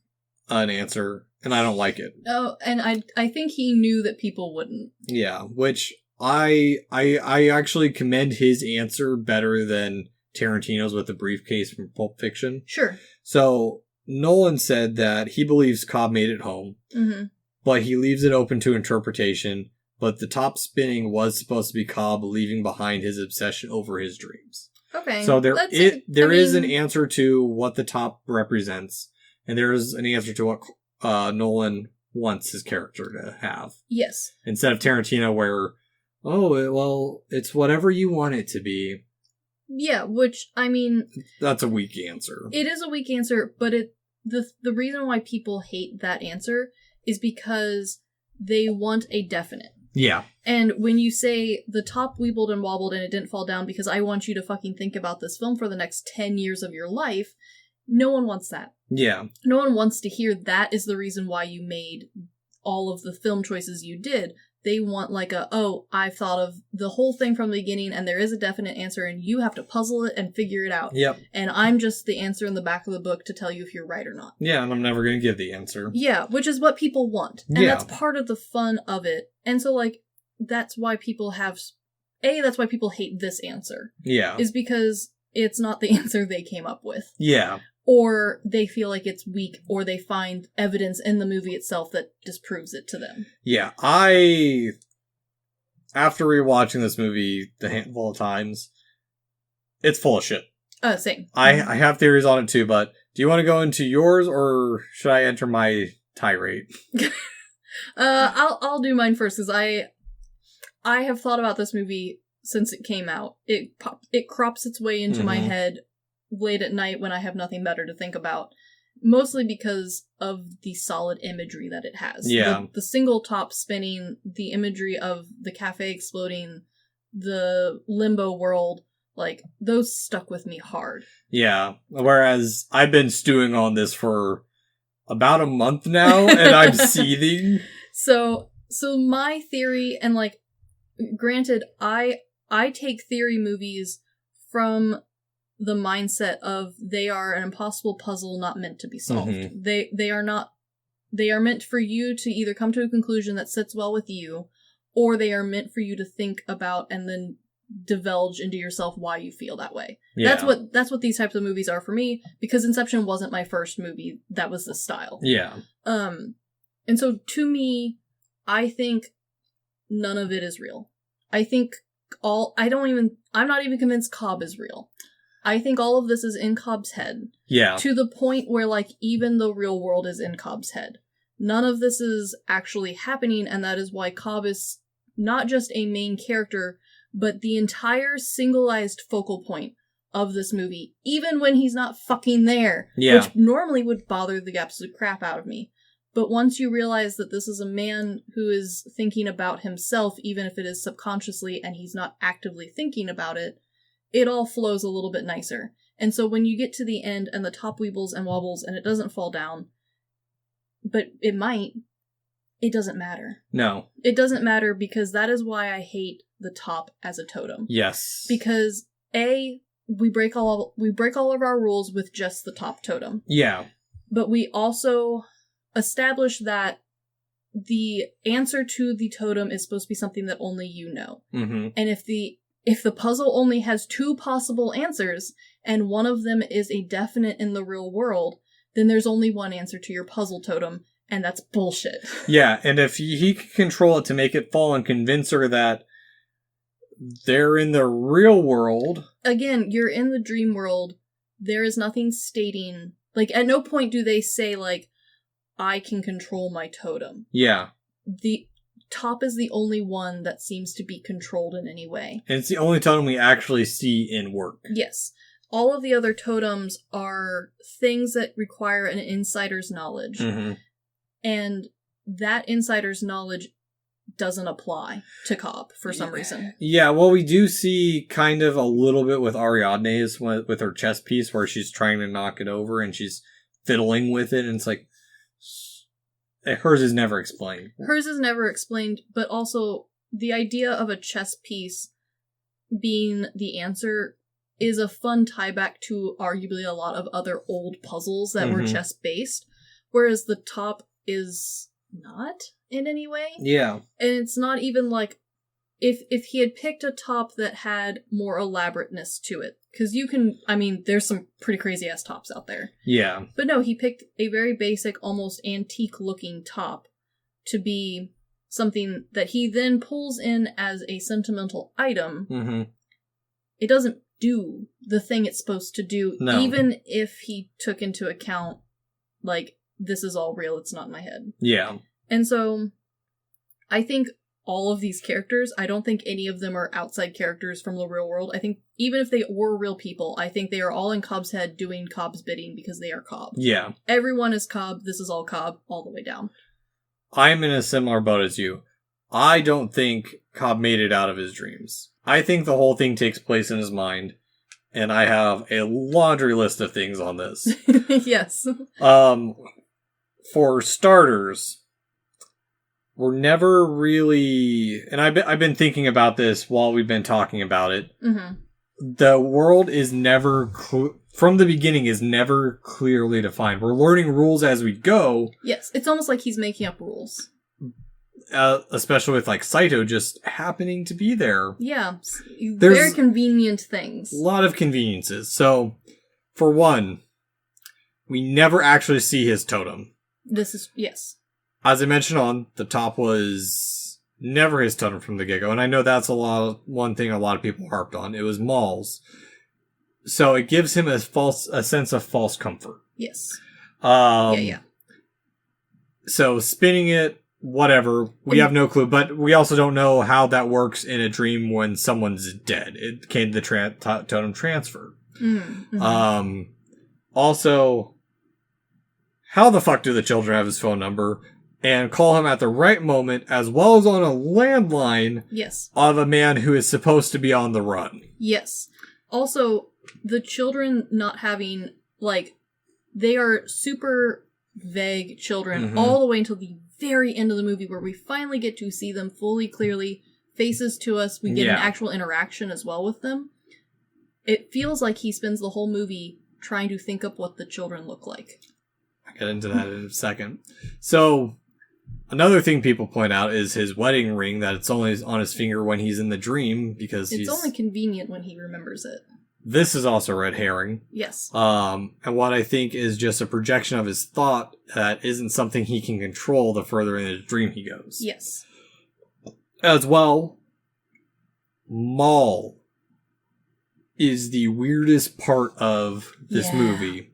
an answer, and I don't like it. Oh, and I think he knew that people wouldn't. Yeah, which I actually commend his answer better than Tarantino's with the briefcase from Pulp Fiction. Sure. So Nolan said that he believes Cobb made it home, but he leaves it open to interpretation. But the top spinning was supposed to be Cobb leaving behind his obsession over his dreams. Okay. So there is an answer to what the top represents, and there is an answer to what Nolan wants his character to have. Yes. Instead of Tarantino where, it's whatever you want it to be. Yeah, which, I mean... That's a weak answer. It is a weak answer, but the reason why people hate that answer is because they want a definite. Yeah. And when you say, the top weebled and wobbled and it didn't fall down because I want you to fucking think about this film for the next 10 years of your life, no one wants that. Yeah. No one wants to hear that is the reason why you made all of the film choices you did. They want like I've thought of the whole thing from the beginning and there is a definite answer and you have to puzzle it and figure it out. Yep. And I'm just the answer in the back of the book to tell you if you're right or not. Yeah, and I'm never going to give the answer. Yeah, which is what people want. And that's part of the fun of it. And so, like, that's why people that's why people hate this answer. Yeah. Is because it's not the answer they came up with. Yeah. Or they feel like it's weak, or they find evidence in the movie itself that disproves it to them. Yeah, after rewatching this movie a handful of times, it's full of shit. Same. I have theories on it too, but do you want to go into yours, or should I enter my tirade? I'll do mine first, because I have thought about this movie since it came out. It crops its way into my head late at night when I have nothing better to think about, mostly because of the solid imagery that it has. Yeah. The single top spinning, the imagery of the cafe exploding, the limbo world, like, those stuck with me hard. Yeah, whereas I've been stewing on this for about a month now, and I'm seething. So my theory, and like, granted, I take theory movies from the mindset of they are an impossible puzzle not meant to be solved. They are meant for you to either come to a conclusion that sits well with you, or they are meant for you to think about and then divulge into yourself why you feel that way. Yeah. That's what these types of movies are for me, because Inception wasn't my first movie that was this style. Yeah. And so to me, I think none of it is real. I think I'm not even convinced Cobb is real. I think all of this is in Cobb's head. Yeah. To the point where, like, even the real world is in Cobb's head. None of this is actually happening, and that is why Cobb is not just a main character, but the entire singleized focal point of this movie, even when he's not fucking there. Yeah. Which normally would bother the absolute crap out of me. But once you realize that this is a man who is thinking about himself, even if it is subconsciously, and he's not actively thinking about it, it all flows a little bit nicer. And so when you get to the end and the top weebles and wobbles and it doesn't fall down, but it might, it doesn't matter. No. It doesn't matter, because that is why I hate the top as a totem. Yes. Because we break all of our rules with just the top totem. Yeah. But we also establish that the answer to the totem is supposed to be something that only you know. And if the puzzle only has two possible answers, and one of them is a definite in the real world, then there's only one answer to your puzzle totem, and that's bullshit. Yeah, and if he can control it to make it fall and convince her that they're in the real world... Again, you're in the dream world. There is nothing stating... Like, at no point do they say, like, I can control my totem. Yeah. The top is the only one that seems to be controlled in any way. And it's the only totem we actually see in work. Yes. all of the other totems are things that require an insider's knowledge. Mm-hmm. And that insider's knowledge doesn't apply to Cobb for some reason. Yeah, well, we do see kind of a little bit with Ariadne's with her chess piece where she's trying to knock it over and she's fiddling with it, and it's like, hers is never explained. Hers is never explained, but also the idea of a chess piece being the answer is a fun tie back to arguably a lot of other old puzzles that were chess based, whereas the top is not in any way. Yeah. And it's not even like if he had picked a top that had more elaborateness to it. Because you can, I mean, there's some pretty crazy ass tops out there. Yeah. But no, he picked a very basic, almost antique looking top to be something that he then pulls in as a sentimental item. Mm-hmm. It doesn't do the thing it's supposed to do, even if he took into account, like, this is all real, it's not in my head. Yeah. And so, I think all of these characters, I don't think any of them are outside characters from the real world. I think even if they were real people, I think they are all in Cobb's head doing Cobb's bidding because they are Cobb. Yeah. Everyone is Cobb, this is all Cobb, all the way down. I'm in a similar boat as you. I don't think Cobb made it out of his dreams. I think the whole thing takes place in his mind, and I have a laundry list of things on this. Yes. For starters, we're never really, and I've been thinking about this while we've been talking about it. Mm-hmm. The world is never, from the beginning, is never clearly defined. We're learning rules as we go. Yes, it's almost like he's making up rules. Especially with, like, Saito just happening to be there. Yeah, there's very convenient things. A lot of conveniences. So, for one, we never actually see his totem. Yes. As I mentioned the top was never his totem from the get-go, and I know that's one thing a lot of people harped on. It was Maul's. So it gives him a sense of false comfort. Yes. Yeah. So spinning it, whatever, we have no clue, but we also don't know how that works in a dream when someone's dead. It came to the totem transfer. Mm-hmm. Also, how the fuck do the children have his phone number and call him at the right moment, as well as on a landline of a man who is supposed to be on the run? Yes. Also, the children not having, like, they are super vague children all the way until the very end of the movie where we finally get to see them fully, clearly, faces to us. We get an actual interaction as well with them. It feels like he spends the whole movie trying to think up what the children look like. I'll get into that in a second. So, another thing people point out is his wedding ring, that it's only on his finger when he's in the dream, because it's only convenient when he remembers it. This is also red herring. Yes. And what I think is just a projection of his thought that isn't something he can control the further in his dream he goes. Yes. As well, Maul is the weirdest part of this movie.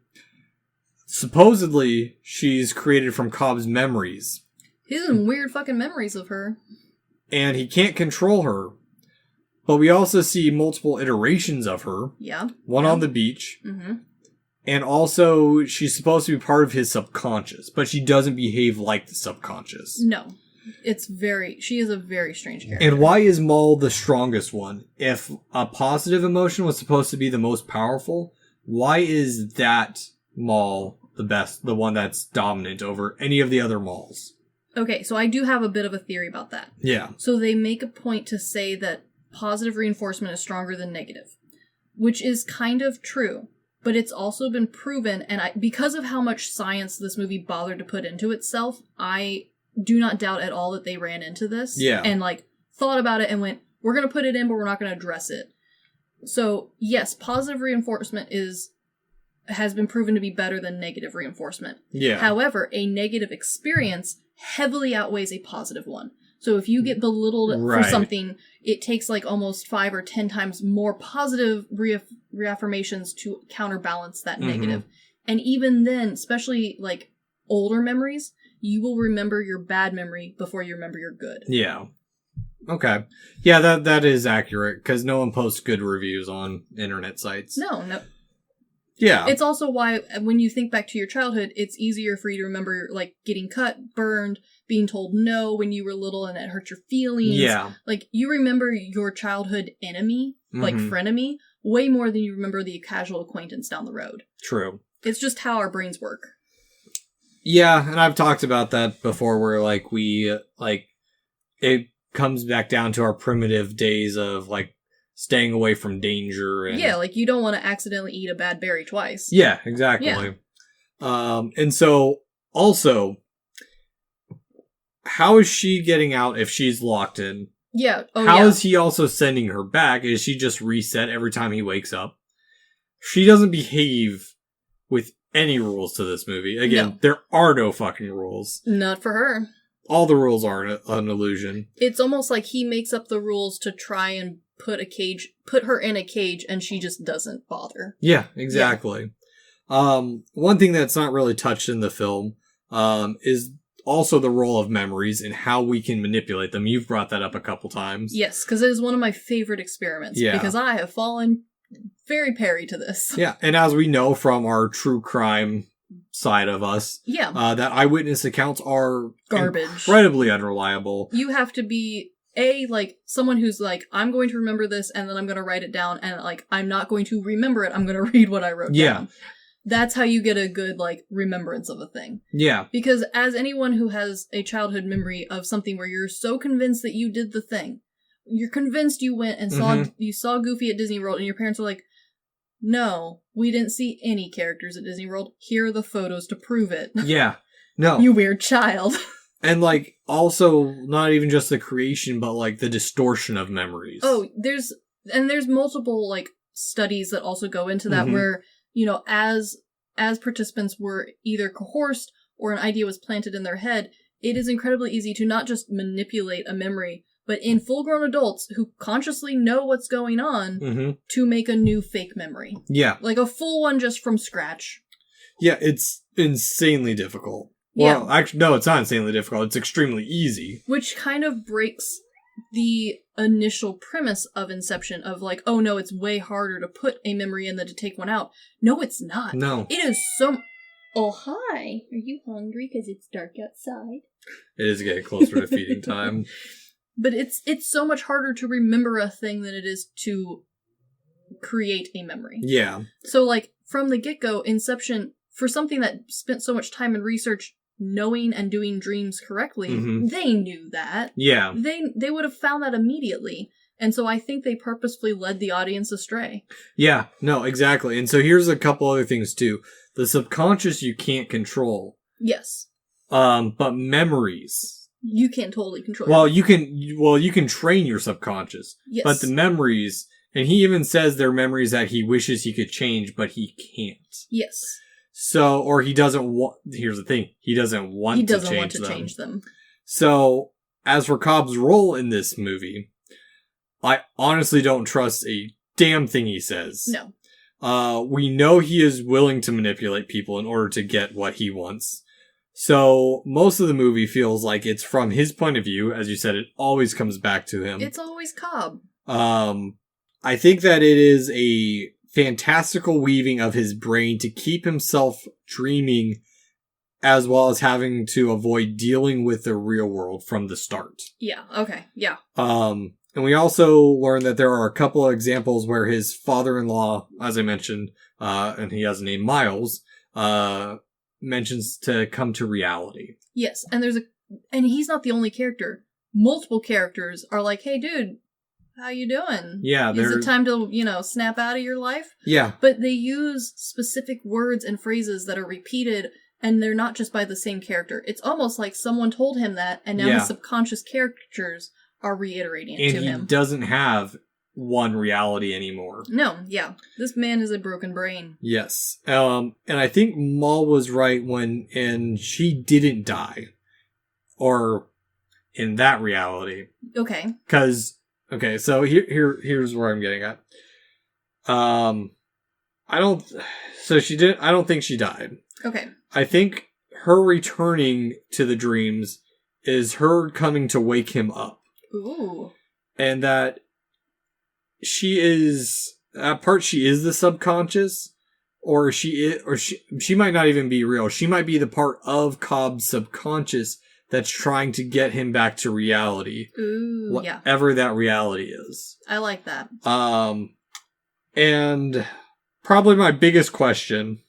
Supposedly, she's created from Cobb's memories. He has some weird fucking memories of her. And he can't control her. But we also see multiple iterations of her. Yeah. One on the beach. Mm-hmm. And also, she's supposed to be part of his subconscious. But she doesn't behave like the subconscious. No. She is a very strange character. And why is Maul the strongest one? If a positive emotion was supposed to be the most powerful, why is that Maul the best, the one that's dominant over any of the other Mauls? Okay, so I do have a bit of a theory about that. Yeah. So they make a point to say that positive reinforcement is stronger than negative, which is kind of true, but it's also been proven, and because of how much science this movie bothered to put into itself, I do not doubt at all that they ran into this and, like, thought about it and went, we're going to put it in, but we're not going to address it. So, yes, positive reinforcement has been proven to be better than negative reinforcement. Yeah. However, a negative experience heavily outweighs a positive one. So if you get belittled for something, it takes like almost 5 or 10 times more positive reaffirmations to counterbalance that negative. And even then, especially like older memories, you will remember your bad memory before you remember your good. Yeah. Okay. Yeah, that is accurate, because no one posts good reviews on internet sites. No. Yeah. It's also why when you think back to your childhood, it's easier for you to remember, like, getting cut, burned, being told no when you were little and it hurt your feelings. Yeah. Like, you remember your childhood enemy, like frenemy, way more than you remember the casual acquaintance down the road. True. It's just how our brains work. Yeah, and I've talked about that before where, like, it comes back down to our primitive days of, like, staying away from danger. And yeah, like, you don't want to accidentally eat a bad berry twice. Yeah, exactly. Yeah. And so, also, how is she getting out if she's locked in? Yeah. How is he also sending her back? Is she just reset every time he wakes up? She doesn't behave with any rules to this movie. Again, there are no fucking rules. Not for her. All the rules are an illusion. It's almost like he makes up the rules to try and put her in a cage, and she just doesn't bother. Yeah, exactly. Yeah. One thing that's not really touched in the film is also the role of memories and how we can manipulate them. You've brought that up a couple times. Yes, because it is one of my favorite experiments. Yeah. Because I have fallen very parry to this. Yeah, and as we know from our true crime side of us, that eyewitness accounts are garbage, incredibly unreliable. You have to be like someone who's like, I'm going to remember this and then I'm going to write it down, and like I'm not going to remember it, I'm going to read what I wrote down. That's how you get a good, like, remembrance of a thing. Yeah. Because as anyone who has a childhood memory of something where you're so convinced that you did the thing, you're convinced you went and saw Goofy at Disney World, and your parents were like, no, we didn't see any characters at Disney World. Here are the photos to prove it. Yeah. No. You weird child. And, like, also, not even just the creation, but, like, the distortion of memories. Oh, there's multiple, like, studies that also go into that where, you know, as participants were either coerced or an idea was planted in their head, it is incredibly easy to not just manipulate a memory, but in full-grown adults who consciously know what's going on to make a new fake memory. Yeah. Like a full one just from scratch. Yeah, it's insanely difficult. Well, actually, no, it's not insanely difficult. It's extremely easy. Which kind of breaks the initial premise of Inception of like, oh no, it's way harder to put a memory in than to take one out. No, it's not. No. It is so... Oh, hi. Are you hungry because it's dark outside? It is getting closer to feeding time. But it's so much harder to remember a thing than it is to create a memory. Yeah. So, like, from the get-go, Inception, for something that spent so much time and research knowing and doing dreams correctly, they knew that. Yeah. They would have found that immediately. And so I think they purposefully led the audience astray. Yeah, no, exactly. And so here's a couple other things, too. The subconscious you can't control. Yes. But memories... You can't totally control. Well, you can train your subconscious. Yes. But the memories, and he even says they're memories that he wishes he could change, but he can't. Yes. So, or he doesn't want, here's the thing, he doesn't want to change them. So, as for Cobb's role in this movie, I honestly don't trust a damn thing he says. No. We know he is willing to manipulate people in order to get what he wants. So, most of the movie feels like it's from his point of view. As you said, it always comes back to him. It's always Cobb. I think that it is a fantastical weaving of his brain to keep himself dreaming, as well as having to avoid dealing with the real world from the start. Yeah, okay, yeah. And we also learned that there are a couple of examples where his father-in-law, as I mentioned, and he has a name, Miles, mentions to come to reality. Yes, and and he's not the only character. Multiple characters are like, hey dude, how you doing? Yeah, is it time to, snap out of your life? Yeah. But they use specific words and phrases that are repeated, and they're not just by the same character. It's almost like someone told him that, and now his subconscious characters are reiterating it to him. And he doesn't have one reality anymore. No, yeah. This man is a broken brain. Yes. And I think Maul was right and she didn't die. Or in that reality. Okay. So here's where I'm getting at. I don't think she died. Okay. I think her returning to the dreams is her coming to wake him up. Ooh. And that she is the subconscious, or she might not even be real. She might be the part of Cobb's subconscious that's trying to get him back to reality. Ooh, whatever that reality is. I like that. And probably my biggest question.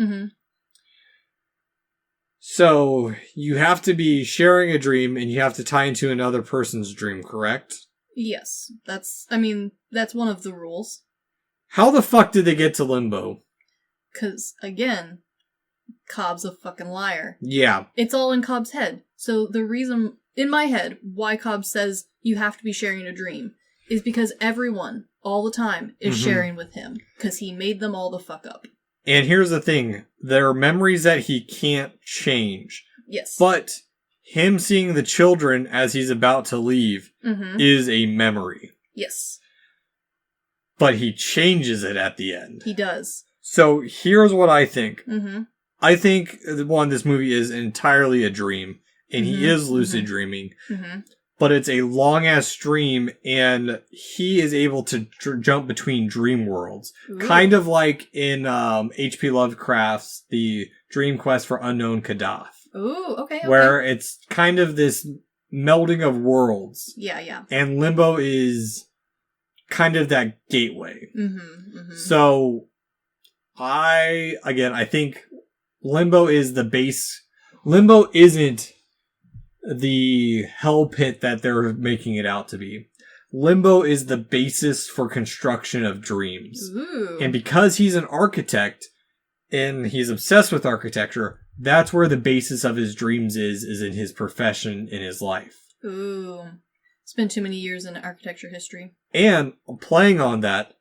Mm-hmm. So, you have to be sharing a dream and you have to tie into another person's dream, correct? Yes. That's one of the rules. How the fuck did they get to limbo? 'Cause, again, Cobb's a fucking liar. Yeah. It's all in Cobb's head. So the reason, in my head, why Cobb says you have to be sharing a dream is because everyone, all the time, is sharing with him. 'Cause he made them all the fuck up. And here's the thing. There are memories that he can't change. Yes. But him seeing the children as he's about to leave is a memory. Yes. But he changes it at the end. He does. So here's what I think. I think, one, this movie is entirely a dream. And he is lucid dreaming. But it's a long-ass dream, and he is able to jump between dream worlds. Ooh. Kind of like in H.P. Lovecraft's The Dream Quest for Unknown Kadath. Ooh, okay. Where it's kind of this melding of worlds. Yeah. And limbo is kind of that gateway. So, I think limbo is the base. Limbo isn't the hell pit that they're making it out to be. Limbo is the basis for construction of dreams. Ooh. And because he's an architect and he's obsessed with architecture, that's where the basis of his dreams is in his profession, in his life. Ooh. Spent too many years in architecture history. And playing on that,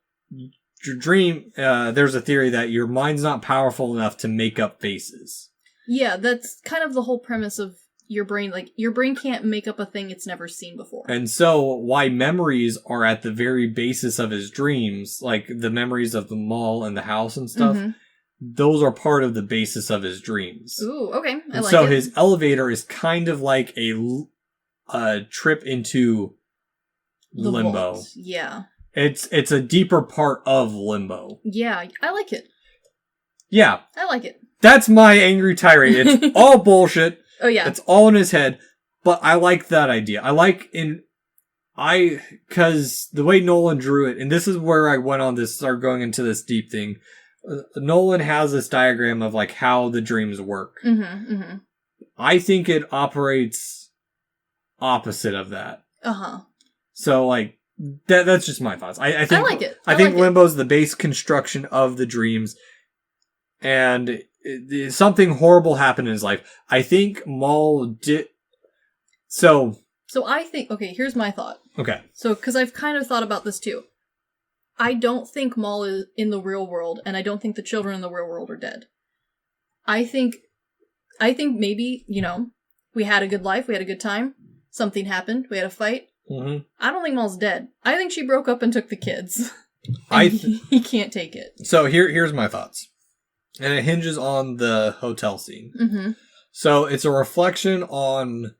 your dream, there's a theory that your mind's not powerful enough to make up faces. Yeah, that's kind of the whole premise of your brain. Like, your brain can't make up a thing it's never seen before. And so, why memories are at the very basis of his dreams, like the memories of the mall and the house and stuff, those are part of the basis of his dreams. Ooh, okay. I like so it. His elevator is kind of like a trip into the limbo. Vault. Yeah. It's a deeper part of limbo. Yeah, I like it. Yeah. I like it. That's my angry tirade. It's all bullshit. Oh, yeah. It's all in his head, but I like that idea. Because the way Nolan drew it, and this is where I went on this, start going into this deep thing. Nolan has this diagram of like how the dreams work. I think it operates opposite of that. So like, that's just my thoughts. I think, I like it. I think limbo's the base construction of the dreams, and something horrible happened in his life. I think Maul did. So I think, okay, here's my thought. Okay. So, because I've kind of thought about this too. I don't think Maul is in the real world, and I don't think the children in the real world are dead. I think maybe, we had a good life, we had a good time, something happened, we had a fight. I don't think Maul's dead. I think she broke up and took the kids. He can't take it. So here's my thoughts. And it hinges on the hotel scene. So it's a reflection on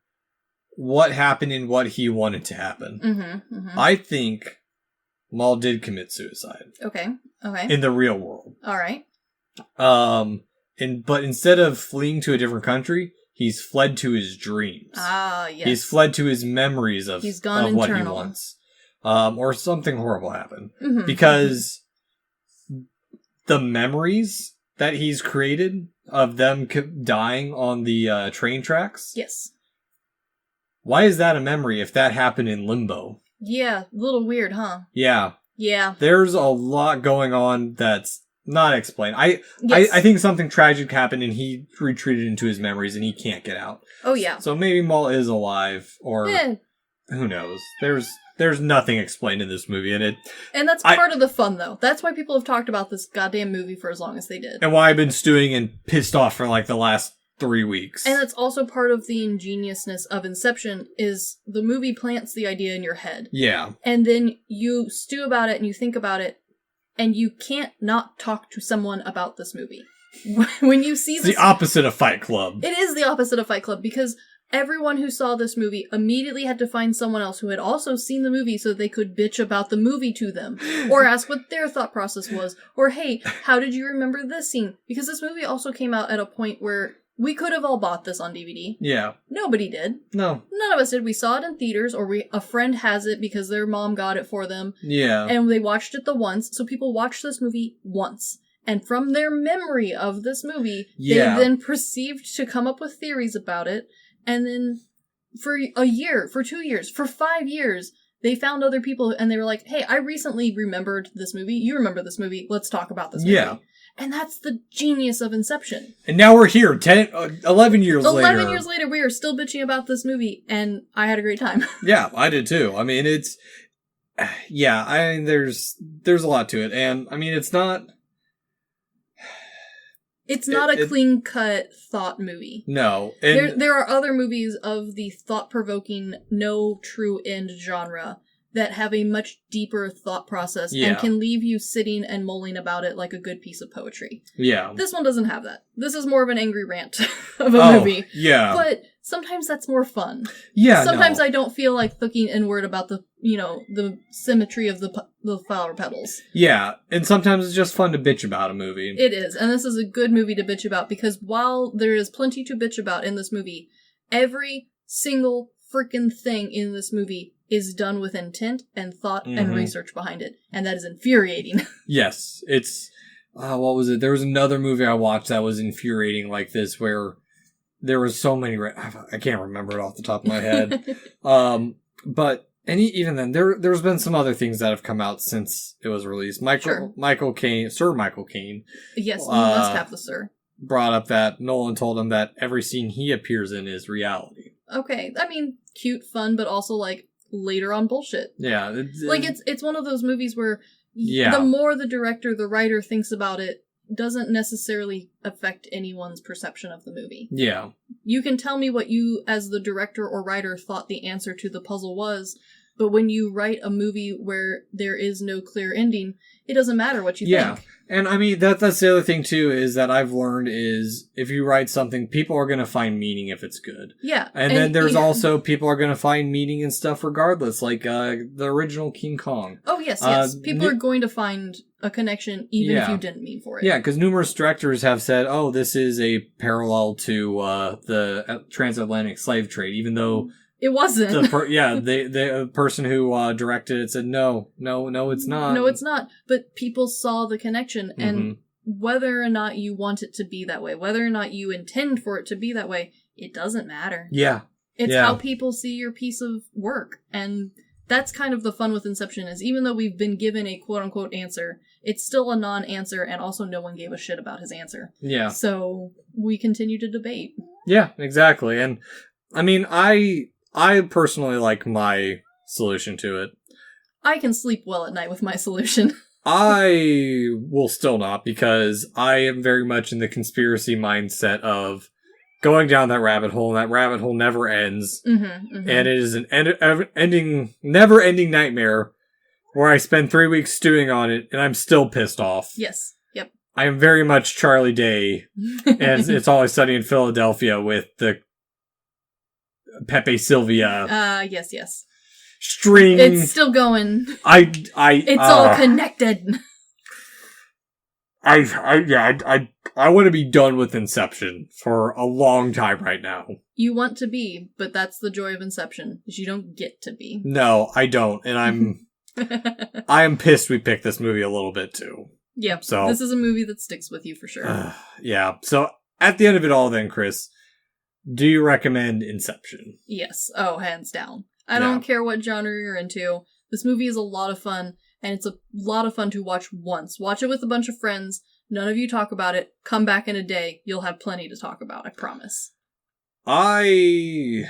what happened and what he wanted to happen. I think Maul did commit suicide. Okay. In the real world. All right. But instead of fleeing to a different country, he's fled to his dreams. Ah, yes. He's fled to his memories of what he wants. Or something horrible happened. Because the memories that he's created of them dying on the train tracks. Yes. Why is that a memory if that happened in limbo? Yeah, a little weird, huh? Yeah. Yeah. There's a lot going on that's not explained. I think something tragic happened and he retreated into his memories and he can't get out. Oh, yeah. So maybe Maul is alive, or who knows? There's nothing explained in this movie, and that's part of the fun, though. That's why people have talked about this goddamn movie for as long as they did. And why I've been stewing and pissed off for like the last 3 weeks. And that's also part of the ingeniousness of Inception, is the movie plants the idea in your head. Yeah. And then you stew about it and you think about it, and you can't not talk to someone about this movie. When you see this... It's the opposite of Fight Club. It is the opposite of Fight Club, because everyone who saw this movie immediately had to find someone else who had also seen the movie so they could bitch about the movie to them, or ask what their thought process was, or hey, how did you remember this scene? Because this movie also came out at a point where we could have all bought this on DVD. Yeah. Nobody did. No. None of us did. We saw it in theaters, or a friend has it because their mom got it for them. Yeah. And they watched it the once, so people watched this movie once. And from their memory of this movie, they then proceeded to come up with theories about it. And then for a year, for 2 years, for 5 years, they found other people and they were like, hey, I recently remembered this movie. You remember this movie. Let's talk about this movie. Yeah. And that's the genius of Inception. And now we're here, 11 years later. 11 years later, we are still bitching about this movie, and I had a great time. Yeah, I did too. I mean, it's... Yeah, I mean, there's a lot to it. And, I mean, it's not... It's not a clean-cut thought movie. No. There are other movies of the thought-provoking, no true end genre that have a much deeper thought process and can leave you sitting and mulling about it like a good piece of poetry. Yeah. This one doesn't have that. This is more of an angry rant of a movie. Yeah. But sometimes that's more fun. Yeah. Sometimes I don't feel like looking inward about the symmetry of the flower petals. Yeah. And sometimes it's just fun to bitch about a movie. It is. And this is a good movie to bitch about because while there is plenty to bitch about in this movie, every single freaking thing in this movie is done with intent and thought and research behind it. And that is infuriating. Yes. It's, what was it? There was another movie I watched that was infuriating like this where there was so many, I can't remember it off the top of my head. But, and even then, there's been some other things that have come out since it was released. Sir Michael Caine. Yes, you must have the sir. Brought up that Nolan told him that every scene he appears in is reality. Okay. I mean, cute, fun, but also like, later on bullshit. Yeah. It's one of those movies where the more the director, the writer thinks about it, doesn't necessarily affect anyone's perception of the movie. Yeah. You can tell me what you, as the director or writer, thought the answer to the puzzle was, but when you write a movie where there is no clear ending, it doesn't matter what you think. Yeah. And I mean, that's the other thing too, is that I've learned is if you write something, people are going to find meaning if it's good. Yeah. And then there's also people are going to find meaning in stuff regardless, like the original King Kong. Oh, yes, yes. People are going to find a connection even if you didn't mean for it. Yeah, because numerous directors have said, oh, this is a parallel to the transatlantic slave trade, even though... It wasn't. The person who directed it said, no, it's not. No, it's not. But people saw the connection, and whether or not you want it to be that way, whether or not you intend for it to be that way, it doesn't matter. Yeah. It's how people see your piece of work. And that's kind of the fun with Inception, is even though we've been given a quote-unquote answer, it's still a non-answer, and also no one gave a shit about his answer. Yeah. So we continue to debate. Yeah, exactly. And, I mean, I personally like my solution to it. I can sleep well at night with my solution. I will still not, because I am very much in the conspiracy mindset of going down that rabbit hole, and that rabbit hole never ends. And it is an never-ending nightmare where I spend 3 weeks stewing on it, and I'm still pissed off. Yes. Yep. I am very much Charlie Day, and It's Always Sunny in Philadelphia with the Pepe Sylvia. Yes. String. It's still going. It's all connected. I want to be done with Inception for a long time right now. You want to be, but that's the joy of Inception, is you don't get to be. No, I don't, and I am pissed we picked this movie a little bit too. Yeah. So this is a movie that sticks with you for sure. Yeah. So at the end of it all, then, Chris, do you recommend Inception? Yes. Oh, hands down. I don't care what genre you're into. This movie is a lot of fun, and it's a lot of fun to watch once. Watch it with a bunch of friends. None of you talk about it. Come back in a day. You'll have plenty to talk about, I promise. I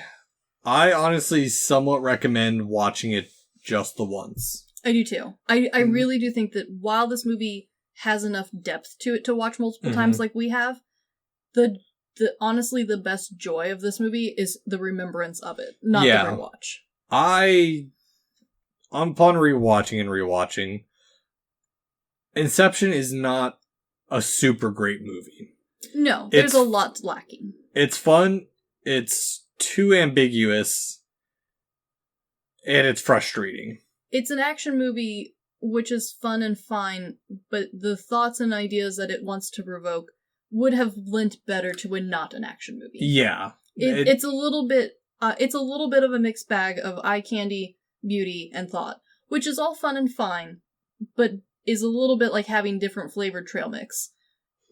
honestly somewhat recommend watching it just the once. I do too. I really do think that while this movie has enough depth to it to watch multiple times like we have, honestly, the best joy of this movie is the remembrance of it, not the rewatch. Upon rewatching, Inception is not a super great movie. No, there's a lot lacking. It's fun. It's too ambiguous, and it's frustrating. It's an action movie, which is fun and fine, but the thoughts and ideas that it wants to provoke would have lent better to a not an action movie. Yeah. It's a little bit of a mixed bag of eye candy, beauty, and thought, which is all fun and fine, but is a little bit like having different flavored trail mix.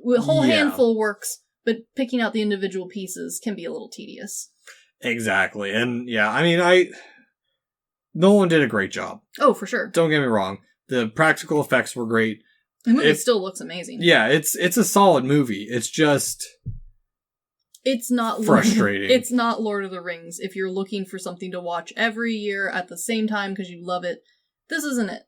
A whole handful works, but picking out the individual pieces can be a little tedious. Exactly. And yeah, I mean, Nolan did a great job. Oh, for sure. Don't get me wrong. The practical effects were great. The movie still looks amazing. Yeah, it's a solid movie. It's just... It's not frustrating. It's not Lord of the Rings. If you're looking for something to watch every year at the same time because you love it, this isn't it.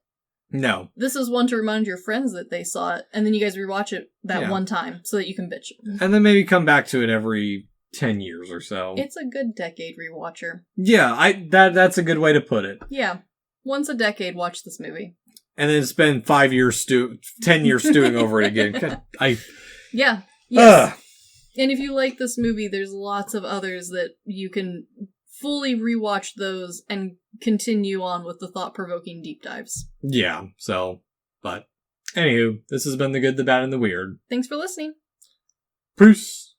No. This is one to remind your friends that they saw it, and then you guys rewatch it that one time so that you can bitch. And then maybe come back to it every 10 years or so. It's a good decade rewatcher. Yeah, that's a good way to put it. Yeah. Once a decade, watch this movie. And then spend 10 years stewing over it again. Yeah. Yes. And if you like this movie, there's lots of others that you can fully rewatch those and continue on with the thought-provoking deep dives. Yeah, but anywho, this has been The Good, the Bad, and the Weird. Thanks for listening. Peace.